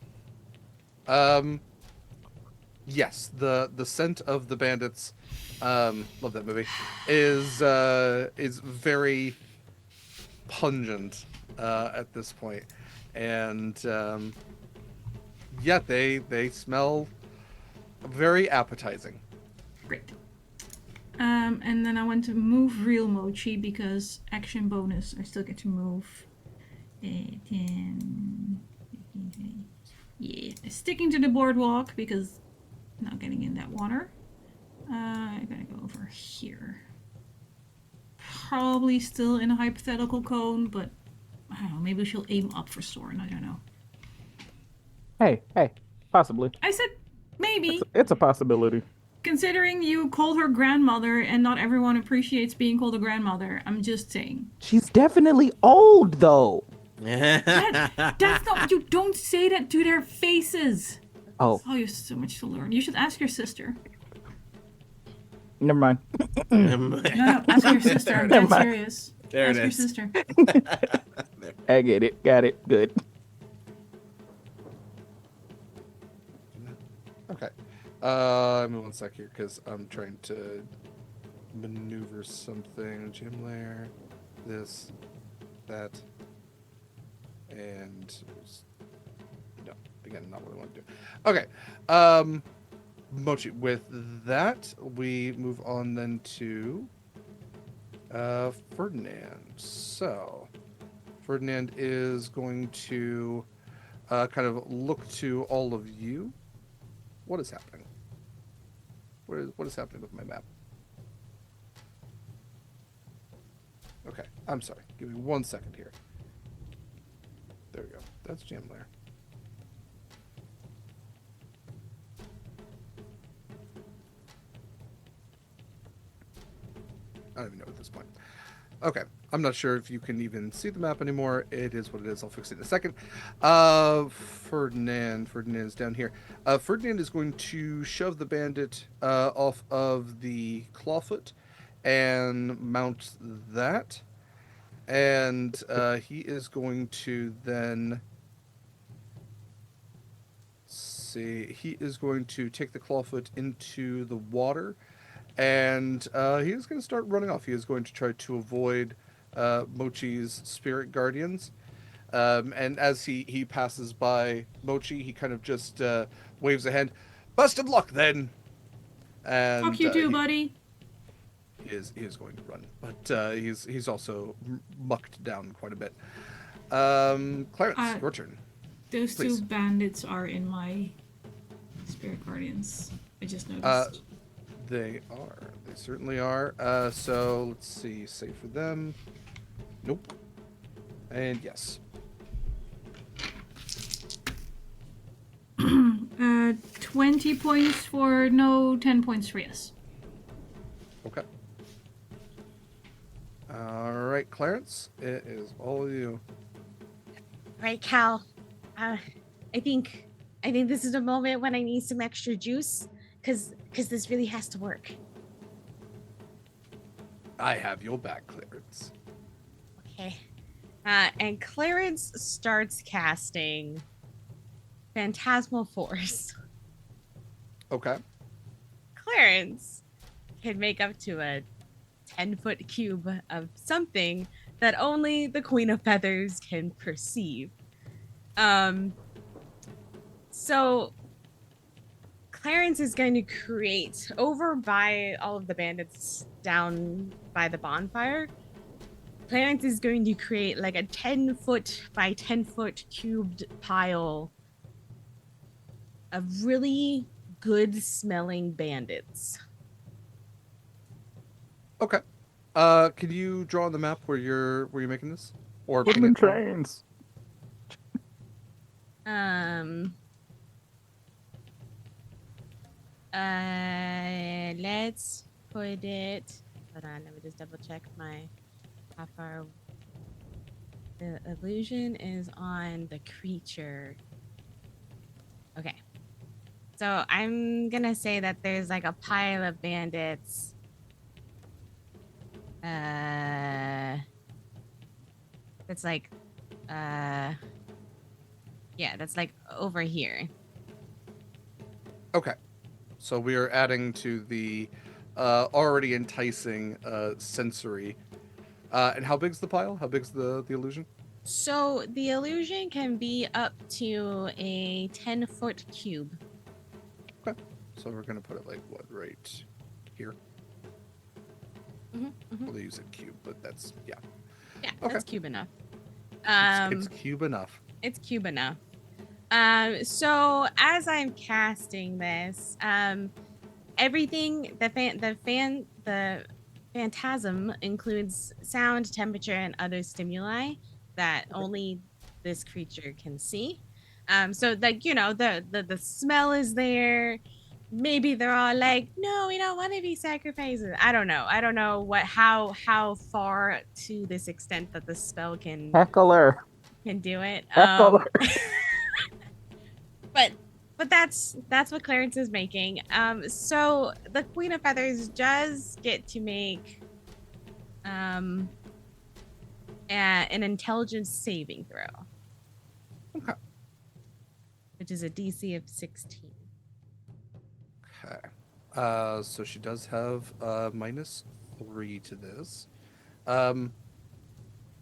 Yes, the scent of the bandits, love that movie, is very pungent at this point, and yeah, they smell very appetizing. Great. And then I want to move real Mochi because action bonus, I still get to move. 10, 15, 20. Yeah, sticking to the boardwalk because not getting in that water. I gotta go over here. Probably still in a hypothetical cone, but I don't know. Maybe she'll aim up for Soren. I don't know. Hey, possibly. I said maybe. It's a possibility. Considering you called her grandmother and not everyone appreciates being called a grandmother, I'm just saying. She's definitely old, though. That's not. You don't say that to their faces. Oh, Oh, you have so much to learn. You should ask your sister. never mind. No, ask your sister. I'm Never dead mind. serious. There ask it your is. sister. I get it. Got it. Good. Okay. Give me one sec here because I'm trying to maneuver something. Gym layer, this, that, and no, again, not what I want to do. Okay. Mochi, with that, we move on then to Ferdinand. So, Ferdinand is going to kind of look to all of you. What is happening? What is happening with my map? Okay, I'm sorry. Give me 1 second here. There we go. That's jam layer. I don't even know at this point. Okay, I'm not sure if you can even see the map anymore. It is what it is. I'll fix it in a second. Ferdinand's down here. Ferdinand is going to shove the bandit off of the clawfoot and mount that. And he is going to then see. He is going to take the clawfoot into the water, and he is going to start running off. He is going to try to avoid Mochi's spirit guardians. And as he passes by Mochi, he kind of just waves a hand. Best of luck then. And Fuck you too, buddy. he is going to run, but he's also mucked down quite a bit. Clarence, your turn. Those Please. two bandits are in my spirit guardians. I just noticed. They are. They certainly are. So let's see. Save for them. Nope. And yes. 20 points for no, 10 points for yes. Okay. All right, Clarence. It is all you. Right, Cal. I think this is a moment when I need some extra juice, cause this really has to work. I have your back, Clarence. Okay. And Clarence starts casting Phantasmal Force. Okay. Clarence can make up to a 10-foot cube of something that only the Queen of Feathers can perceive. So Clarence is going to create, over by all of the bandits down by the bonfire, Clarence is going to create like a 10-foot by 10-foot cubed pile of really good smelling bandits. Okay. Can you draw on the map where you're making this? Or Put them in chains. Let's put it. Hold on, let me just double check how far. The illusion is on the creature. Okay. So I'm gonna say that there's like a pile of bandits. That's like, yeah, that's like over here. Okay. So we are adding to the already enticing sensory. And how big's the pile? How big's the illusion? So the illusion can be up to a 10-foot cube. Okay. So we're gonna put it like what, right here? Well, they use a cube, but that's yeah. Yeah, Okay. that's cube enough. It's cube enough. It's cube enough. So as I'm casting this, everything the phantasm includes sound, temperature, and other stimuli that only this creature can see. So like the smell is there. Maybe they're all like, no, we don't want to be sacrificed. I don't know. I don't know how far to this extent that the spell can do it. Heckler. But that's what Clarence is making. So the Queen of Feathers does get to make an intelligence saving throw. Okay. Which is a DC of 16. Okay. So she does have -3 to this.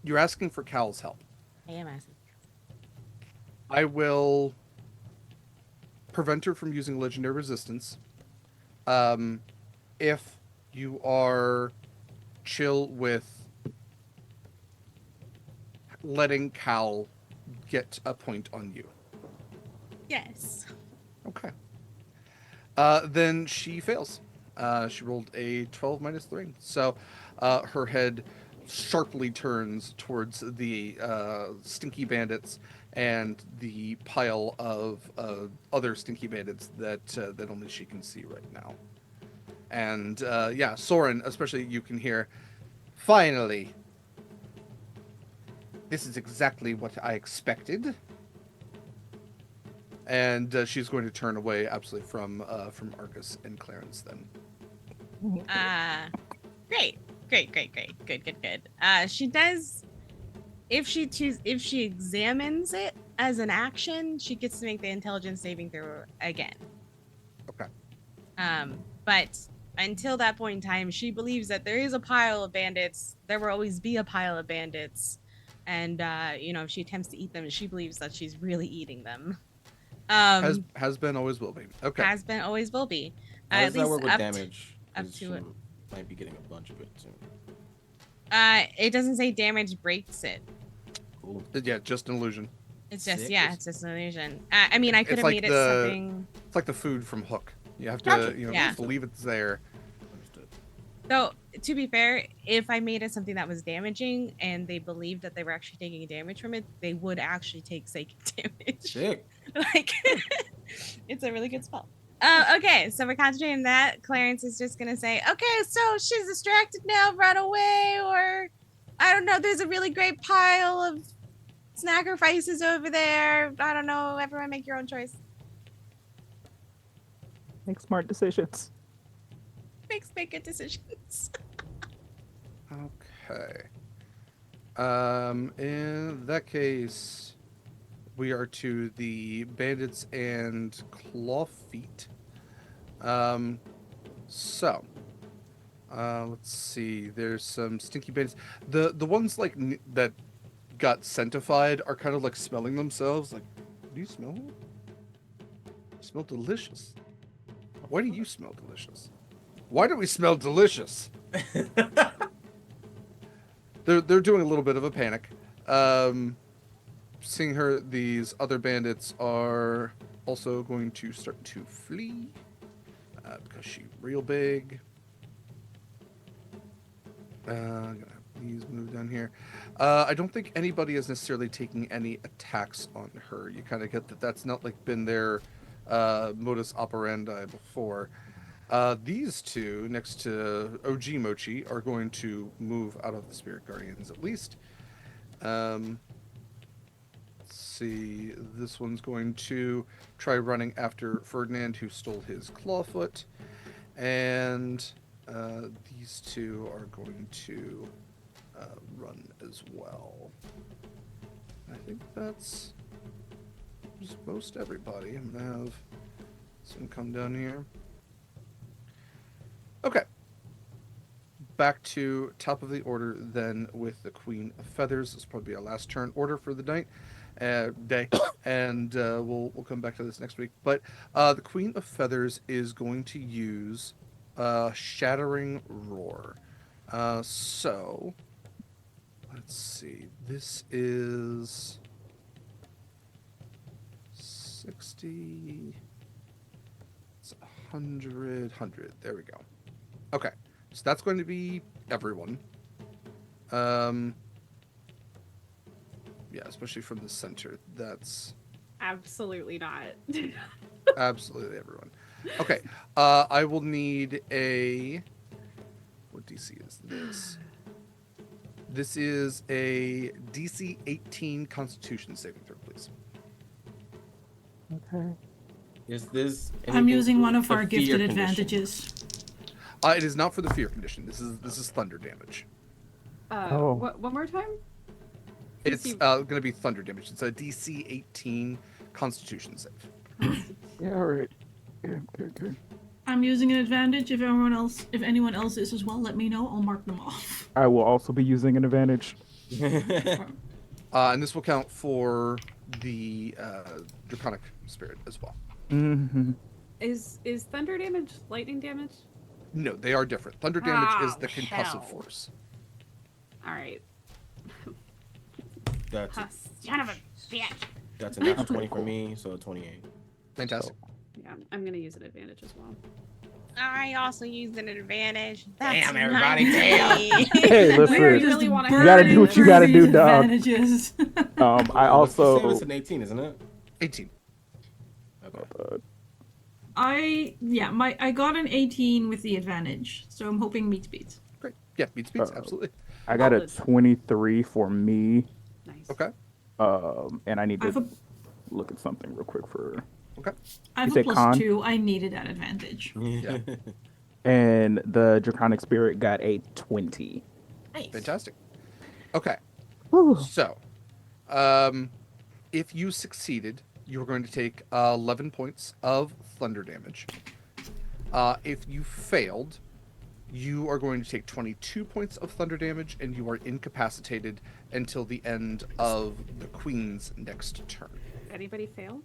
You're asking for Cal's help. I am asking. I will prevent her from using legendary resistance. If you are chill with letting Cal get a point on you. Yes. Okay. Then she fails. She rolled a 12 -3. So her head sharply turns towards the stinky bandits and the pile of other stinky bandits that only she can see right now. And yeah, Soren, especially, you can hear, Finally. This is exactly what I expected. And she's going to turn away absolutely from Arcus and Clarence then. Great. Good. She does, if she examines it as an action, she gets to make the intelligence saving throw again. Okay. But until that point in time, she believes that there is a pile of bandits. There will always be a pile of bandits. And, if she attempts to eat them, she believes that she's really eating them. Has been, always will be. Okay. Has been, always will be. How does that work with up damage? up 'Cause to it. she might be getting a bunch of it soon. It doesn't say damage breaks it. Cool. Yeah, just an illusion. It's just, Sick. it's just an illusion. I mean, I could It's have like made it the- something. It's like the food from Hook. You have to, Gotcha. Yeah. believe it's there. Understood. Though, to be fair, if I made it something that was damaging and they believed that they were actually taking damage from it, they would actually take psychic damage. Sick. Like, it's a really good spell. Okay, so we're concentrating on that. Clarence is just gonna say, okay, so she's distracted now, run away, or I don't know, there's a really great pile of sacrifices over there. I don't know, everyone make your own choice. Make smart decisions. Make good decisions. Okay. In that case, we are to the bandits and claw feet. So, let's see. There's some stinky bandits. The ones like that got scentified are kind of like smelling themselves. Like, do you smell it? You smell delicious. Why do you smell delicious? Why do we smell delicious? They're doing a little bit of a panic. Seeing her, these other bandits are also going to start to flee because she's real big. I'm gonna have these move down here. I don't think anybody is necessarily taking any attacks on her. You kind of get that that's not like been their modus operandi before. These two, next to OG Mochi, are going to move out of the Spirit Guardians at least. Let's see. This one's going to try running after Ferdinand, who stole his clawfoot. And these two are going to run as well. I think that's just most everybody. I'm going to have some come down here. Okay. Back to top of the order then with the Queen of Feathers. This will probably be our last turn order for the night, day, and we'll come back to this next week. But the Queen of Feathers is going to use Shattering Roar. So let's see. This is 60. It's 100. There we go. Okay, so that's going to be everyone. Yeah, especially from the center. That's Absolutely not. absolutely everyone. Okay, I will need a... What DC is this? This is a DC 18 Constitution saving throw, please. Okay. Is this? I'm anything using for one of the our fear gifted condition? advantages. It is not for the fear condition. This is thunder damage. Oh. One more time? It's going to be thunder damage. It's a DC 18 Constitution save. Yeah, all right. Okay. I'm using an advantage. If anyone else is as well, let me know. I'll mark them off. I will also be using an advantage. And this will count for the Draconic Spirit as well. Mm-hmm. Is thunder damage lightning damage? No, they are different. Thunder damage is Oh, the concussive hell. force. All right. That's a, Son of a bitch. that's a natural 20 for me, so 28. Fantastic. Yeah, I'm gonna use an advantage as well. I also used an advantage. Damn, That's everybody, nice. Hey, Where listen. you really want to You gotta do what you gotta do, dog. Advantages. I also. It's an 18, isn't it? 18. Okay. I got an 18 with the advantage, so I'm hoping meets beats. Great. Yeah, beats. Uh-oh. Absolutely. I got a Solid. 23 for me. Nice. Okay. And I need I have to a, look at something real quick for. Okay. I have You a say con? +2. I needed that advantage. Yeah. And the Draconic Spirit got a 20. Nice. Fantastic. Okay. Whew. So, if you succeeded, you're going to take 11 points of thunder damage. If you failed, you are going to take 22 points of thunder damage, and you are incapacitated until the end of the Queen's next turn. Anybody fail?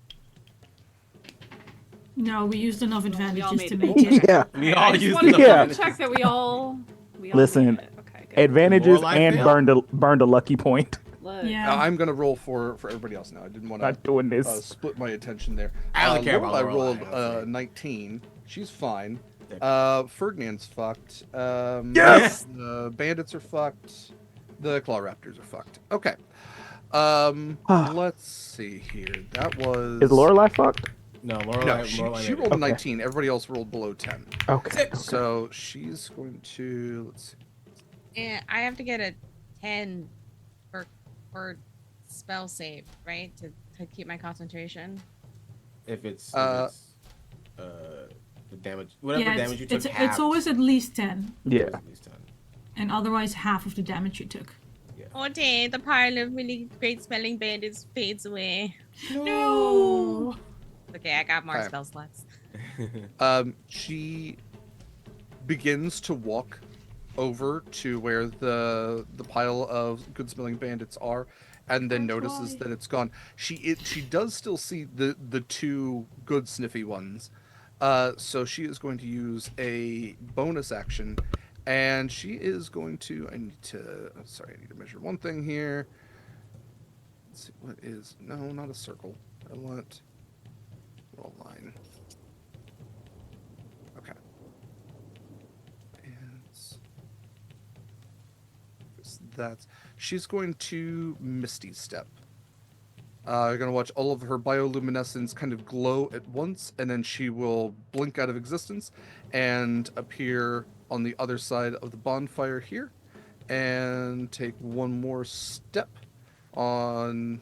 No, we used enough advantages made to it. make it. Yeah. We Okay, all I just used wanted to the- double check that we all Listen, made it. Okay, good. Advantages Lorelai and failed? burned a lucky point. Look, Yeah. I'm going to roll for everybody else now. I didn't want Not doing to this. split my attention there. I only care about Lorelai Lorelai, I'll rolled say. 19. She's fine. There. Ferdinand's fucked. Yes! The bandits are fucked. The claw raptors are fucked. Okay. Let's see here. That was. Is Lorelai fucked? No, No, Lorelai. she Lorelai made rolled a it. 19. Everybody else rolled below 10. Okay. So she's going to. Let's see. And I have to get a 10 for spell save, right? To keep my concentration. If it's Uh, the damage, whatever Yeah, damage you took, it's halved. always at least 10, Yeah. At least 10. and otherwise half of the damage you took. Okay, the pile of really great smelling bandits fades away. No! Okay, I got more Okay. spell slots. She begins to walk over to where the pile of good smelling bandits are, and then notices that it's gone. She does still see the two good sniffy ones, so she is going to use a bonus action, and she is going to. I need to measure one thing here. Let's see what is not a circle. I want a line. Okay. And she's going to Misty Step. You're going to watch all of her bioluminescence kind of glow at once, and then she will blink out of existence and appear on the other side of the bonfire here, and take one more step on.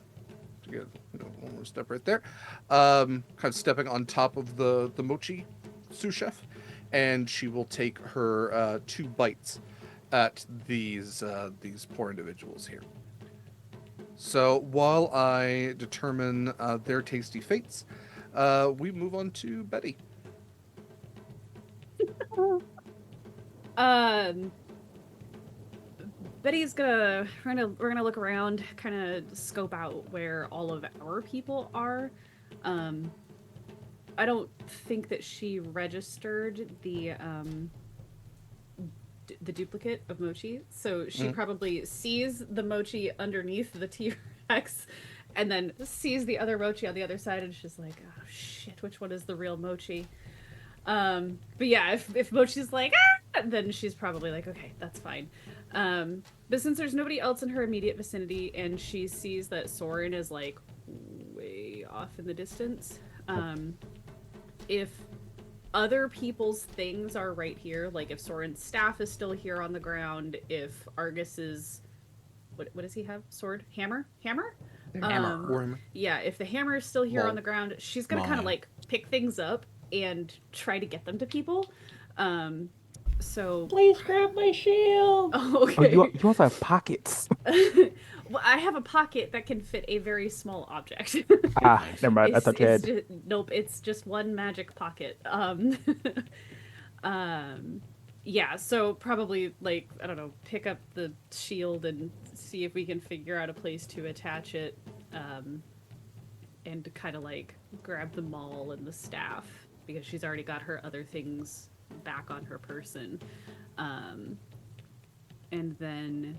One more step right there. Kind of stepping on top of the mochi sous chef, and she will take her 2 bites at these poor individuals here. So while I determine their tasty fates, we move on to Betty. Betty's gonna we're gonna look around, kind of scope out where all of our people are. I don't think that she registered the duplicate of Mochi, so she probably sees the Mochi underneath the T-Rex, and then sees the other Mochi on the other side, and she's like, "Oh shit, which one is the real Mochi?" But yeah, if Mochi's like, "Ah!" then she's probably like, "Okay, that's fine." But since there's nobody else in her immediate vicinity, and she sees that Soren is like way off in the distance, if other people's things are right here, like if Soren's staff is still here on the ground, if Argus's what does he have? Sword? Hammer? Hammer. Yeah, if the hammer is still here Maul. on the ground, she's gonna kind of like pick things up and try to get them to people. So Please grab my shield! oh, Oh, okay. you also have pockets. Well, I have a pocket that can fit a very small object. Ah, never mind. I thought you had. Nope, it's just one magic pocket. Yeah, so probably like, I don't know, pick up the shield and see if we can figure out a place to attach it, and kind of like grab the maul and the staff because she's already got her other things back on her person, and then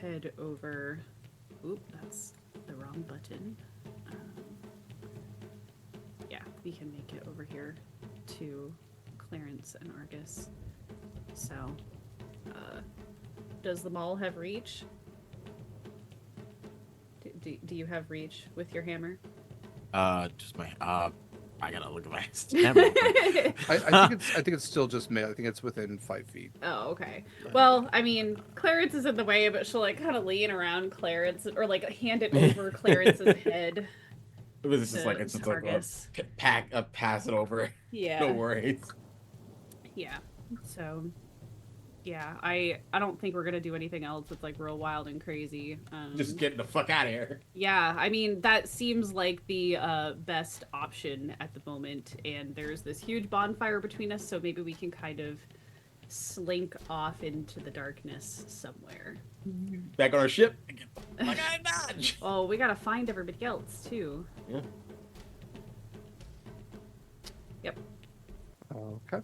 head over. Oop, that's the wrong button. Yeah, we can make it over here to Clarence and Argus. So, does the maul have reach? Do you have reach with your hammer? Just my I gotta look at my stamina. I think it's still just melee. I think it's within 5 feet. Oh, okay. Well, I mean, Clarence is in the way, but she'll like kind of lean around Clarence or like hand it over Clarence's head. It was just like it's just like Argus. pass it over. Yeah. No worries. Yeah. So, yeah, I don't think we're gonna do anything else that's like real wild and crazy. Just get the fuck out of here. Yeah, I mean that seems like the best option at the moment, and there's this huge bonfire between us, so maybe we can kind of slink off into the darkness somewhere. Back on our ship. Get the fuck out of Dodge. Oh, we gotta find everybody else too. Yeah. Yep. Okay.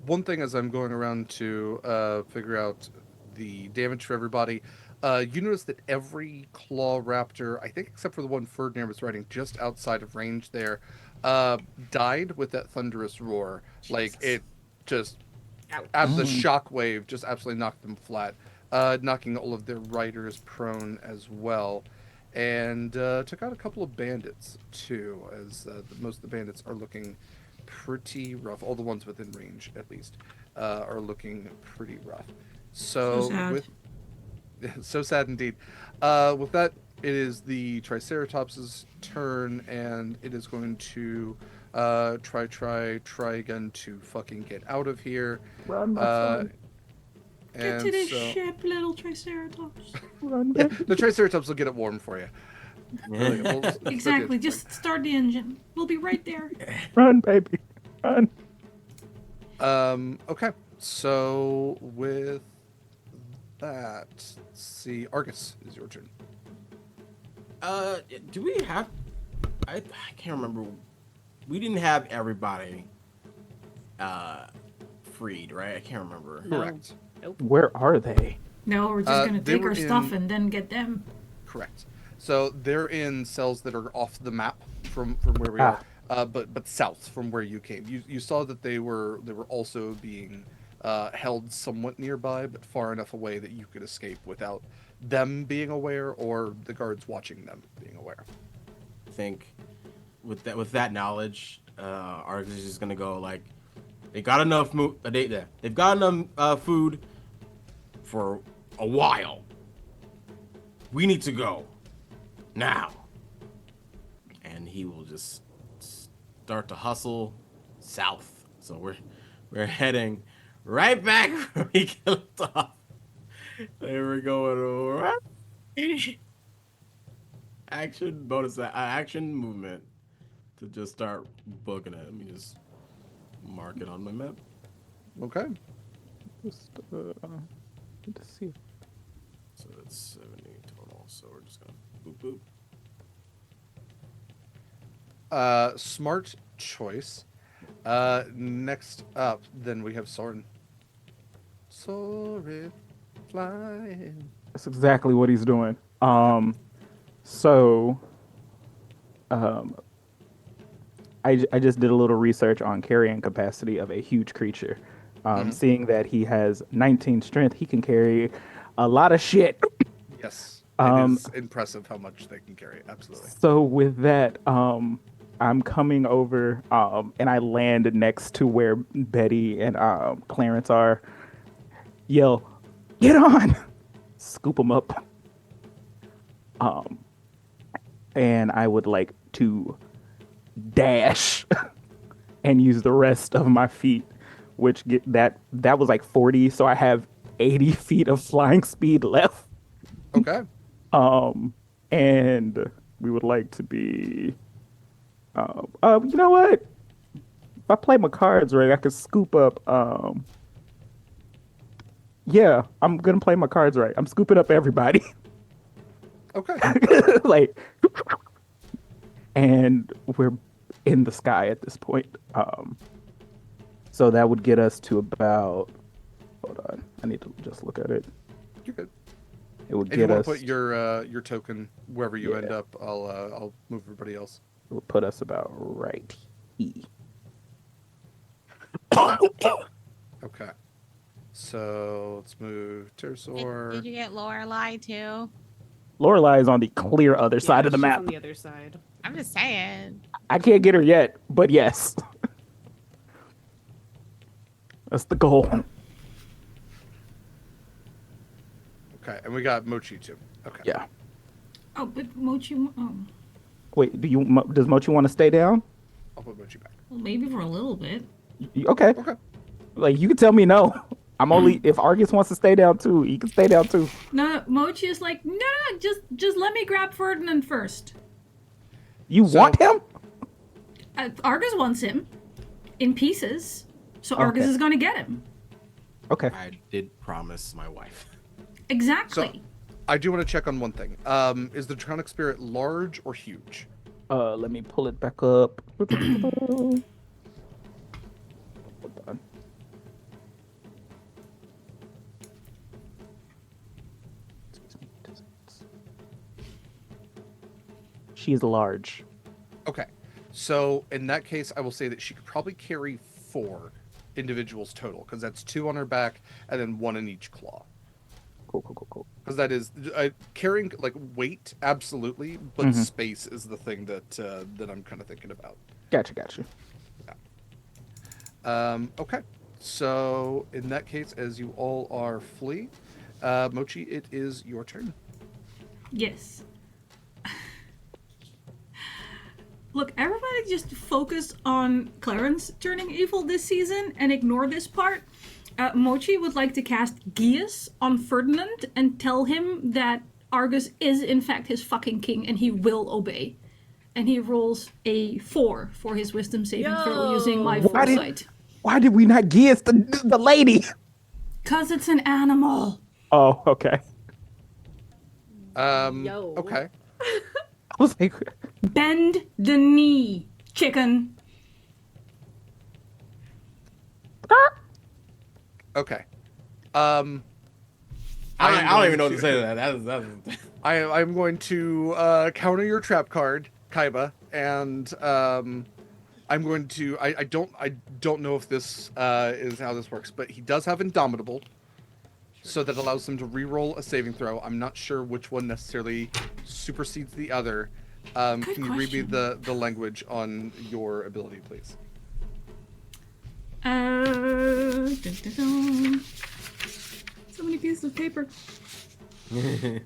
One thing as I'm going around to figure out the damage for everybody, you notice that every claw raptor, I think except for the one Ferdinand was riding just outside of range there, died with that thunderous roar. Jesus. Like it just, Ouch. the shockwave just absolutely knocked them flat, knocking all of their riders prone as well. And took out a couple of bandits too, as most of the bandits are looking pretty rough. All the ones within range, at least, are looking pretty rough. So sad. with so sad indeed. With that, it is the Triceratops's turn, and it is going to try again to fucking get out of here. Run, my son. Get to And this so, ship, little Triceratops. Run, yeah, baby. the Triceratops will get it warm for you. Really, we'll start the Exactly. engine Just start the engine. We'll be right there. Run, baby. Run. Okay, so with that, let's see, Argus, is your turn. Do we have? I can't remember. We didn't have everybody freed, right? I can't remember. No. Correct. Where are they? No, we're just gonna they take were our stuff in- and then get them. Correct. So they're in cells that are off the map from where we Ah. are, but south from where you came. You saw that they were also being held somewhat nearby, but far enough away that you could escape without them being aware or the guards watching them being aware. I think with that knowledge, Argus is just gonna go like, they got enough they've got enough food for a while. We need to go now. And he will just start to hustle south. So we're heading right back where we left off. There we go. Action bonus action movement to just start booking it. Let me just mark it on my map. Okay. Just, good to see. So that's 70 total. So we're just gonna boop. Smart choice. Next up, then we have Soren. Soren, flying. That's exactly what he's doing. So, I just did a little research on carrying capacity of a huge creature. Seeing that he has 19 strength, he can carry a lot of shit. Yes. It Um, is impressive how much they can carry. Absolutely. So with that, I'm coming over, and I land next to where Betty and Clarence are. Yell, "Get on!" Scoop them up. And I would like to dash and use the rest of my feet, which that was like 40, so I have 80 feet of flying speed left. Okay. And we would like to be, you know what? If I play my cards right, I could scoop up, yeah, I'm gonna play my cards right. I'm scooping up everybody. Okay. Like, and we're in the sky at this point. So that would get us to about, hold on, I need to just look at it. You're good. It would If you get want us, to put your token wherever you end Yeah. up, I'll move everybody else. it would put us about right here. Okay. So let's move Tersor. Did you get Lorelai too? Lorelai is on the clear other Yeah, side of the she's map. on the other side. I'm just saying. I can't get her yet, but yes. That's the goal. Okay, and we got Mochi too. Okay. Yeah. Oh, but Mochi. Oh, Wait, does Mochi want to stay down? I'll put Mochi back. well, maybe for a little bit. Okay. Okay. Like, you can tell me no. I'm only if Argus wants to stay down too, he can stay down too. No, Mochi is like, no, just let me grab Ferdinand first. You want him? Argus wants him in pieces, so Argus Okay. is gonna get him. Okay. I did promise my wife. Exactly. So, I do want to check on one thing. Is the Draconic Spirit large or huge? Let me pull it back up. Hold on. She is large. Okay. So, in that case, I will say that she could probably carry 4 individuals total, because that's 2 on her back and then 1 in each claw. Cool. Because that is carrying like weight, absolutely, but space is the thing that I'm kind of thinking about. Gotcha. Okay, so in that case, as you all are flee, Mochi, it is your turn. Yes. Look, everybody just focus on Clarence turning evil this season and ignore this part. Mochi would like to cast Geas on Ferdinand and tell him that Argus is in fact his fucking king and he will obey. And he rolls a 4 for his wisdom saving throw using my foresight. Why did we not guess the lady? Cause it's an animal. Oh, okay. Okay. I was like, Bend the knee, chicken. Okay. I don't even know what to say to that. That's... I'm going to counter your trap card, Kaiba, and I'm going to. I don't know if this is how this works, but he does have Indomitable, so that allows him to re-roll a saving throw. I'm not sure which one necessarily supersedes the other. Can you read me the language on your ability, please? Dun, dun, dun. So many pieces of paper. The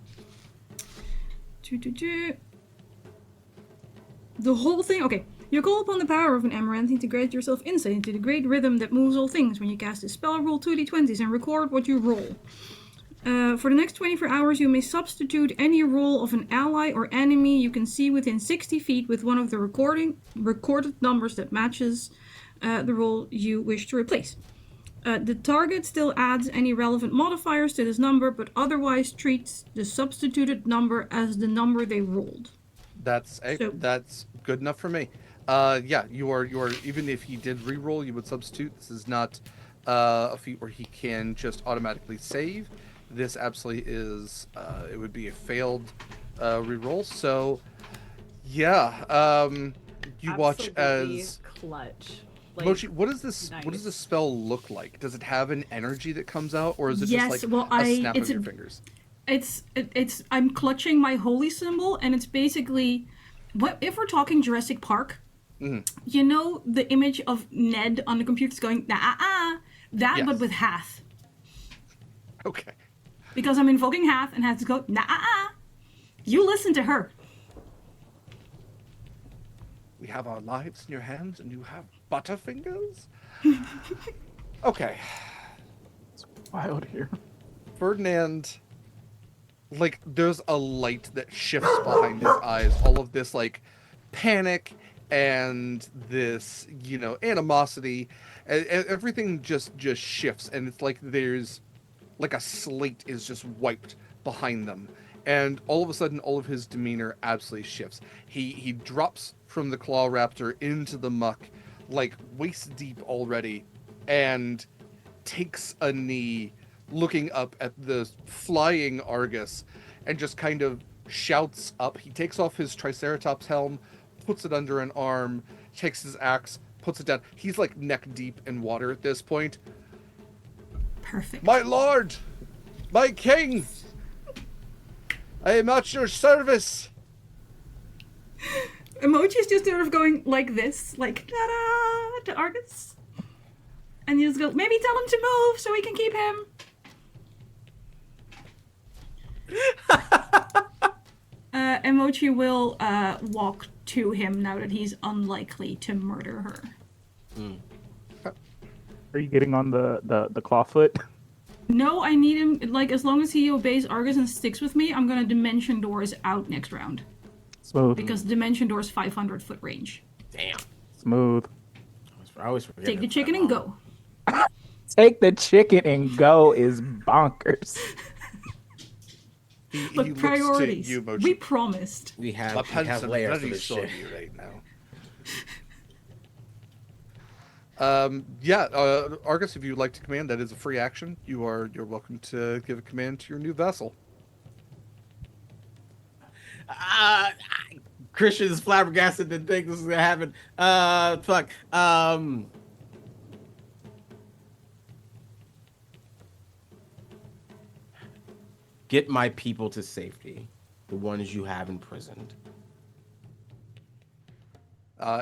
whole thing. Okay. You call upon the power of an amaranth, integrate yourself insight into the great rhythm that moves all things. When you cast this spell, roll 2d20s and record what you roll. For the next 24 hours, you may substitute any roll of an ally or enemy you can see within 60 feet with one of the recorded numbers that matches the roll you wish to replace. The target still adds any relevant modifiers to this number, but otherwise treats the substituted number as the number they rolled. That's good enough for me. Yeah, you are even if he did re-roll, you would substitute. This is not a feat where he can just automatically save. This absolutely is. It would be a failed re-roll. So, yeah, you watch Absolutely as clutch. Like, Mochi. What does this? nice. What does this spell look like? Does it have an energy that comes out, or is it Yes, just like well, a snap of your fingers? It's I'm clutching my holy symbol, and it's basically, what if we're talking Jurassic Park? You know the image of Ned on the computer going that, Yes. but with Hath, Okay. because I'm invoking Hath and Hath to go You listen to her. We have our lives in your hands, and you have butterfingers. Okay. it's wild here. Ferdinand, like, there's a light that shifts behind his eyes. All of this, like, panic and this, animosity. Everything just shifts, and it's like there's, like, a slate is just wiped behind them. And all of a sudden, all of his demeanor absolutely shifts. He drops from the Claw Raptor into the muck, like, waist deep already, and takes a knee, looking up at the flying Argus, and just kind of shouts up. He takes off his Triceratops helm, puts it under an arm, takes his axe, puts it down. He's like neck deep in water at this point. Perfect. My lord! My king! I am at your service! Emoji is just sort of going like this, like ta-da to Argus. And you just go, maybe tell him to move so we can keep him. Emoji will walk to him now that he's unlikely to murder her. Are you getting on the clawfoot? No, I need him, like, as long as he obeys Argus and sticks with me, I'm gonna Dimension Doors out next round. Smooth. Because Dimension Doors 500 foot range. Damn. Smooth. I always forget. Take the chicken and go. Take the chicken and go is bonkers. He Look, looks priorities. to you, Mochi. We promised. We have My pants are layers to very this sore shit. to you right now. Argus, if you'd like to command, that is a free action. You're welcome to give a command to your new vessel. Christian's flabbergasted didn't think this was gonna happen. Fuck. Get my people to safety. The ones you have imprisoned.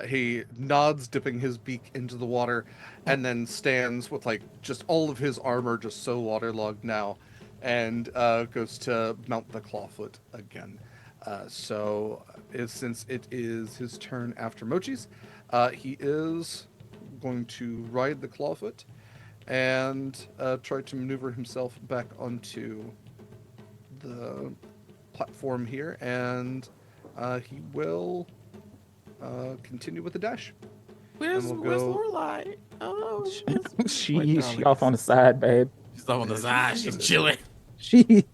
He nods, dipping his beak into the water, and then stands with like just all of his armor just so waterlogged now, and goes to mount the clawfoot again. Since it is his turn after Mochi's, he is going to ride the clawfoot and try to maneuver himself back onto the platform here, and he will continue with the dash. Where's And we'll go- Lorelai? Oh, She off on the side, babe. She's off on the side. She's chilling. She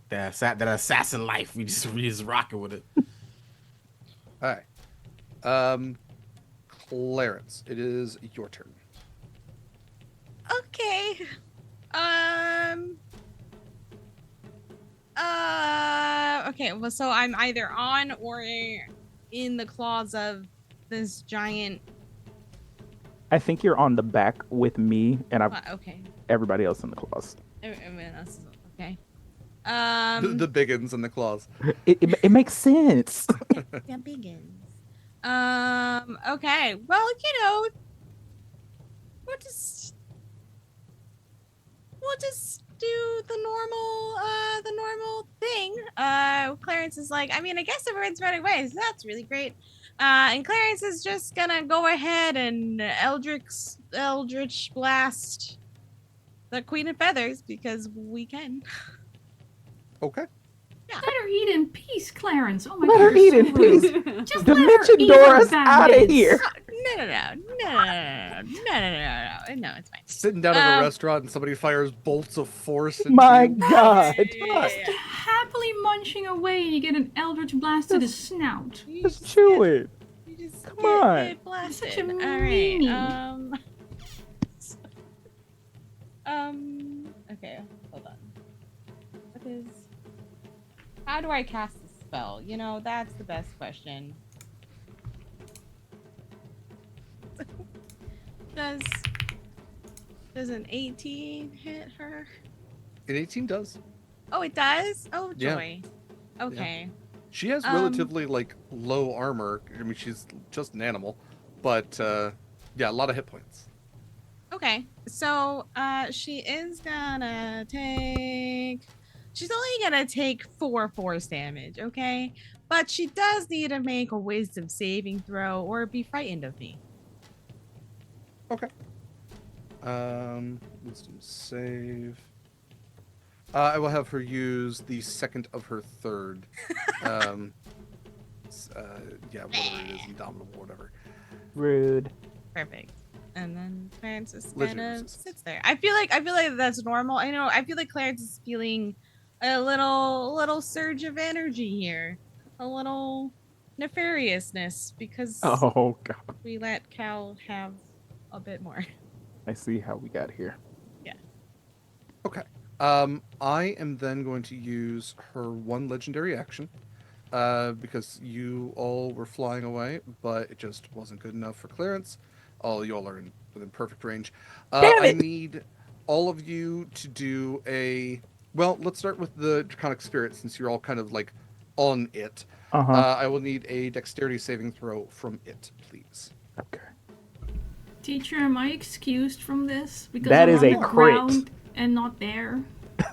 That assassin life. We just rocking with it. All right. Clarence, it is your turn. Okay. Okay, well, so I'm either on or in the claws of this giant. I think you're on the back with me and Okay. everybody else in the claws. Everyone else is okay. The biggins and the claws. It makes sense. Yeah, begins. Okay. Well, we'll just do the normal thing. Clarence is like, I mean, I guess everyone's running away, so that's really great. And Clarence is just gonna go ahead and Eldritch blast the Queen of Feathers because we can. Okay. Let her eat in peace, Clarence. Oh my Let god. her you're eat in so rude. peace. Just let her Dimension eat door her us out of bandits. here. No, it's fine. Sitting down at a restaurant and somebody fires bolts of force into My you. God. Yeah. Happily munching away and you get an Eldritch blast to the snout. You Just just chew get- it. you just Come get on. blasted. Such a All meanie. right. Okay, hold on. How do I cast the spell? That's the best question. Does an 18 hit her? An 18 does. Oh, it does? Oh, Yeah. joy. Okay. She has relatively like low armor. I mean, she's just an animal, but yeah, a lot of hit points. Okay. So, she's only gonna take 4 force damage, okay? But she does need to make a wisdom saving throw or be frightened of me. Okay. Wisdom save. I will have her use the second of her third. Yeah, whatever it is, indomitable, whatever. Rude. Perfect. And then Clarence just Legendary kind of resistance. sits there. I feel like that's normal. I feel like Clarence is feeling a little surge of energy here. A little nefariousness because Oh God. we let Cal have a bit more. I see how we got here. Okay. I am then going to use her one legendary action, because you all were flying away, but it just wasn't good enough for Clarence. All y'all are within perfect range. Damn I it! need all of you to do a. Well, let's start with the Draconic Spirit, since you're all kind of like on it. Uh-huh. I will need a dexterity saving throw from it, please. Okay. Teacher, am I excused from this? Because That I'm is on a the crit. ground and not there.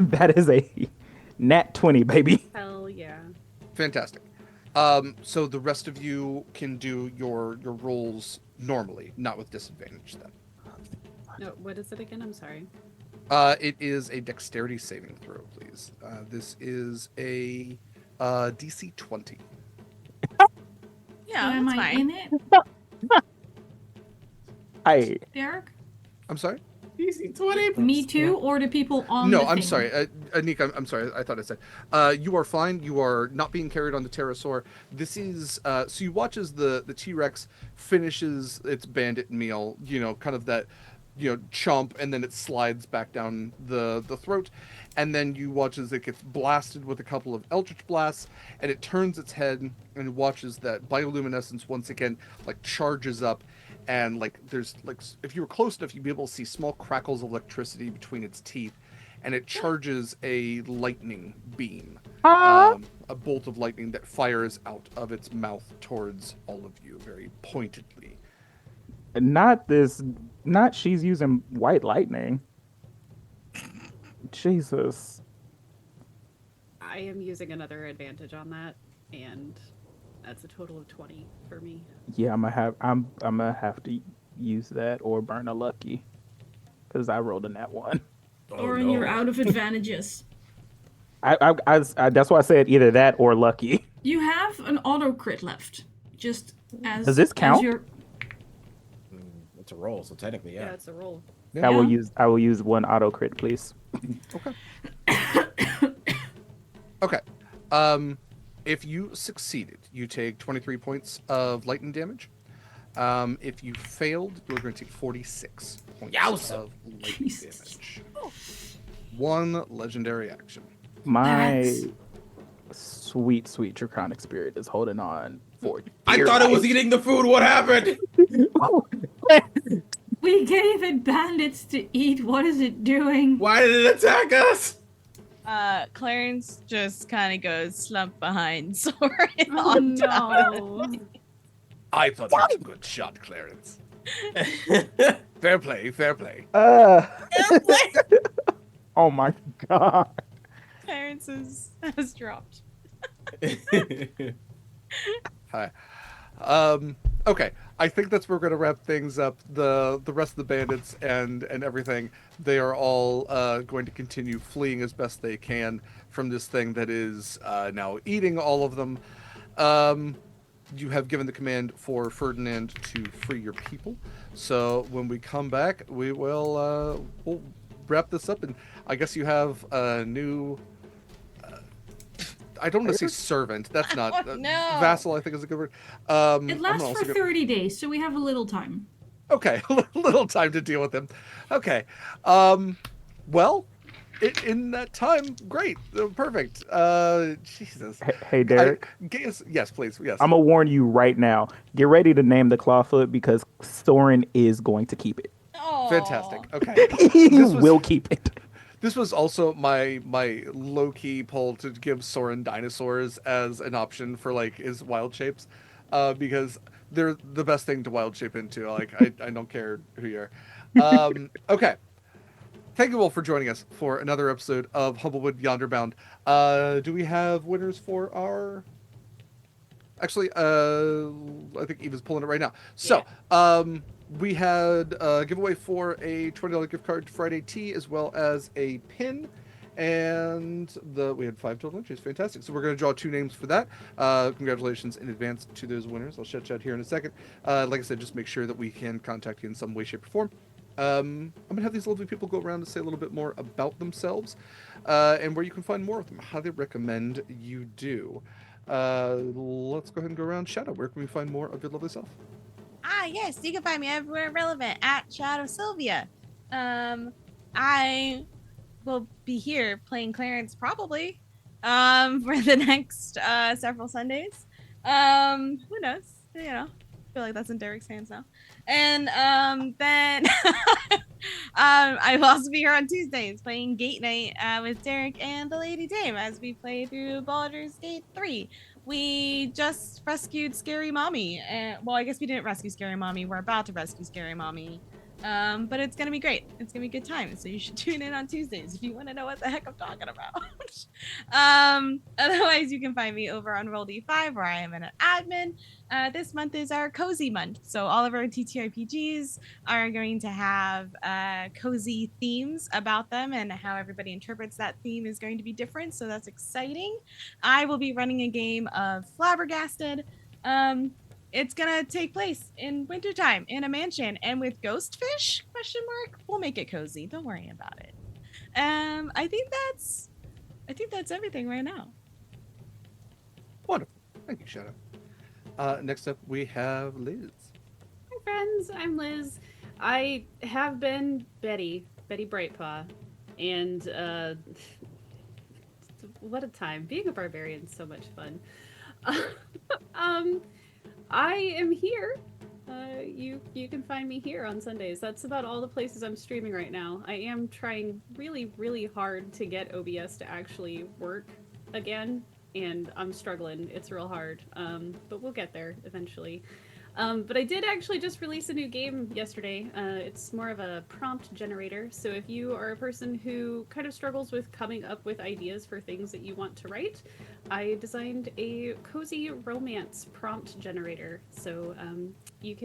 That is a nat 20, baby. Hell yeah. Fantastic. So the rest of you can do your rolls normally, not with disadvantage then. No, what is it again? I'm sorry. It is a dexterity saving throw, please. This is a DC 20. Yeah, So am that's I fine. in it, Derek? I'm sorry? DC 20. Me too, or the people on No, the I'm thing? sorry. Anniek, I'm sorry. I thought I said. You are fine. You are not being carried on the pterosaur. This is, so you watch as the T-Rex finishes its bandit meal, kind of that, chomp, and then it slides back down the throat. And then you watch as it gets blasted with a couple of eldritch blasts, and it turns its head and watches that bioluminescence once again, like, charges up. And there's if you were close enough, you'd be able to see small crackles of electricity between its teeth, and it charges a lightning beam, a bolt of lightning that fires out of its mouth towards all of you very pointedly. Not she's using white lightning. Jesus. I am using another advantage on that, and that's a total of 20 for me. Yeah, I'm gonna have to use that or burn a lucky, because I rolled a nat 1. Or you're out of advantages. I that's why I said either that or lucky. You have an auto crit left. Just as Does this count? As your... It's a roll, so technically, Yeah, yeah. it's a roll. I will use one auto crit, please. Okay. If you succeeded, you take 23 points of lightning damage. If you failed, you're going to take 46 points Yowza. of lightning Jesus. damage. One legendary action. My That's- sweet, sweet draconic spirit is holding on for I dear thought it was life. eating the food. What happened? We gave it bandits to eat. What is it doing? Why did it attack us? Clarence just kind of goes slump behind Soren Oh on top. no. I thought that was a good shot, Clarence. Fair play, fair play. Oh my god. Clarence has dropped. Hi. Okay. I think that's where we're going to wrap things up. The rest of the bandits and everything, they are all going to continue fleeing as best they can from this thing that is now eating all of them. You have given the command for Ferdinand to free your people. So when we come back, we will we'll wrap this up. And I guess you have a new... I don't want to say servant. That's not... No. Vassal, I think, is a good word. It I'm lasts also for 30 days, so we have a little time. Okay, a little time to deal with him. Okay. Well, in that time, great. Perfect. Jesus. Hey, Derek. Yes, please. Yes. I'm gonna warn you right now. Get ready to name the clawfoot because Soren is going to keep it. Oh. Fantastic. Okay. He This was- will keep it. This was also my low-key pull to give Soren dinosaurs as an option for his wild shapes, because they're the best thing to wild shape into. I don't care who you are. Okay. Thank you all for joining us for another episode of Humblewood Yonderbound. Do we have winners for our... Actually, I think Eva's pulling it right now. So, we had a giveaway for a $20 gift card to Friday Tea, as well as a pin, and we had 5 total entries. Fantastic. So we're going to draw 2 names for that. Congratulations in advance to those winners. I'll shout you out here in a second. Like I said, just make sure that we can contact you in some way, shape, or form. I'm going to have these lovely people go around and say a little bit more about themselves, and where you can find more of them. How they recommend you do. Let's go ahead and go around. Shadow, where can we find more of your lovely self? Yes, you can find me everywhere relevant at Shadow Sylvia. I will be here playing Clarence probably for the next several Sundays. Who knows? I feel like that's in Derek's hands now. And then I will also be here on Tuesdays playing Gate Night with Derek and the Lady Dame as we play through Baldur's Gate 3. We just rescued Scary Mommy. Well, I guess we didn't rescue Scary Mommy. We're about to rescue Scary Mommy. But it's gonna be great. It's gonna be a good time. So you should tune in on Tuesdays if you want to know what the heck I'm talking about. Otherwise, you can find me over on Roll D5 where I am an admin. This month is our cozy month, so all of our TTRPGs are going to have cozy themes about them, and how everybody interprets that theme is going to be different. So that's exciting. I will be running a game of Flabbergasted. It's gonna take place in wintertime in a mansion and with ghost fish? Question mark. We'll make it cozy. Don't worry about it. I think that's everything right now. Wonderful. Thank you, Shadow. Next up, we have Liz. Hi, friends. I'm Liz. I have been Betty Brightpaw, and what a time! Being a barbarian is so much fun. I am here. You can find me here on Sundays. That's about all the places I'm streaming right now. I am trying really, really hard to get OBS to actually work again, and I'm struggling. It's real hard, but we'll get there eventually. But I did actually just release a new game yesterday. It's more of a prompt generator. So if you are a person who kind of struggles with coming up with ideas for things that you want to write, I designed a cozy romance prompt generator. So you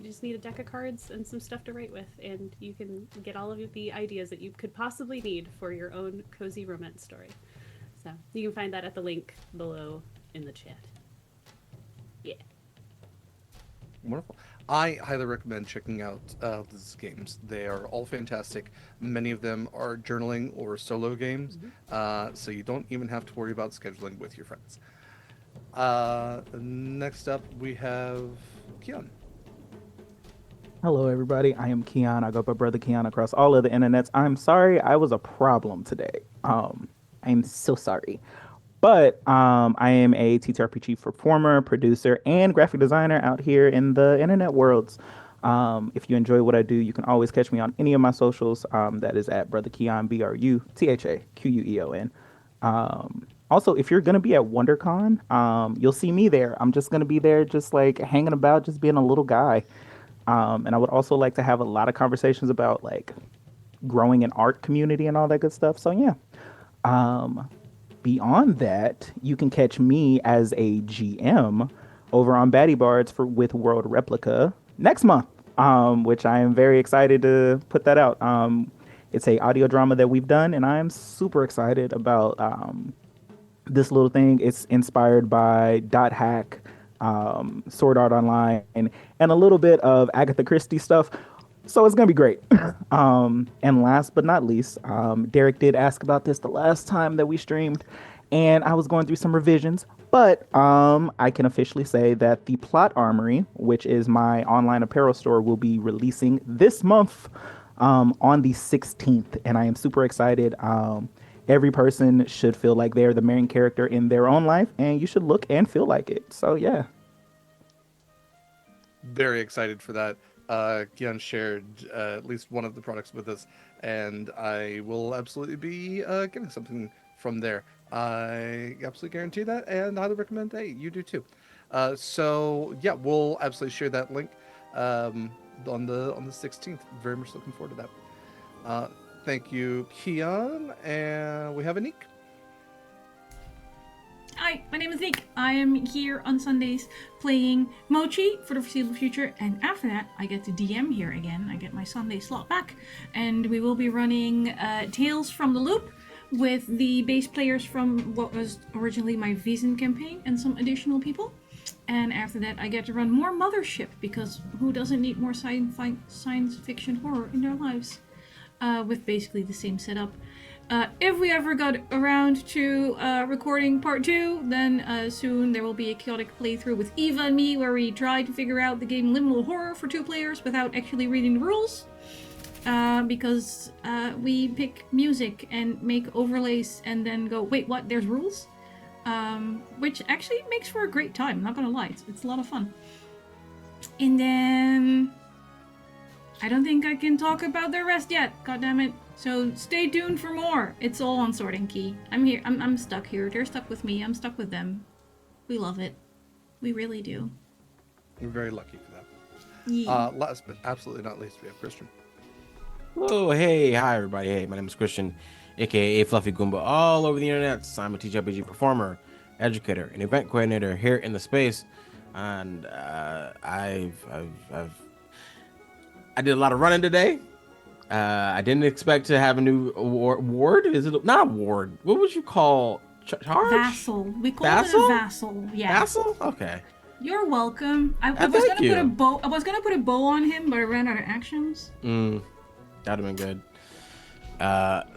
just need a deck of cards and some stuff to write with, and you can get all of the ideas that you could possibly need for your own cozy romance story. So you can find that at the link below in the chat. Yeah. Wonderful. I highly recommend checking out Liz's games. They are all fantastic. Many of them are journaling or solo games, so you don't even have to worry about scheduling with your friends. Next up, we have Queon. Hello, everybody. I am Queon. I go by Brother Queon across all of the internets. I'm sorry I was a problem today. I'm so sorry. But I am a TTRPG performer, producer, and graphic designer out here in the internet worlds. If you enjoy what I do, you can always catch me on any of my socials. That is at Brother Queon, BRUTHAQUEON. Also, if you're going to be at WonderCon, you'll see me there. I'm just going to be there just like hanging about, just being a little guy. And I would also like to have a lot of conversations about like growing an art community and all that good stuff. So yeah. Beyond that, you can catch me as a GM over on Batty Bards with World Replica next month, which I am very excited to put that out. It's a audio drama that we've done, and I am super excited about this little thing. It's inspired by Dot Hack, Sword Art Online, and a little bit of Agatha Christie stuff. So it's going to be great. And last but not least, Derek did ask about this the last time that we streamed, and I was going through some revisions, but I can officially say that the Plot Armory, which is my online apparel store, will be releasing this month on the 16th, and I am super excited. Every person should feel like they're the main character in their own life, and you should look and feel like it. So yeah. Very excited for that. Kian shared at least one of the products with us, and I will absolutely be getting something from there. I absolutely guarantee that, and I highly recommend you do too. So yeah, we'll absolutely share that link on the 16th. Very much looking forward to that. Thank you, Kian, and we have Anniek. Hi, my name is Nick. I am here on Sundays playing Mochi for the foreseeable future, and after that I get to DM here again. I get my Sunday slot back, and we will be running Tales from the Loop with the base players from what was originally my Vision campaign and some additional people. And after that I get to run more Mothership, because who doesn't need more science fiction horror in their lives, with basically the same setup. If we ever got around to recording part 2, then soon there will be a chaotic playthrough with Eva and me where we try to figure out the game Liminal Horror for 2 players without actually reading the rules. Because we pick music and make overlays and then go, wait, what? There's rules? Which actually makes for a great time, not gonna lie. It's a lot of fun. And then... I don't think I can talk about the rest yet. God damn it! So stay tuned for more. It's all on Sword and Key. I'm here. I'm stuck here. They're stuck with me. I'm stuck with them. We love it. We really do. We're very lucky for that. Yeah. Last but absolutely not least, we have Christian. Oh, hey, hi everybody. Hey, my name is Christian, aka Fluffy Goomba, all over the internet. I'm a TJRPG performer, educator, and event coordinator here in the space. And I did a lot of running today. I didn't expect to have a new ward. Is it not a ward? What would you call charge? Vassal. We call it Vassal? a vassal. Yeah. Vassal? Okay. You're welcome. I was thank gonna you. put a bow. I was gonna put a bow on him, but I ran out of actions. That'd have been good.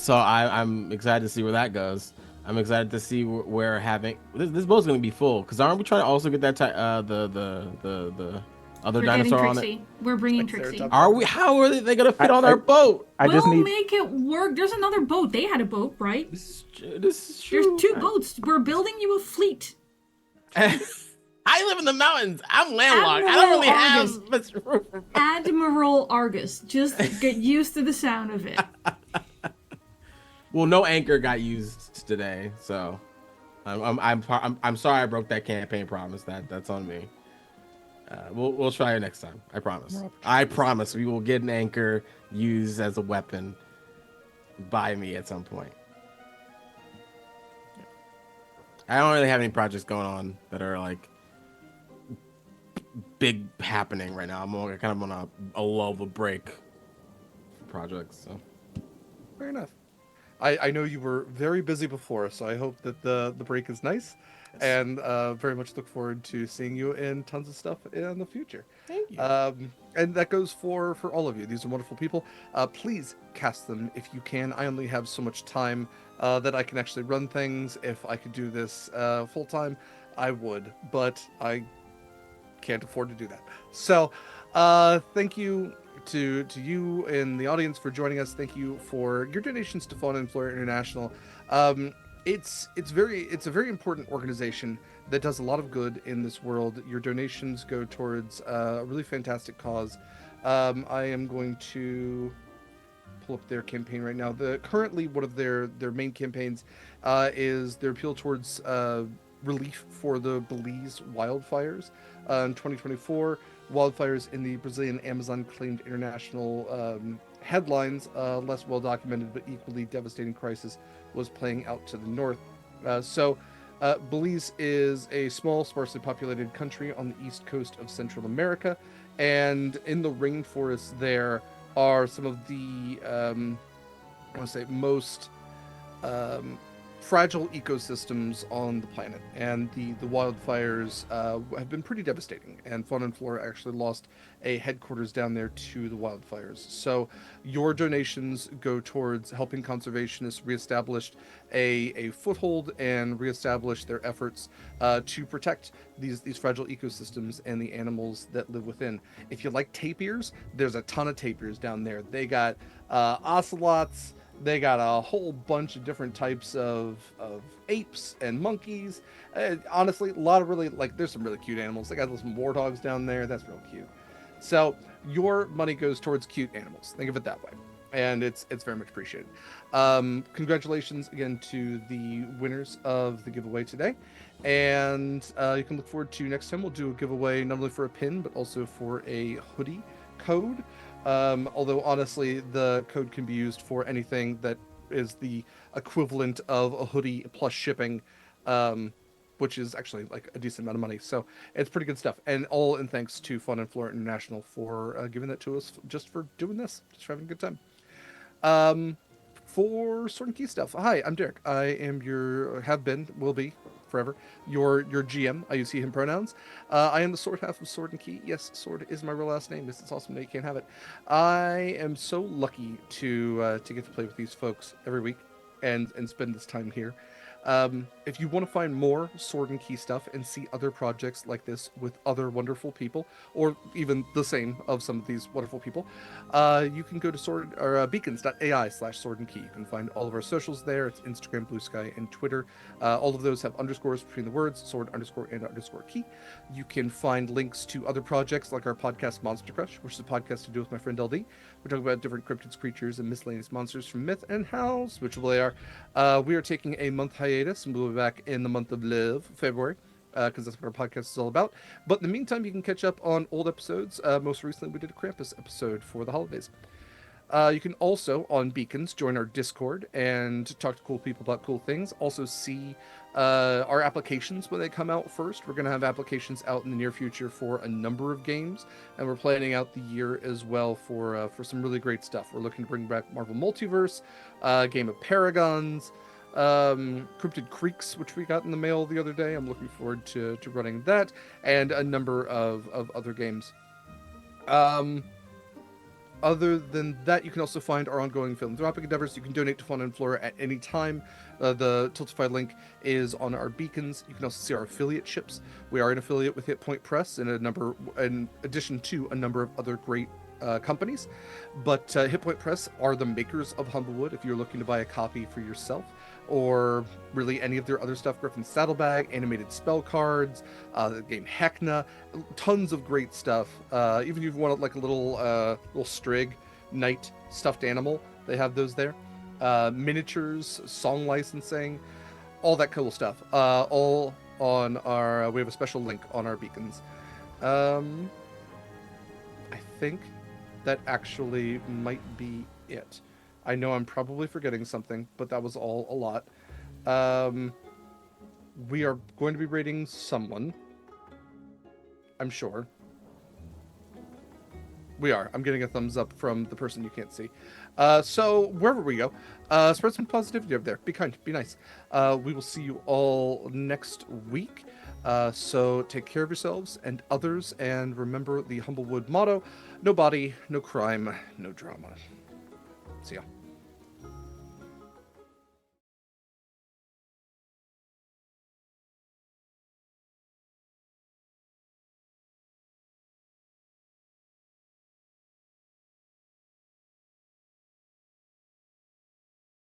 So I'm excited to see where that goes. I'm excited to see where having this boat's gonna be full. Cause aren't we trying to also get that the other We're dinosaur getting on it? Trixie. We're bringing Like Trixie. Ceratops. Are we? How are they gonna fit on our boat? I just We'll need. make it work. There's another boat. They had a boat, right? This is true. There's two boats. We're building you a fleet. I live in the mountains. I'm landlocked. I don't really have much room. Admiral Argus. Just get used to the sound of it. Well, no anchor got used today, so I'm sorry I broke that campaign promise. That's on me. We'll try it next time. I promise. I promise we will get an anchor used as a weapon by me at some point. I don't really have any projects going on that are like big happening right now. I'm kind of on a lull of a break for projects. So Fair enough. I know you were very busy before, so I hope that the break is nice, and very much look forward to seeing you in tons of stuff in the future. thank you. And that goes for all of you. These are wonderful people. Please cast them if you can. I only have so much time that I can actually run things. If I could do this full time, I would, but I can't afford to do that. So thank you to you in the audience for joining us. Thank you for your donations to Fauna and Flora International. It's a very important organization that does a lot of good in this world. Your donations go towards a really fantastic cause. I am going to pull up their campaign right now. Currently one of their main campaigns is their appeal towards relief for the Belize wildfires. In 2024, wildfires in the Brazilian Amazon claimed international headlines. Less well documented but equally devastating crisis was playing out to the north. Belize is a small, sparsely populated country on the east coast of Central America, and in the rainforests there are some of the I want to say most fragile ecosystems on the planet, and the wildfires have been pretty devastating, and Fauna and Flora actually lost a headquarters down there to the wildfires. So your donations go towards helping conservationists reestablish a foothold and reestablish their efforts to protect these fragile ecosystems and the animals that live within. If you like tapirs, there's a ton of tapirs down there. They got ocelots. They got a whole bunch of different types of apes and monkeys. Honestly, a lot of really, like, there's some really cute animals. They got some warthogs down there. That's real cute. So your money goes towards cute animals. Think of it that way. And it's very much appreciated. Congratulations again to the winners of the giveaway today. And you can look forward to next time. We'll do a giveaway not only for a pin, but also for a hoodie code. Although honestly, the code can be used for anything that is the equivalent of a hoodie plus shipping, which is actually like a decent amount of money. So it's pretty good stuff. And all in thanks to Fun and Flora International for giving that to us, just for doing this, just for having a good time. For Sword and Key stuff, hi, I'm Derek. I am have been, will be, forever, your GM. I use he, him pronouns. I am the sword half of Sword and Key. Yes, Sword is my real last name. It's awesome that you can't have it. I am so lucky to get to play with these folks every week and spend this time here. If you want to find more Sword and Key stuff and see other projects like this with other wonderful people, or even the same of some of these wonderful people, you can go to beacons.ai/sword and key. You can find all of our socials there. It's Instagram, Blue Sky, and Twitter. All of those have underscores between the words sword_and_key. You can find links to other projects like our podcast Monster Crush, which is a podcast to do with my friend LD. We talk about different cryptids, creatures, and miscellaneous monsters from myth and how switchable they are. We are taking a month hiatus, and we'll be back in the month of love, February, because that's what our podcast is all about. But in the meantime, you can catch up on old episodes. Most recently, we did a Krampus episode for the holidays. You can also, on Beacons, join our Discord and talk to cool people about cool things. Also see our applications when they come out first. We're going to have applications out in the near future for a number of games, and we're planning out the year as well for some really great stuff. We're looking to bring back Marvel Multiverse, Game of Paragons, Cryptid Creeks, which we got in the mail the other day. I'm looking forward to running that, and a number of other games. Other than that, you can also find our ongoing philanthropic endeavors. You can donate to Fauna and Flora at any time. The Tiltify link is on our beacons. You can also see our affiliate ships. We are an affiliate with Hit Point Press in addition to a number of other great companies. But Hit Point Press are the makers of Humblewood. If you're looking to buy a copy for yourself, or really any of their other stuff, Griffin's Saddlebag, animated spell cards, the game Heckna, tons of great stuff. Even if you want like a little Strigg knight stuffed animal, they have those there. Miniatures, song licensing, all that cool stuff. All on our, we have a special link on our beacons. I think that actually might be it. I know I'm probably forgetting something, but that was all a lot. We are going to be rating someone. I'm sure. We are. I'm getting a thumbs up from the person you can't see. So wherever we go, spread some positivity over there. Be kind. Be nice. We will see you all next week. So take care of yourselves and others, and remember the Humblewood motto: no body, no crime, no drama. See ya.